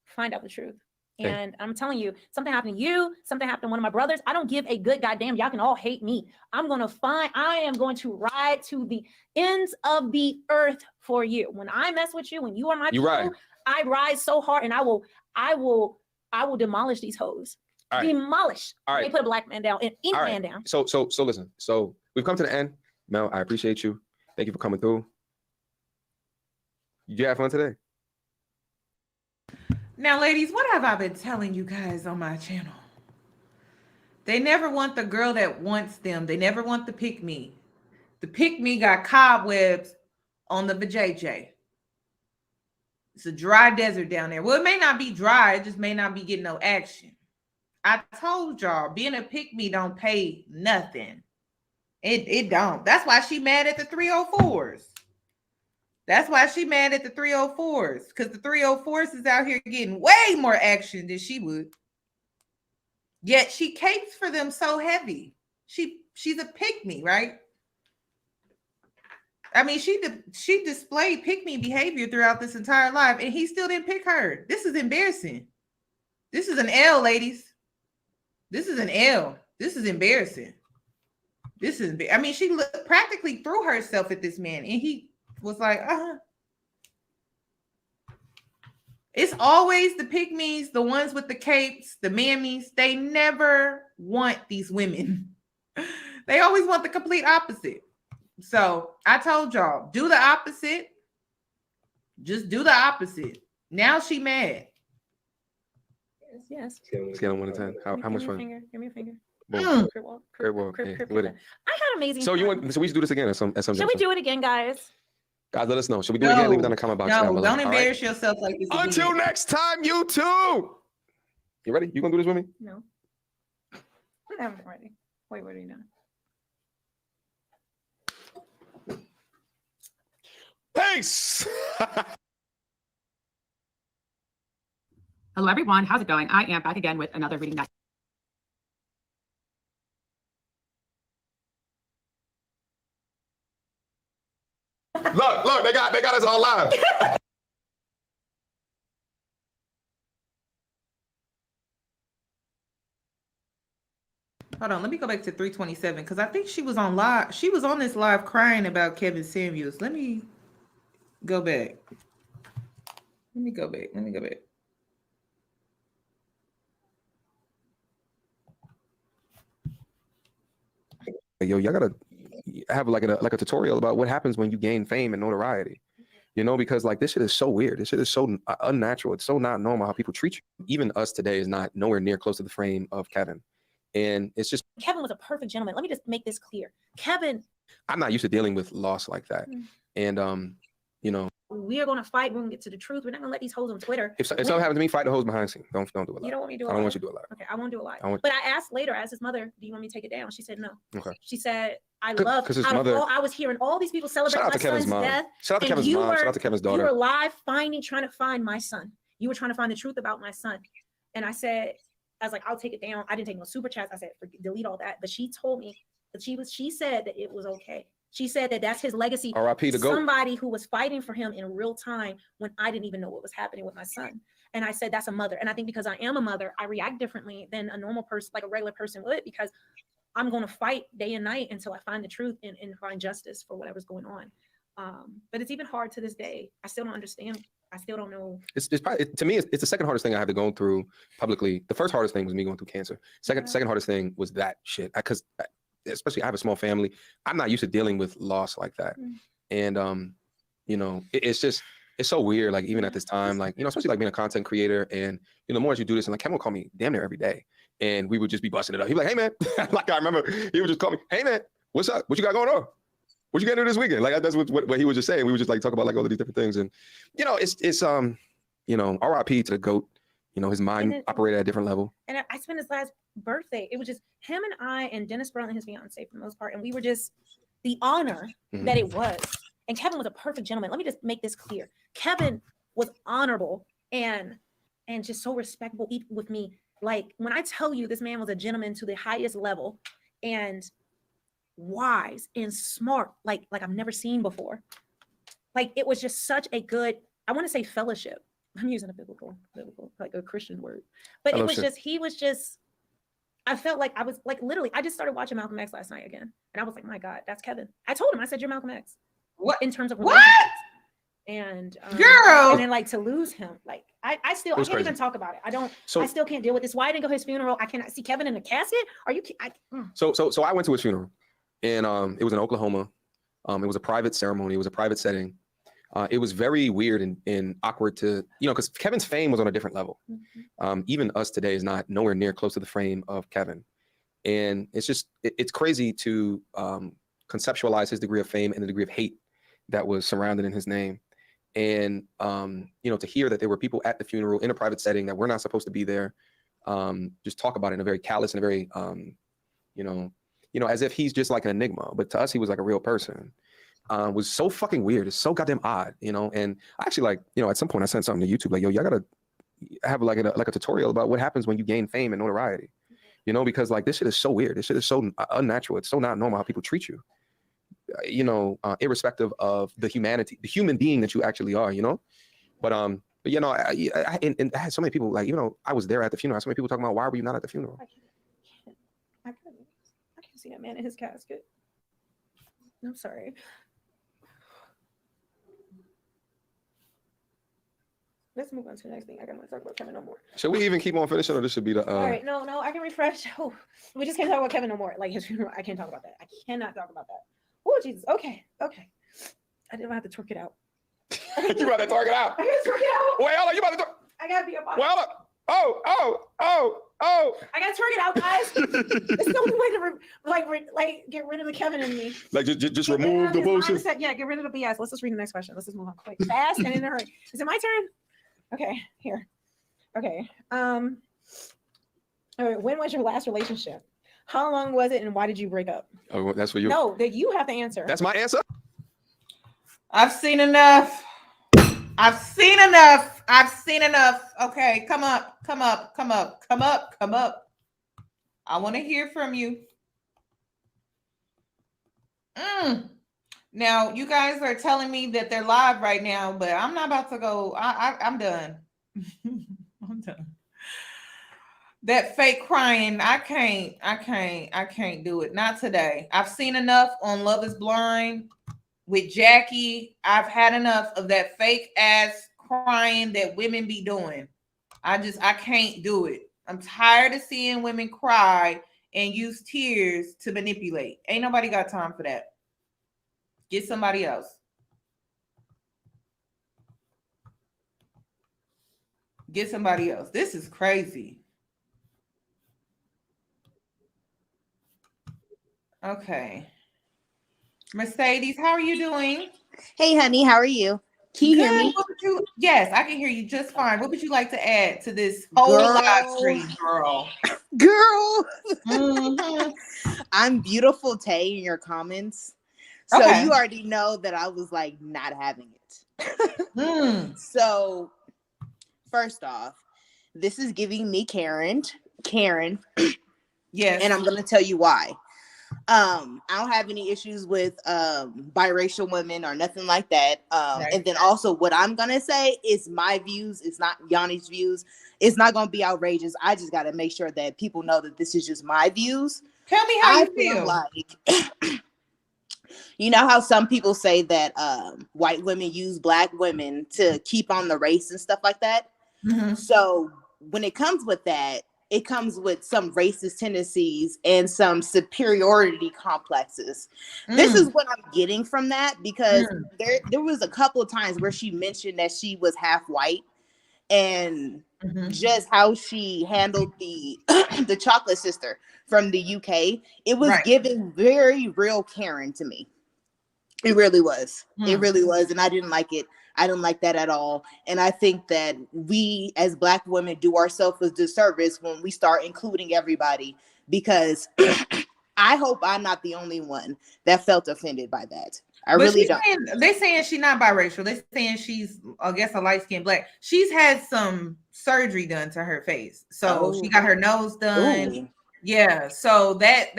H: find out the truth. And I'm telling you, something happened to you, something happened to one of my brothers. I don't give a good goddamn. Y'all can all hate me. I am going to ride to the ends of the earth for you. When I mess with you, when you are my people, I ride so hard and I will demolish these hoes.
F: All right.
H: Demolish.
F: All right.
H: They put a black man down and any man down.
F: So listen. So we've come to the end. Mel, I appreciate you. Thank you for coming through. You have fun today?
A: Now, ladies, what have I been telling you guys on my channel? They never want the girl that wants them. They never want the pick-me. The pick-me got cobwebs on the vajayjay. It's a dry desert down there. Well, it may not be dry. It just may not be getting no action. I told y'all, being a pick-me don't pay nothing. It don't. That's why she mad at the 304s. That's why she mad at the 304s, because the 304s is out here getting way more action than she would. Yet she capes for them so heavy. She's a pick-me, right? I mean, she displayed pick-me behavior throughout this entire life, and he still didn't pick her. This is embarrassing. This is an L, ladies. This is an L. This is embarrassing. I mean, she practically threw herself at this man, and he was like, It's always the pick-me's, the ones with the capes, the mammies. They never want these women. They always want the complete opposite. So I told y'all, do the opposite. Just do the opposite. Now she mad.
H: Yes.
F: Scale of 1 to 10. How much fun?
H: Give me a finger.
F: Great walk.
H: I had amazing.
F: So so we should do this again at some
H: Should we do it again, guys?
F: Guys, let us know. Should we do it again? Leave it down in the comment box.
A: No, don't embarrass yourself like this.
F: Until next time, YouTube. You ready? You gonna do this with me?
H: No. I'm ready. Wait, what are you doing?
F: Peace.
N: Hello, everyone. How's it going? I am back again with another reading that
F: They got us all live.
A: Hold on, let me go back to 327 because I think she was on live. She was on this live crying about Kevin Samuels. Let me go back. Let me go back.
F: Yo, y'all gotta have like a tutorial about what happens when you gain fame and notoriety. You know, because like this shit is so weird. This shit is so unnatural. It's so not normal how people treat you. Even us today is not nowhere near close to the frame of Kevin. And it's just
H: Kevin was a perfect gentleman. Let me just make this clear. Kevin,
F: I'm not used to dealing with loss like that. And you know,
H: we are gonna fight. We're gonna get to the truth. We're not gonna let these hoes on Twitter.
F: if something happens to me, fight the hoes behind the scene. Don't do it live.
H: You don't want me to do it.
F: I don't want you to do it live.
H: Okay, I won't do it live.
F: I want-
H: But I asked later, I asked his mother, do you want me to take it down? She said no.
F: Okay.
H: She said, I love
F: because his
H: out of
F: mother-
H: all, I was hearing all these people celebrate
F: Shout out
H: my
F: to Kevin's
H: son's
F: mom.
H: death.
F: Shout out to
H: and
F: Kevin's
H: you
F: mom.
H: were-
F: Shout out to Kevin's
H: You
F: daughter.
H: were live trying to find my son. You were trying to find the truth about my son. And I was like, I'll take it down. I didn't take no super chats. I said, delete all that. But she told me that she said that it was okay. She said that that's his legacy.
F: R.I.P. to GOAT.
H: Somebody who was fighting for him in real time when I didn't even know what was happening with my son. And I said, that's a mother. And I think because I am a mother, I react differently than a normal person, like a regular person would, because I'm going to fight day and night until I find the truth and find justice for whatever's going on. But it's even hard to this day. I still don't understand. I still don't know.
F: It's probably, to me, it's the second hardest thing I had to go through publicly. The first hardest thing was me going through cancer. Second hardest thing was that shit. Because especially I have a small family. I'm not used to dealing with loss like that. And you know, it's so weird. Like even at this time, like, you know, especially like being a content creator, and you know, the more as you do this, and like Kevin would call me damn near every day, and we would just be busting it up. He'd be like, hey man, like I remember he would just call me, hey man, what's up? What you got going on? What you gonna do this weekend? Like that's what he was just saying. We would just like talk about like all of these different things, and you know, it's you know, R.I.P. to the GOAT. You know, his mind operated at a different level.
H: And I spent his last birthday. It was just him and I and Dennis Brown and his fiance for the most part. And we were just the honor that it was. And Kevin was a perfect gentleman. Let me just make this clear. Kevin was honorable and just so respectful with me. Like when I tell you this man was a gentleman to the highest level and wise and smart, like I've never seen before. Like it was just such a good, I want to say fellowship. I'm using a biblical, like a Christian word. But it was just, he was just, I felt like I was like, literally, I just started watching Malcolm X last night again. And I was like, my God, that's Kevin. I told him, I said, you're Malcolm X.
A: What?
H: In terms of
A: what?
H: And
A: girl.
H: And then like to lose him, like I can't even talk about it. I still can't deal with this. Why I didn't go to his funeral? I cannot see Kevin in the casket. Are you?
F: So I went to his funeral, and it was in Oklahoma. It was a private ceremony. It was a private setting. It was very weird and awkward to, you know, because Kevin's fame was on a different level. Even us today is not nowhere near close to the frame of Kevin. And it's just, it's crazy to conceptualize his degree of fame and the degree of hate that was surrounded in his name. And, you know, to hear that there were people at the funeral in a private setting that were not supposed to be there, just talk about it in a very callous and a very, you know, as if he's just like an enigma. But to us, he was like a real person. Was so fucking weird. It's so goddamn odd, you know. And I actually, like, you know, at some point I sent something to YouTube like, yo, y'all gotta have like a tutorial about what happens when you gain fame and notoriety, you know, because like this shit is so weird. This shit is so unnatural. It's so not normal how people treat you, you know, irrespective of the human being that you actually are, you know. But you know, I had so many people, like, you know, I was there at the funeral. I had so many people talking about, why were you not at the funeral?
H: I can't see that man in his casket. I'm sorry. Let's move on to the next thing. I don't want to talk about Kevin no more.
F: Should we even keep on finishing, or this should be the?
H: All right, no, I can refresh. Oh, we just can't talk about Kevin no more. Like his funeral, I can't talk about that. I cannot talk about that. Oh Jesus. Okay. I didn't have to twerk it out.
F: You about to twerk it out?
H: I gotta twerk it out.
F: Wait, hold on. You about to twerk?
H: I gotta be a boss.
F: Well, oh.
H: I gotta twerk it out, guys. It's the only way to get rid of the Kevin in me.
F: Like just remove the bullshit.
H: Yeah, get rid of the BS. Let's just read the next question. Let's just move on quick, fast, and in a hurry. Is it my turn? Okay, here. Okay. All right. When was your last relationship? How long was it, and why did you break up?
F: Oh, that's what you.
H: No, that you have to answer.
F: That's my answer.
A: I've seen enough. Okay, come up. I want to hear from you. Now, you guys are telling me that they're live right now, but I'm not about to go. I'm done. I'm done. That fake crying, I can't do it. Not today. I've seen enough on Love is Blind with Jackie. I've had enough of that fake ass crying that women be doing. I can't do it. I'm tired of seeing women cry and use tears to manipulate. Ain't nobody got time for that. Get somebody else. Get somebody else. This is crazy. Okay. Mercedes, how are you doing?
N: Hey, honey, how are you? Can you hear me?
A: Yes, I can hear you just fine. What would you like to add to this whole live stream, girl?
N: Girl.
A: Mhm.
N: I'm beautiful, Tay, in your comments. So
A: Okay.
N: you already know that I was like not having it. So first off, this is giving me Karen.
A: Yes.
N: And I'm gonna tell you why. I don't have any issues with biracial women or nothing like that.
A: Right.
N: And then also what I'm gonna say is my views. It's not Yoni's views. It's not gonna be outrageous. I just gotta make sure that people know that this is just my views.
A: Tell me how you feel.
N: Like you know how some people say that white women use black women to keep on the race and stuff like that.
A: Mm-hmm.
N: So when it comes with that, it comes with some racist tendencies and some superiority complexes. This is what I'm getting from that, because there was a couple of times where she mentioned that she was half white, and just how she handled the the chocolate sister from the UK. It was giving very real Karen to me. It really was. It really was. And I didn't like it. I didn't like that at all. And I think that we as Black women do ourselves a disservice when we start including everybody, because I hope I'm not the only one that felt offended by that. I really don't.
A: They're saying she's not biracial. They're saying she's, I guess, a light-skinned Black. She's had some surgery done to her face. So she got her nose done.
N: Ooh.
A: Yeah. So that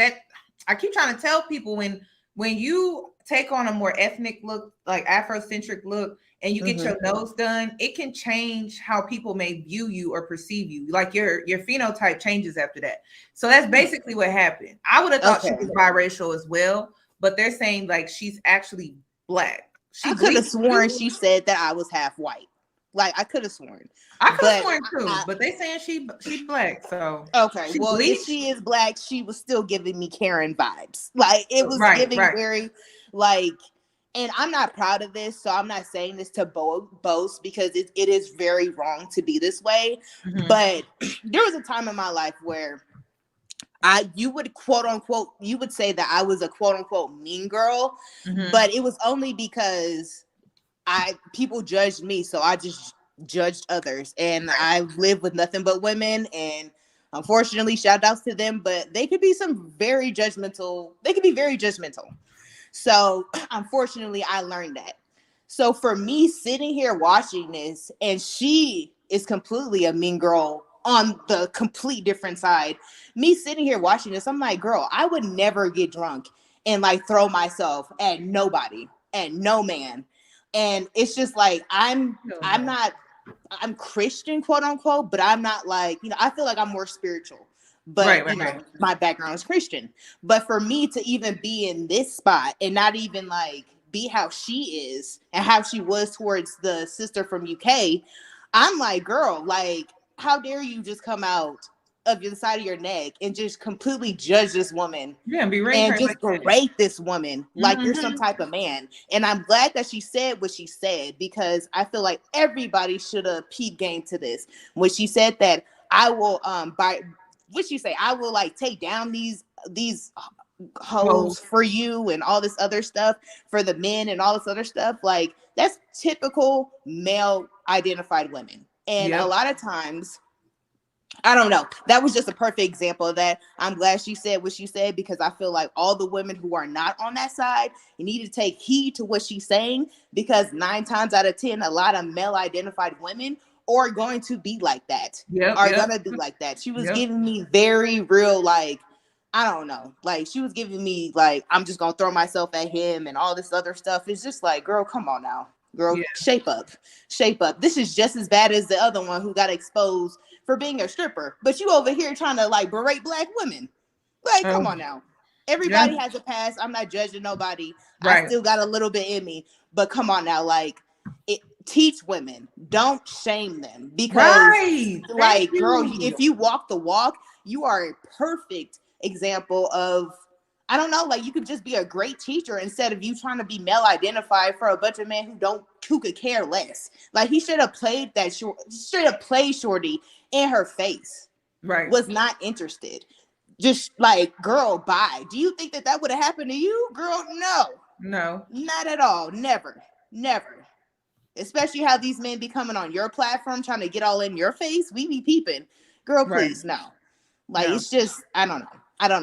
A: I keep trying to tell people, when you take on a more ethnic look, like Afrocentric look, and you get your nose done, it can change how people may view you or perceive you. Like your phenotype changes after that. So that's basically what happened. I would have thought she was biracial as well, but they're saying like she's actually Black.
N: I could have sworn she said that I was half white. Like I could have sworn.
A: I could have sworn too, but they saying she's Black. So
N: okay, well, if she is Black, she was still giving me Karen vibes. Like it was giving very like. And I'm not proud of this, so I'm not saying this to boast, because it is very wrong to be this way. But there was a time in my life where you would quote unquote, you would say that I was a quote unquote mean girl, but it was only because people judged me, so I just judged others, and I live with nothing but women, and unfortunately, shout outs to them, but they could be very judgmental. So unfortunately, I learned that. So for me sitting here watching this, and she is completely a mean girl on the complete different side, me sitting here watching this, I'm like, girl, I would never get drunk and like throw myself at nobody, at no man. And it's just like, I'm Christian, quote unquote, but I'm not like, I feel like I'm more spiritual. But my background is Christian. But for me to even be in this spot and not even like be how she is and how she was towards the sister from UK, I'm like, girl, like, how dare you just come out of the side of your neck and just completely judge this woman and just berate this woman like you're some type of man. And I'm glad that she said what she said, because I feel like everybody should have peep game to this. When she said that I will what'd she say? I will like take down these hoes for you and all this other stuff for the men and all this other stuff. Like that's typical male identified women. And a lot of times, I don't know. That was just a perfect example of that. I'm glad she said what she said, because I feel like all the women who are not on that side, you need to take heed to what she's saying, because 9 times out of 10, a lot of male identified women are going to be like that. Gonna be like that. She was giving me very real, like I don't know. Like, she was giving me like, I'm just gonna throw myself at him and all this other stuff. It's just like, girl, come on now. Girl, shape up. Shape up. This is just as bad as the other one who got exposed for being a stripper. But you over here trying to like berate black women. Like, come on now. Everybody has a past. I'm not judging nobody. I still got a little bit in me. But come on now, like, teach women. Don't shame them. Because like, girl, if you walk the walk, you are a perfect example of, I don't know, like, you could just be a great teacher instead of you trying to be male identified for a bunch of men who could care less. Like, he should have played that straight up played Shorty in her face.
A: Right.
N: Was not interested. Just like, girl, bye. Do you think that would have happened to you? Girl, no, not at all. Never. Especially how these men be coming on your platform trying to get all in your face. We be peeping. Girl, please, no. Like, it's just, I don't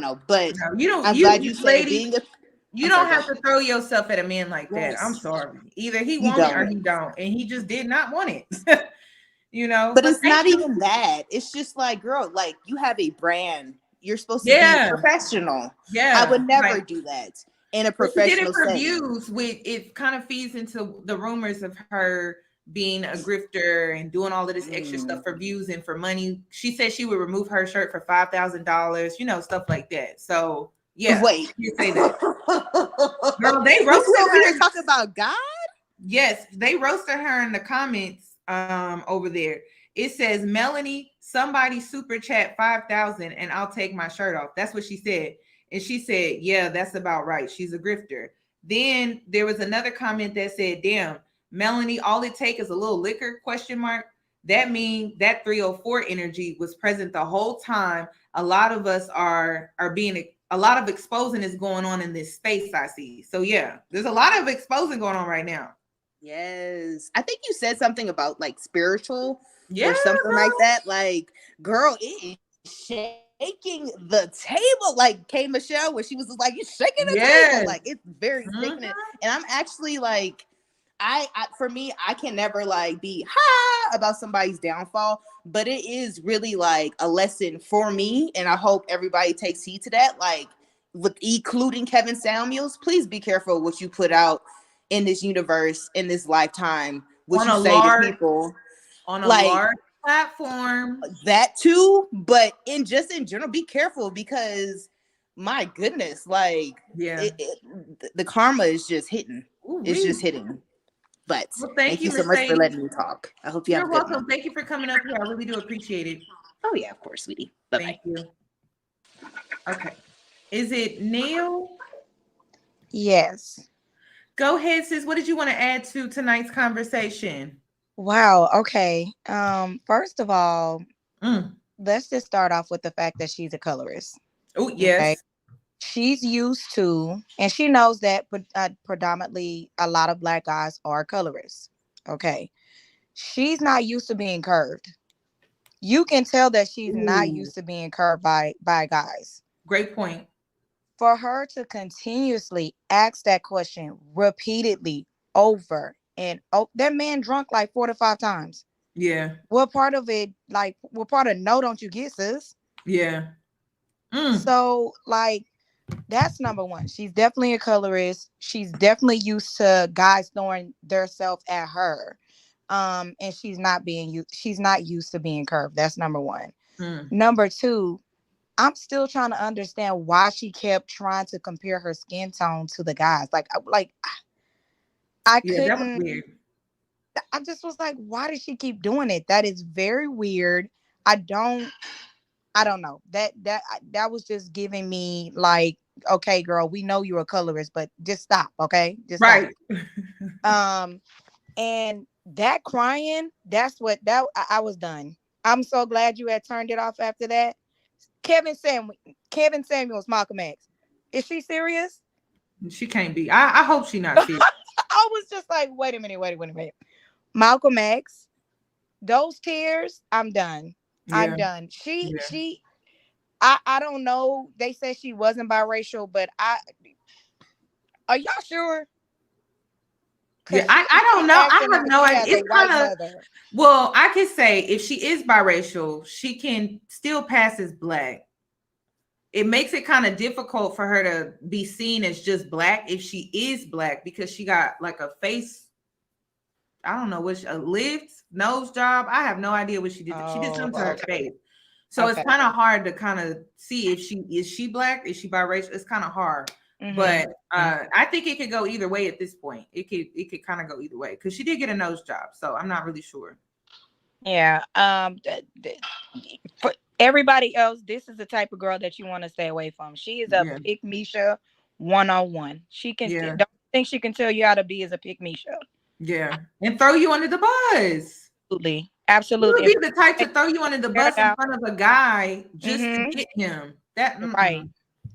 N: know. But I'm glad you said
A: you don't have to throw yourself at a man like that. I'm sorry. Either he want it or he don't. And he just did not want it. You know?
N: But it's not even that. It's just like, girl, like, you have a brand. You're supposed to be professional.
A: Yeah.
N: I would never do that in a professional setting.
A: Views with it kind of feeds into the rumors of her being a grifter and doing all of this extra stuff for views and for money. She said she would remove her shirt for $5,000, you know, stuff like that. So yeah.
N: Wait.
A: You say that. Girl, they roasted
N: over
A: her.
N: here talking about God?
A: Yes, they roasted her in the comments over there. It says, Melanie, somebody super chat 5,000 and I'll take my shirt off. That's what she said. And she said, yeah, that's about right. She's a grifter. Then there was another comment that said, damn, Melanie, all it takes is a little liquor, ? That means that 304 energy was present the whole time. A lot of us are being, a lot of exposing is going on in this space, I see. So yeah, there's a lot of exposing going on right now.
N: Yes. I think you said something about like spiritual or something like that. Like, girl, it is shaking the table. Like K Michelle, where she was just like, you're shaking the table. Like, it's very shaking it. And I'm actually like, I for me, I can never like be about somebody's downfall, but it is really like a lesson for me. And I hope everybody takes heed to that. Like, with including Kevin Samuels, please be careful what you put out in this universe, in this lifetime, what you say to people.
A: On a large platform.
N: That too, but in general, be careful because my goodness, like the karma is just hitting. It's just hitting. But thank you so much for letting me talk. I hope you have a good
A: welcome. Thank you for coming up here. I really do appreciate it.
N: Oh yeah, of course, sweetie. Bye-bye.
A: Thank you. Okay. Is it Neil?
O: Yes.
A: Go ahead, sis. What did you want to add to tonight's conversation?
O: Wow. Okay. First of all, let's just start off with the fact that she's a colorist.
A: Oh, yes. Okay?
O: She's used to, and she knows that predominantly a lot of Black guys are colorists. Okay. She's not used to being curved. You can tell that she's not used to being curved by guys.
A: Great point.
O: For her to continuously ask that question repeatedly over and that man drunk like 4 to 5 times.
A: Yeah.
O: What part of it, like, what part of no don't you get, sis?
A: Yeah.
O: So, like, that's number one. She's definitely a colorist. She's definitely used to guys throwing themselves at her. And she's not used to being curved. That's number one. Number two, I'm still trying to understand why she kept trying to compare her skin tone to the guys. I couldn't.
A: That was weird.
O: I just was like, why did she keep doing it? That is very weird. I don't know. That was just giving me like, okay, girl, we know you're a colorist, but just stop, okay? Just
A: right.
O: Stop. And that crying, I was done. I'm so glad you had turned it off after that. Kevin Samuels, Malcolm X. Is she serious?
A: She can't be. I hope she's not serious.
O: I was just like, wait a minute. Malcolm X, those tears, I'm done. Yeah. I'm done. I don't know. They said she wasn't biracial, but are y'all sure?
A: Yeah, I don't know. I have no idea. It's kind of, well, I could say if she is biracial, she can still pass as Black. it makes it kind of difficult for her to be seen as just black if she is black, because she got like a face, I don't know, a lift, nose job. I have no idea what she did. She did something to her face. So it's kind of hard to kind of see if she black, is she biracial? It's kind of hard. But I think it could go either way at this point. It could kind of go either way because she did get a nose job. So I'm not really sure.
O: Yeah. For everybody else, this is the type of girl that you want to stay away from. She is a pick Misha 101. She can don't think she can tell you how to be as a pick Misha.
A: Yeah. And throw you under the bus.
O: Absolutely.
A: She would be the type to throw you under the bus in front of a guy just to get him.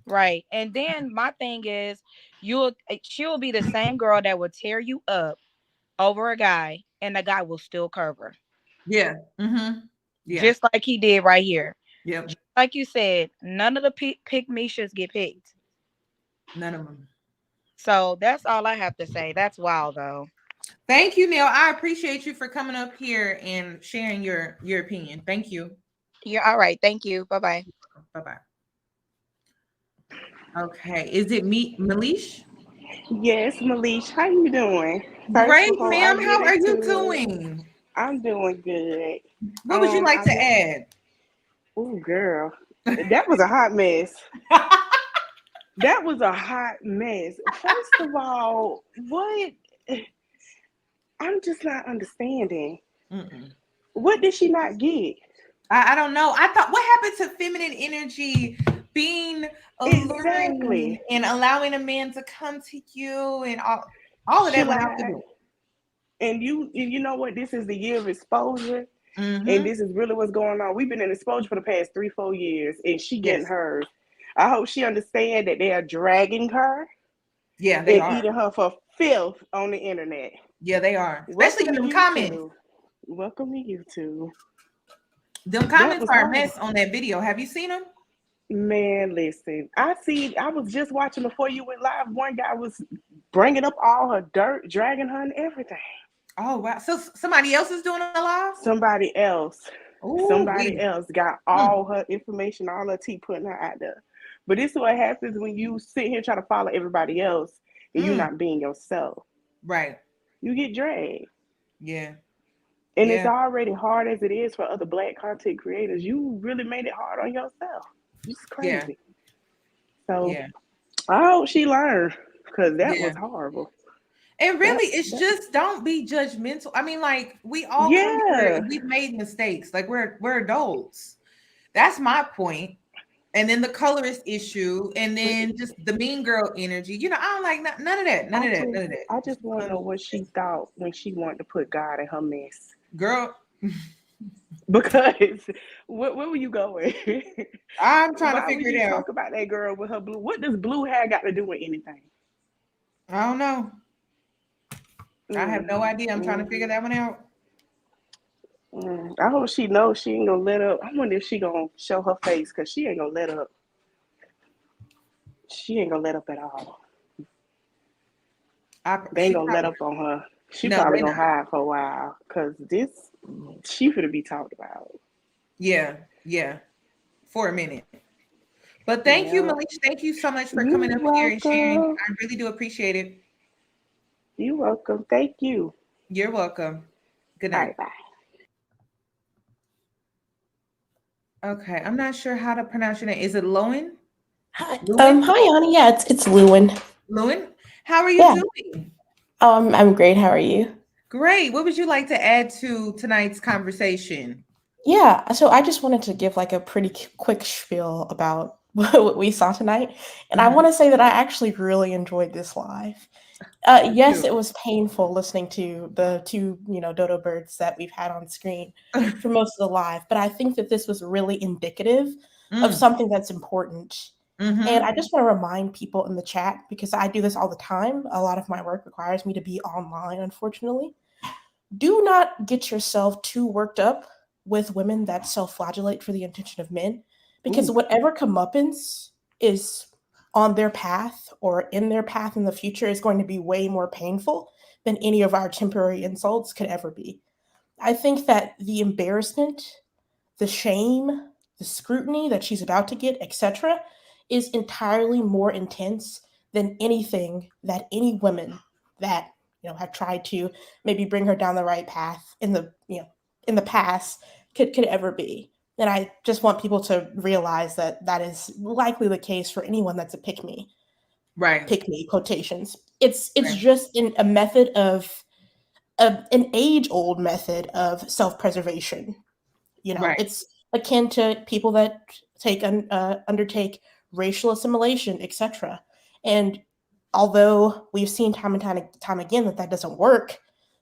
O: Right. And then my thing is she'll be the same girl that will tear you up over a guy and the guy will still curve her.
A: Yeah.
O: Just like he did right here.
A: Yep.
O: Just like you said, none of the pick Mishas get picked.
A: None of them.
O: So that's all I have to say. That's wild though.
A: Thank you, Neil. I appreciate you for coming up here and sharing your opinion. Thank you.
O: You're all right. Thank you. Bye-bye.
A: Bye-bye. Okay. Is it me, Malish?
P: Yes, Malish. How you doing?
A: Great, ma'am. How are you doing?
P: I'm doing good.
A: What would you like to add?
P: Oh, girl. That was a hot mess. That was a hot mess. First of all, what? I'm just not understanding. What did she not get?
A: I don't know. I thought, what happened to feminine energy being alluring and allowing a man to come to you and all of that went out the door.
P: And you know what? This is the year of exposure. And this is really what's going on. We've been in exposure for the past 3-4 years, and she getting hers. I hope she understands that they are dragging her.
A: Yeah, they
P: and
A: are
P: eating her for filth on the internet.
A: Yeah, they are. Especially in them comments.
P: Welcome to YouTube.
A: Them comments are a mess on that video. Have you seen them?
P: Man, listen. I was just watching before you went live. One guy was bringing up all her dirt, dragging her and everything.
A: Oh, wow. So somebody else is doing a live?
P: Somebody else.
A: Ooh,
P: somebody else got all her information, all her tea, putting her out there. But this is what happens when you sit here trying to follow everybody else and you're not being yourself.
A: Right.
P: You get dragged.
A: Yeah.
P: And it's already hard as it is for other Black content creators. You really made it hard on yourself. It's crazy. So I hope she learned, because that was horrible.
A: And really, it's just don't be judgmental. I mean, like, we all come here and we've made mistakes. Like, we're adults. That's my point. And then the colorist issue, and then just the mean girl energy. You know, I don't like none of that. None of that.
P: I just want to know what she thought when she wanted to put God in her mess.
A: Girl.
P: Because where were you going?
A: I'm trying to figure it out.
P: Talk about that girl with her blue. What does blue hair got to do with anything?
A: I don't know. I have no idea. I'm trying to figure that one out.
P: I hope she knows she ain't gonna let up. I wonder if she gonna show her face, because she ain't gonna let up. She ain't gonna let up at all. They ain't gonna let up on her. She probably gonna hide for a while, because she finna be talked about.
A: Yeah, for a minute. But thank you, Malish. Thank you so much for coming up here and sharing. I really do appreciate it.
P: You're welcome. Thank you.
A: You're welcome. Good night.
P: Bye.
A: Okay, I'm not sure how to pronounce your name. Is it Lowen?
Q: Hi, Yoni. Yeah, it's Lewin.
A: Lewin, how are you doing?
Q: I'm great. How are you?
A: Great. What would you like to add to tonight's conversation?
Q: Yeah, so I just wanted to give like a pretty quick spiel about what we saw tonight, and I want to say that I actually really enjoyed this live. Yes, it was painful listening to the two, dodo birds that we've had on screen for most of the live, but I think that this was really indicative of something that's important. And I just want to remind people in the chat, because I do this all the time. A lot of my work requires me to be online, unfortunately. Do not get yourself too worked up with women that self-flagellate for the intention of men, because whatever comeuppance is on their path or in their path in the future is going to be way more painful than any of our temporary insults could ever be. I think that the embarrassment, the shame, the scrutiny that she's about to get, etc., is entirely more intense than anything that any women that have tried to maybe bring her down the right path in the past could ever be. And I just want people to realize that that is likely the case for anyone that's a pick me.
M: Right.
Q: Pick me quotations. It's just a method of an age-old method of self-preservation. It's akin to people that undertake racial assimilation, etc. And although we've seen time and time again that doesn't work,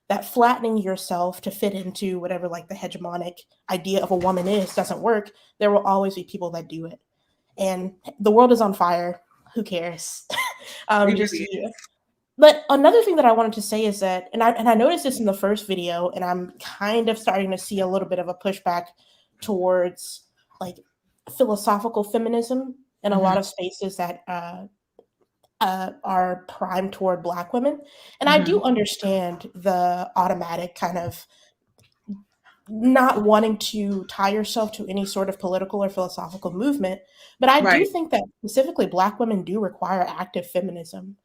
Q: that flattening yourself to fit into whatever the hegemonic idea of a woman is doesn't work. There will always be people that do it, and the world is on fire. Who cares? But another thing that I wanted to say is that, and I noticed this in the first video, and I'm kind of starting to see a little bit of a pushback towards philosophical feminism in a lot of spaces that are primed toward Black women. And I do understand the automatic kind of not wanting to tie yourself to any sort of political or philosophical movement, but I do think that specifically Black women do require active feminism.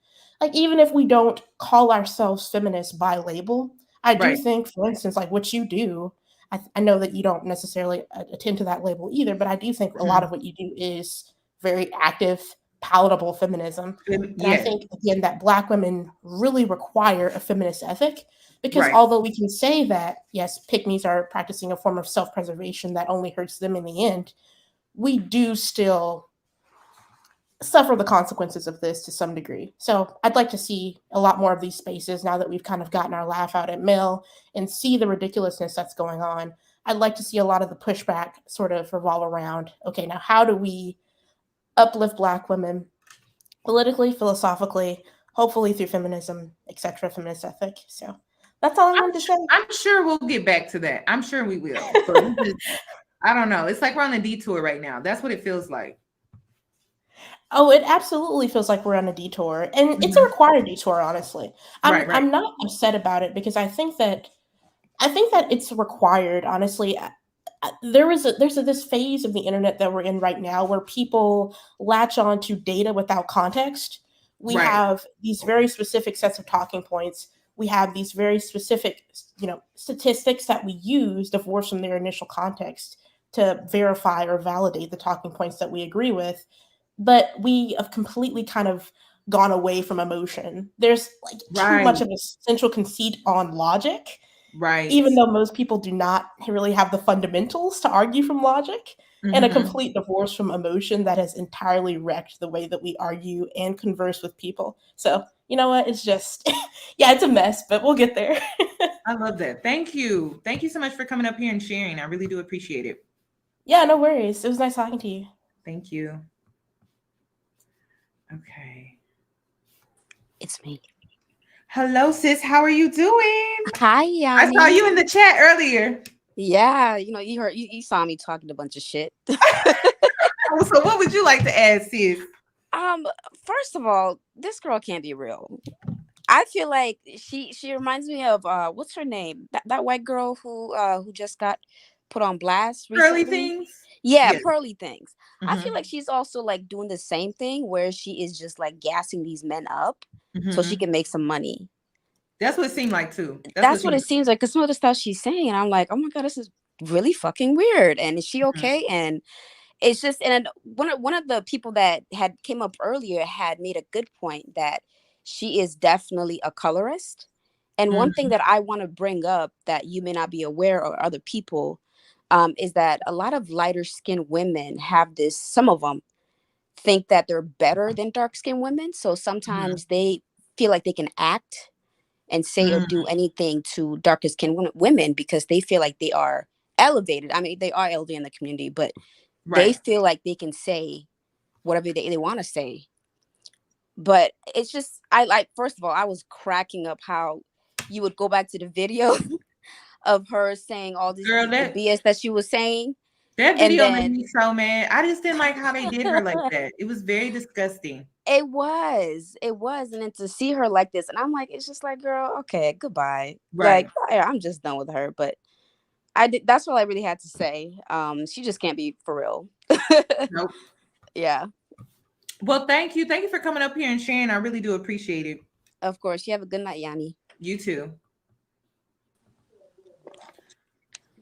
Q: Even if we don't call ourselves feminists by label, I do think, for instance, what you do, I know that you don't necessarily attend to that label either, but I do think a lot of what you do is very active, palatable feminism. And I think, again, that Black women really require a feminist ethic, because although we can say that, yes, pick-me's are practicing a form of self-preservation that only hurts them in the end, we do still suffer the consequences of this to some degree. So I'd like to see a lot more of these spaces now that we've kind of gotten our laugh out at Mel and see the ridiculousness that's going on. I'd like to see a lot of the pushback sort of revolve around, okay, now how do we uplift Black women politically, philosophically, hopefully through feminism, etc., feminist ethic. So that's all I wanted to say.
M: I'm sure we'll get back to that. I'm sure we will. I don't know. It's like we're on a detour right now. That's what it feels like.
Q: Oh, it absolutely feels like we're on a detour, and it's a required detour. Honestly, I'm not upset about it because I think that it's required. Honestly, there's this phase of the internet that we're in right now where people latch on to data without context. We have these very specific sets of talking points. We have these very specific, statistics that we use divorced from their initial context to verify or validate the talking points that we agree with. But we have completely kind of gone away from emotion. There's too much of a central conceit on logic. Even though most people do not really have the fundamentals to argue from logic, and a complete divorce from emotion that has entirely wrecked the way that we argue and converse with people. So, you know what? It's just, it's a mess, but we'll get there.
M: I love that. Thank you. Thank you so much for coming up here and sharing. I really do appreciate it.
Q: Yeah, no worries. It was nice talking to you.
M: Thank you. Okay.
R: It's me.
M: Hello, sis. How are you doing?
R: Hi, Yoni.
M: I saw you in the chat earlier.
R: Yeah, you heard you saw me talking a bunch of shit.
M: So what would you like to add, sis?
R: First of all, this girl can't be real. I feel like she reminds me of what's her name? That white girl who just got put on blast recently.
M: Pearly Things?
R: Yeah, Pearly Things. I feel like she's also doing the same thing where she is just gassing these men up so she can make some money.
M: That's what it seemed like too.
R: That's what it seems like, because some of the stuff she's saying, and I'm like, oh my God, this is really fucking weird. And is she okay? And it's just, and one of the people that had came up earlier had made a good point that she is definitely a colorist. And one thing that I want to bring up that you may not be aware, or other people, is that a lot of lighter skinned women have this, some of them think that they're better than dark skinned women. So sometimes they feel like they can act and say or do anything to darker skinned women because they feel like they are elevated. I mean, they are elevated in the community, but they feel like they can say whatever they want to say. But it's just, first of all, I was cracking up how you would go back to the video of her saying all this the BS that she was saying.
M: That video made me so mad. I just didn't like how they did her like that. It was very disgusting.
R: It was. And then to see her like this, and I'm like, it's just like, girl, okay, goodbye. I'm just done with her. But that's all I really had to say. She just can't be for real.
M: Nope.
R: Yeah.
M: Well, thank you. Thank you for coming up here and sharing. I really do appreciate it.
R: Of course. You have a good night, Yoni.
M: You too.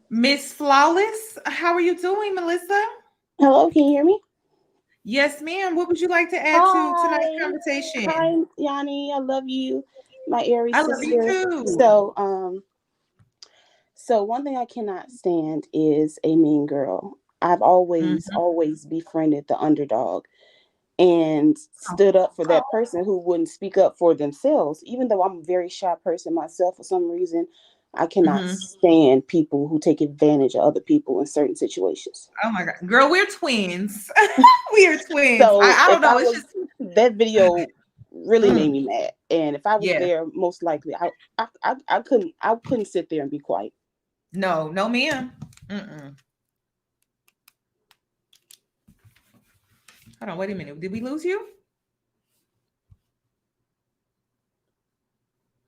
M: Miss Flawless, how are you doing, Melissa?
S: Hello, can you hear me?
M: Yes, ma'am. What would you like to add to tonight's conversation?
S: Hi, Yoni. I love you, my Aries
M: I love
S: sister.
M: you too.
S: So one thing I cannot stand is a mean girl. I've always befriended the underdog and stood up for that person who wouldn't speak up for themselves. Even though I'm a very shy person myself, for some reason, I cannot stand people who take advantage of other people in certain situations.
M: Oh my God. Girl, we're twins. We are twins.
S: So
M: I don't know. It's just
S: that video really made me mad. And if I was there, most likely I couldn't sit there and be quiet.
M: No, ma'am. Hold on, wait a minute. Did we lose you?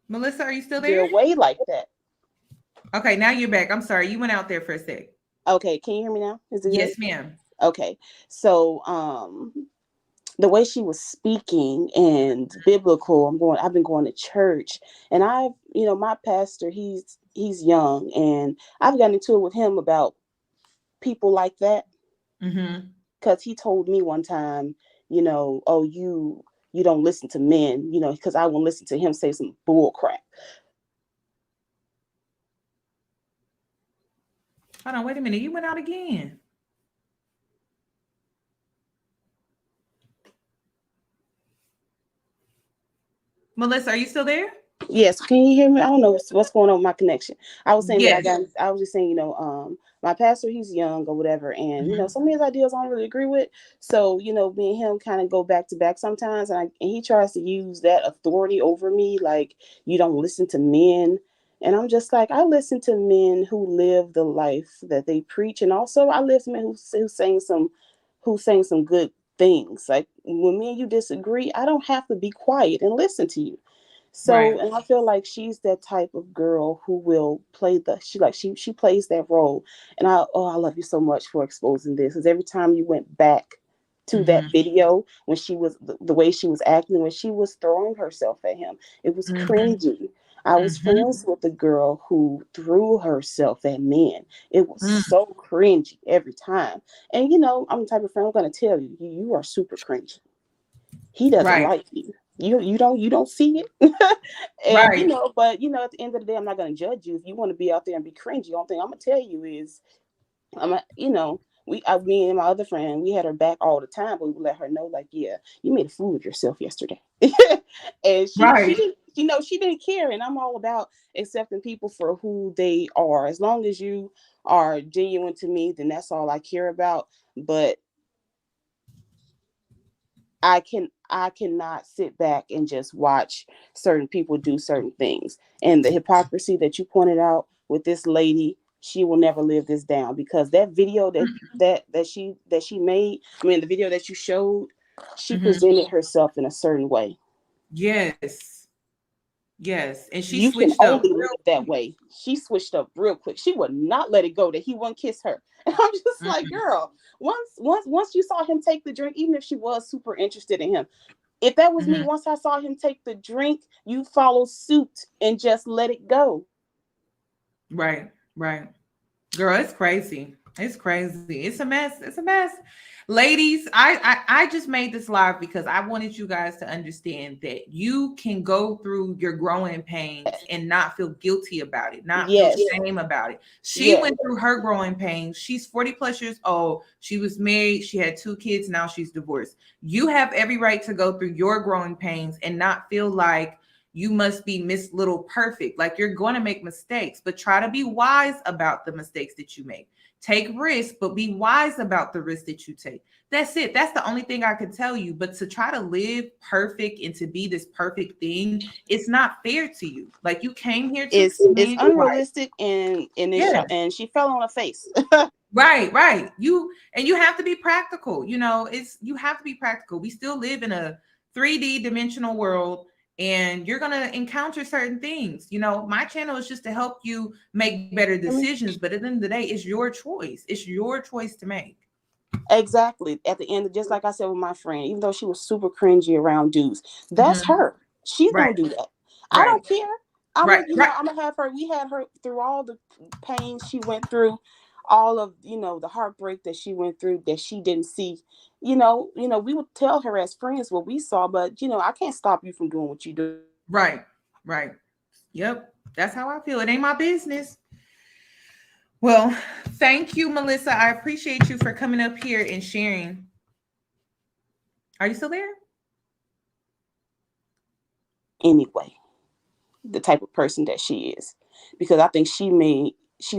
M: Melissa, are you still there?
S: They're way like that.
M: Okay, now you're back. I'm sorry. You went out there for a sec.
S: Okay, can you hear me now? Is it
M: Yes,
S: good?
M: ma'am.
S: Okay. So the way she was speaking and biblical, I've been going to church, and my pastor, he's young, and I've gotten into it with him about people like that. Because he told me one time, oh, you don't listen to men, because I won't listen to him say some bull crap.
M: Hold on, wait a minute. You went out again. Melissa, are you still there?
S: Yes. Can you hear me? I don't know what's going on with my connection. I was saying that I was just saying, my pastor, he's young or whatever. And, some of his ideas I don't really agree with. So, me and him kind of go back to back sometimes. And he tries to use that authority over me. Like, you don't listen to men. And I'm just like, I listen to men who live the life that they preach. And also I listen to men who saying some good things. Like, when me and you disagree, I don't have to be quiet and listen to you. So, and I feel like she's that type of girl who will play she plays that role. And I love you so much for exposing this, because every time you went back to that video, when she was the way she was acting, when she was throwing herself at him, it was cringy. I was friends with the girl who threw herself at men. It was so cringy every time. And I'm the type of friend, I'm going to tell you, you are super cringy. He doesn't like you. You don't see it. And but at the end of the day, I'm not gonna judge you. If you want to be out there and be cringy, the only thing I'm gonna tell you is me and my other friend, we had her back all the time, but we would let her know, like, yeah, you made a fool of yourself yesterday. And she didn't care. And I'm all about accepting people for who they are. As long as you are genuine to me, then that's all I care about. But I cannot sit back and just watch certain people do certain things. And the hypocrisy that you pointed out with this lady, she will never live this down, because that video that she made, the video that you showed, she presented herself in a certain way.
M: Yes. And she
S: you
M: switched
S: can
M: up
S: only live that way. She switched up real quick. She would not let it go that he wouldn't kiss her. And I'm just like, girl, once you saw him take the drink, even if she was super interested in him, if that was me, once I saw him take the drink, you follow suit and just let it go.
M: Right. Girl, it's crazy. It's a mess. Ladies, I just made this live because I wanted you guys to understand that you can go through your growing pains and not feel guilty about it, not feel shame about it. She went through her growing pains. She's 40 plus years old. She was married. She had 2 kids. Now she's divorced. You have every right to go through your growing pains and not feel like you must be Miss Little Perfect. Like, you're going to make mistakes, but try to be wise about the mistakes that you make. Take risks, but be wise about the risks that you take. That's it. That's the only thing I can tell you. But to try to live perfect and to be this perfect thing, it's not fair to you. Like, you came here to
S: it's unrealistic, and she fell on her face.
M: Right. You have to be practical. You have to be practical. We still live in a 3D dimensional world, and you're going to encounter certain things. My channel is just to help you make better decisions, but at the end of the day, it's your choice. It's your choice to make.
S: Exactly. At the end, just like I said with my friend, even though she was super cringy around dudes, that's her. She's gonna do that. I don't care. I'm gonna, I'm gonna have her. We had her through all the pain she went through, all of the heartbreak that she went through that she didn't see. We would tell her as friends what we saw, but I can't stop you from doing what you do.
M: Right. Yep. That's how I feel. It ain't my business. Well, thank you, Melissa. I appreciate you for coming up here and sharing. Are you still there?
S: Anyway, the type of person that she is, because I think she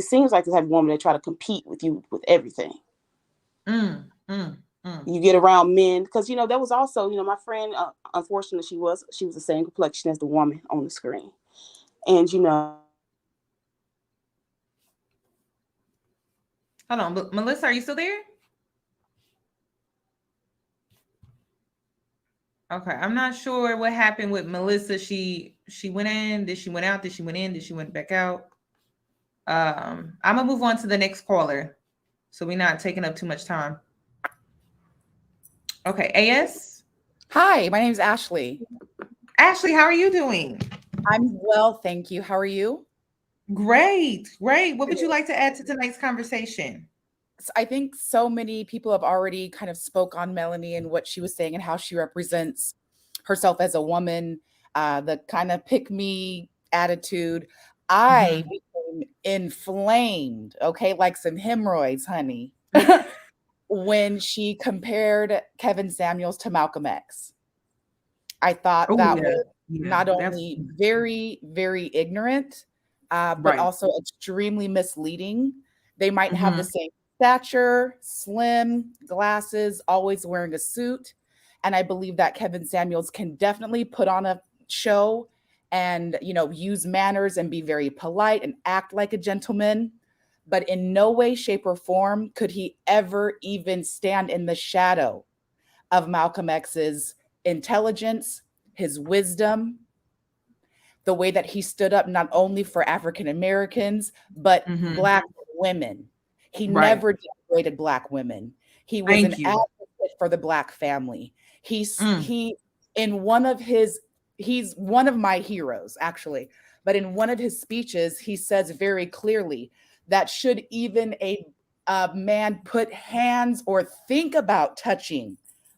S: seems like the type of woman that try to compete with you with everything. You get around men, because there was also my friend, unfortunately she was the same complexion as the woman on the screen, and
M: hold on, Melissa, are you still there? Okay, I'm not sure what happened with Melissa. She went in, then she went out, then she went in, then she went back out. I'm gonna move on to the next caller, so we're not taking up too much time. Okay, AS.
T: Hi, my name is Ashley.
M: Ashley, how are you doing?
T: I'm well, thank you. How are you?
M: Great. What would you like to add to tonight's conversation?
T: I think so many people have already kind of spoke on Melanie and what she was saying and how she represents herself as a woman, the kind of pick me attitude. I became inflamed, okay, like some hemorrhoids, honey, when she compared Kevin Samuels to Malcolm X. I thought that was not only very, very ignorant, but also extremely misleading. They might have the same stature, slim, glasses, always wearing a suit. And I believe that Kevin Samuels can definitely put on a show and, use manners and be very polite and act like a gentleman. But in no way, shape, or form could he ever even stand in the shadow of Malcolm X's intelligence, his wisdom, the way that he stood up not only for African Americans, but Black women. He never degraded Black women. He was advocate for the Black family. He's one of my heroes, actually. But in one of his speeches, he says very clearly that should even a man put hands or think about touching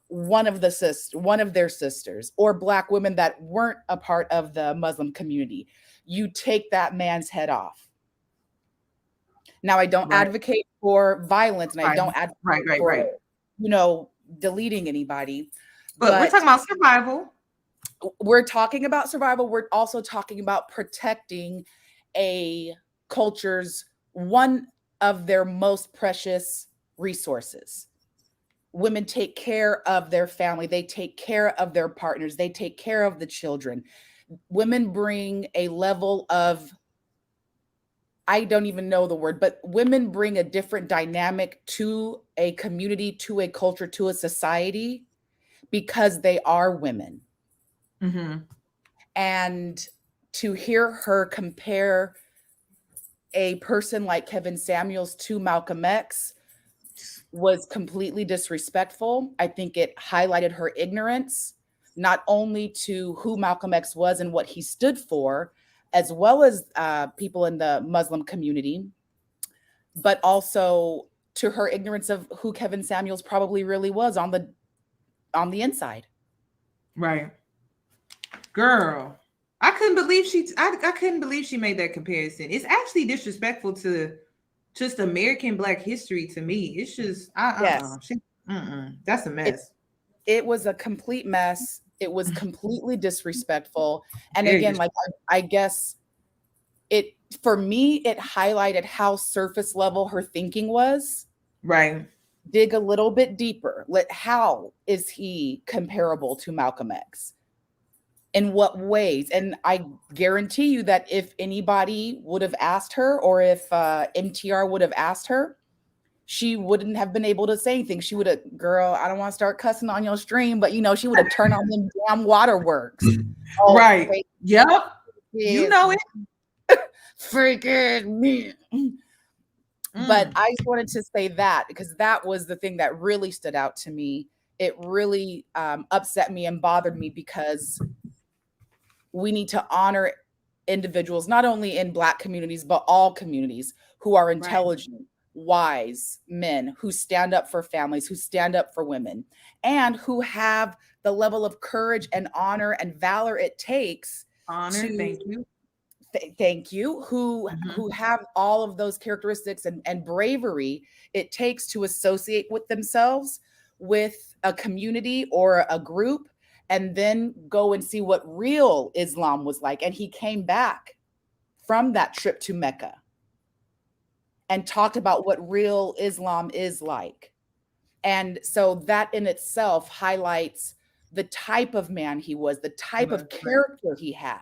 T: one of their sisters or Black women that weren't a part of the Muslim community, you take that man's head off. Now, I don't advocate for violence, and I don't advocate for deleting anybody.
M: But we're talking about survival.
T: We're talking about survival. We're also talking about protecting a culture's one of their most precious resources. Women take care of their family. They take care of their partners. They take care of the children. Women bring a level of, I don't even know the word, but women bring a different dynamic to a community, to a culture, to a society, because they are women. And to hear her compare a person like Kevin Samuels to Malcolm X was completely disrespectful. I think it highlighted her ignorance, not only to who Malcolm X was and what he stood for, as well as people in the Muslim community, but also to her ignorance of who Kevin Samuels probably really was on the inside.
M: Right. Girl, I couldn't believe she made that comparison. It's actually disrespectful to just American Black history to me. It's just that's a mess.
T: It was a complete mess. It was completely disrespectful. And again, like I guess for me, it highlighted how surface level her thinking was.
M: Right.
T: Dig a little bit deeper. How is he comparable to Malcolm X? In what ways? And I guarantee you that if anybody would have asked her, or if MTR would have asked her, she wouldn't have been able to say anything. She would have, girl, I don't want to start cussing on your stream, but she would have turned on them damn waterworks.
M: Right. Yep. You know it.
T: Freaking me. But I just wanted to say that because that was the thing that really stood out to me. It really upset me and bothered me because we need to honor individuals, not only in Black communities, but all communities who are intelligent, wise men who stand up for families, who stand up for women, and who have the level of courage and honor and valor it takes
M: thank you.
T: Thank you. Who have all of those characteristics and bravery it takes to associate with themselves with a community or a group, and then go and see what real Islam was like. And he came back from that trip to Mecca and talked about what real Islam is like. And so that in itself highlights the type of man he was, the type of character he had.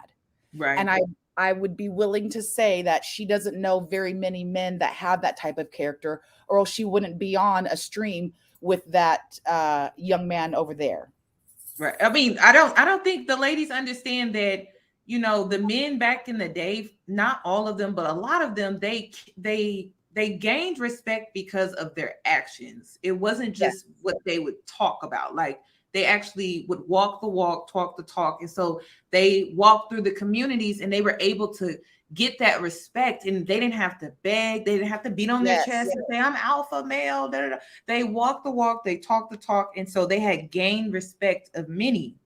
M: Right.
T: And I would be willing to say that she doesn't know very many men that have that type of character, or else she wouldn't be on a stream with that young man over there.
M: Right. I mean, I don't think the ladies understand that, you know, the men back in the day, not all of them, but a lot of them, they gained respect because of their actions. It wasn't just what they would talk about. Like, they actually would walk the walk, talk the talk. And so they walked through the communities and they were able to get that respect, and they didn't have to beg. They didn't have to beat on their chest and say, I'm alpha male. Da, da, da. They walked the walk, they talked the talk. And so they had gained respect of many.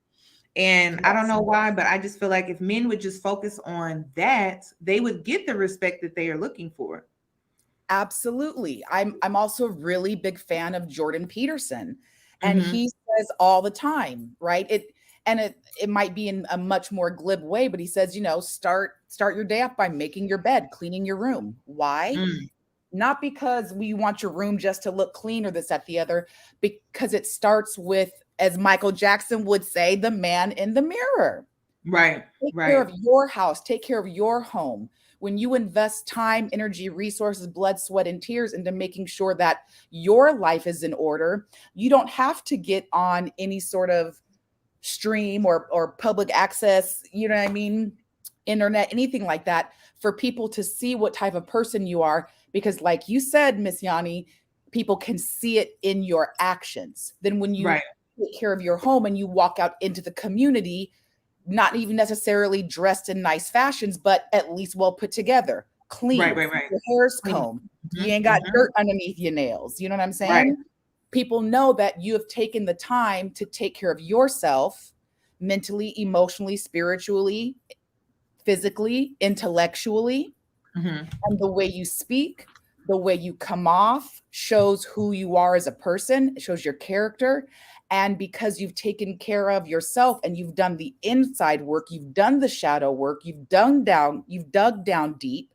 M: And I don't know why, but I just feel like if men would just focus on that, they would get the respect that they are looking for.
T: Absolutely. I'm also a really big fan of Jordan Peterson. And he says all the time, right? It might be in a much more glib way, but he says, you know, start your day off by making your bed, cleaning your room. Why? Not because we want your room just to look clean or this, that, the other, because it starts with, as Michael Jackson would say, the man in the mirror.
M: Right.
T: Take care of your house, take care of your home. When you invest time, energy, resources, blood, sweat, and tears into making sure that your life is in order, you don't have to get on any sort of stream or public access, you know what I mean, internet, anything like that, for people to see what type of person you are. Because like you said, Miss Yoni, people can see it in your actions. Then when you take care of your home and you walk out into the community, not even necessarily dressed in nice fashions, but at least well put together, clean. Your hair's combed. You ain't got dirt underneath your nails. You know what I'm saying? People know that you have taken the time to take care of yourself mentally, emotionally, spiritually, physically, intellectually. And the way you speak, the way you come off shows who you are as a person. It shows your character. And because you've taken care of yourself and you've done the inside work, you've done the shadow work, you've dug down deep,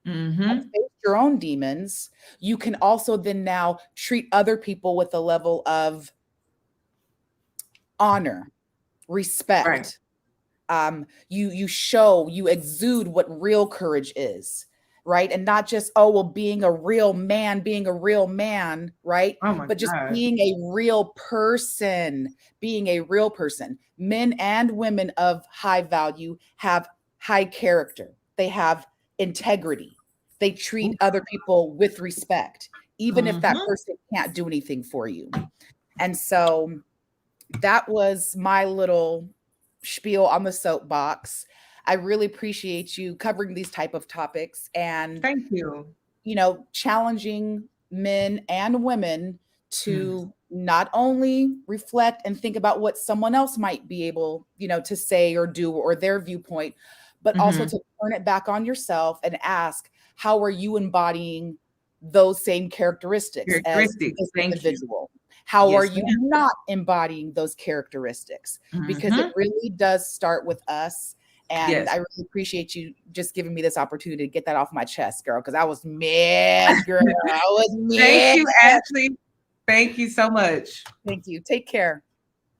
T: and faced your own demons, you can also then now treat other people with a level of honor, respect. You exude what real courage is. Right. And not just, oh, well, being a real man, right? But just being a real person, Men and women of high value have high character. They have integrity. They treat other people with respect, even if that person can't do anything for you. And so that was my little spiel on the soapbox. I really appreciate you covering these type of topics and
M: thank you.
T: You know, challenging men and women to not only reflect and think about what someone else might be able, you know, to say or do or their viewpoint, but also to turn it back on yourself and ask, how are you embodying those same characteristics as this individual? How are you not embodying those characteristics? Because it really does start with us. And I really appreciate you just giving me this opportunity to get that off my chest, girl, because I was mad, girl. I was mad.
M: Thank you, Ashley. Thank you so much.
T: Thank you. Take care.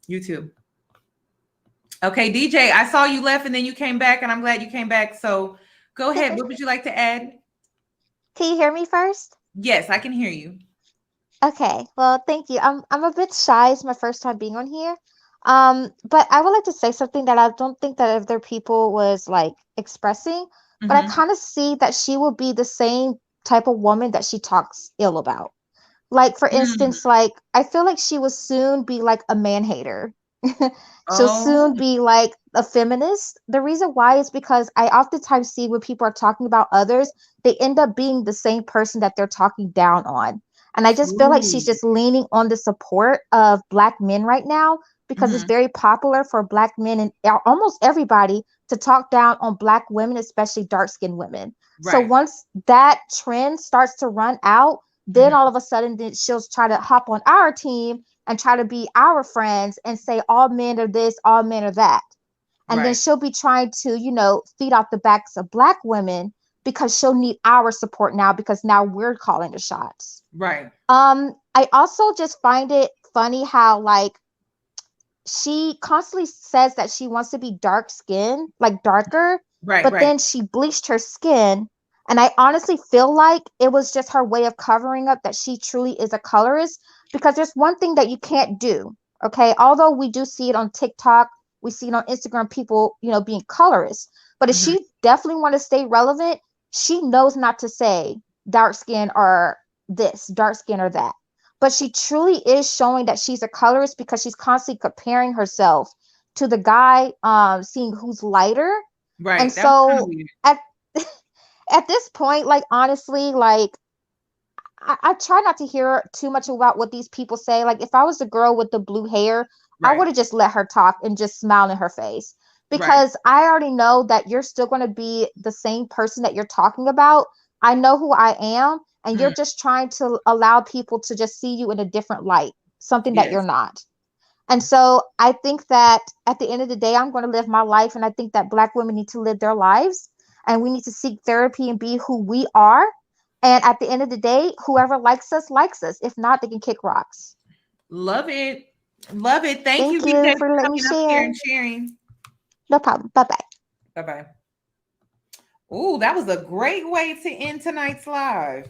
M: You too. Okay, DJ, I saw you left and then you came back, and I'm glad you came back. So go ahead. What would you like to add?
U: Can you hear me first?
M: Yes, I can hear you.
U: Okay, well, thank you. I'm a bit shy. It's my first time being on here. But I would like to say something that I don't think that other people was like expressing, but I kind of see that she will be the same type of woman that she talks ill about. Like, for instance, like, I feel like she will soon be like a man hater. She'll soon be like a feminist. The reason why is because I oftentimes see when people are talking about others, they end up being the same person that they're talking down on. And I just feel like she's just leaning on the support of Black men right now, because it's very popular for Black men and almost everybody to talk down on Black women, especially dark-skinned women. So once that trend starts to run out, then all of a sudden then she'll try to hop on our team and try to be our friends and say all men are this, all men are that. And then she'll be trying to, you know, feed off the backs of Black women because she'll need our support now, because now we're calling the shots. I also just find it funny how, like, she constantly says that she wants to be dark skinned, like darker, but then she bleached her skin. And I honestly feel like it was just her way of covering up that she truly is a colorist, because there's one thing that you can't do. Okay. Although we do see it on TikTok, we see it on Instagram, people, you know, being colorists, but if she definitely want to stay relevant, she knows not to say dark skin or this, dark skin or that. But she truly is showing that she's a colorist because she's constantly comparing herself to the guy, seeing who's lighter. And so at this point, like, honestly, like, I try not to hear too much about what these people say. Like, if I was the girl with the blue hair, I would have just let her talk and just smile in her face, because I already know that you're still going to be the same person that you're talking about. I know who I am, and you're just trying to allow people to just see you in a different light, something that you're not. And so I think that at the end of the day, I'm going to live my life, and I think that Black women need to live their lives, and we need to seek therapy and be who we are. And at the end of the day, whoever likes us, likes us. If not, they can kick rocks.
M: Love it. Love it. Thank you
U: BK, for letting me
M: coming up here
U: share.
M: and sharing.
U: No problem. Bye-bye.
M: Bye-bye. Ooh, that was a great way to end tonight's live.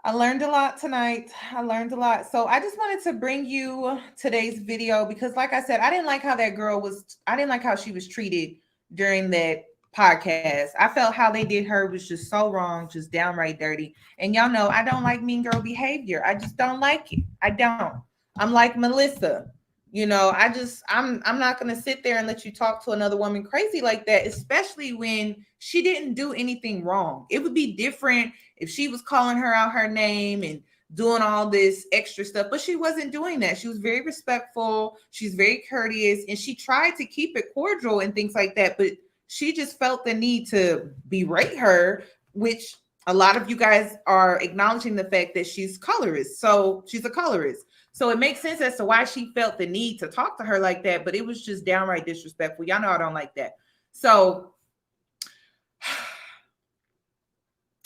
M: I learned a lot tonight. I learned a lot. So I just wanted to bring you today's video because, like I said, I didn't like how that girl was. I didn't like how she was treated during that podcast. I felt how they did her was just so wrong, just downright dirty. And y'all know I don't like mean girl behavior. I just don't like it. I don't. I'm like Melissa. You know, I'm not going to sit there and let you talk to another woman crazy like that, especially when she didn't do anything wrong. It would be different if she was calling her out her name and doing all this extra stuff, but she wasn't doing that. She was very respectful. She's very courteous, and she tried to keep it cordial and things like that, but she just felt the need to berate her, which a lot of you guys are acknowledging the fact that she's colorist. So she's a colorist. So it makes sense as to why she felt the need to talk to her like that, but it was just downright disrespectful. Y'all know I don't like that. So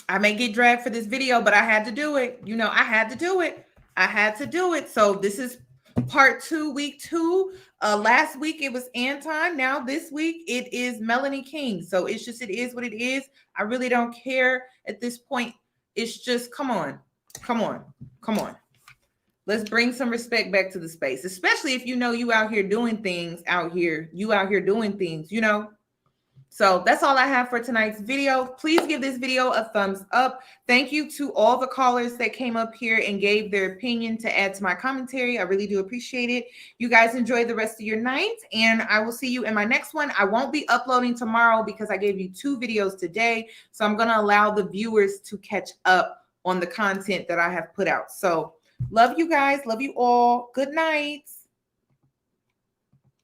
M: I may get dragged for this video, but I had to do it. You know, I had to do it. I had to do it. So this is part 2, week 2. Last week it was Anton. Now this week it is Melanie King. So it's just, it is what it is. I really don't care at this point. It's just, come on. Let's bring some respect back to the space, especially if you know you out here doing things you know. So that's all I have for tonight's video. Please give this video a thumbs up. Thank you to all the callers that came up here and gave their opinion to add to my commentary. I really do appreciate it. You guys enjoy the rest of your night, and I will see you in my next one. I won't be uploading tomorrow because I gave you 2 videos today. So I'm going to allow the viewers to catch up on the content that I have put out. So love you guys. Love you all. Good night.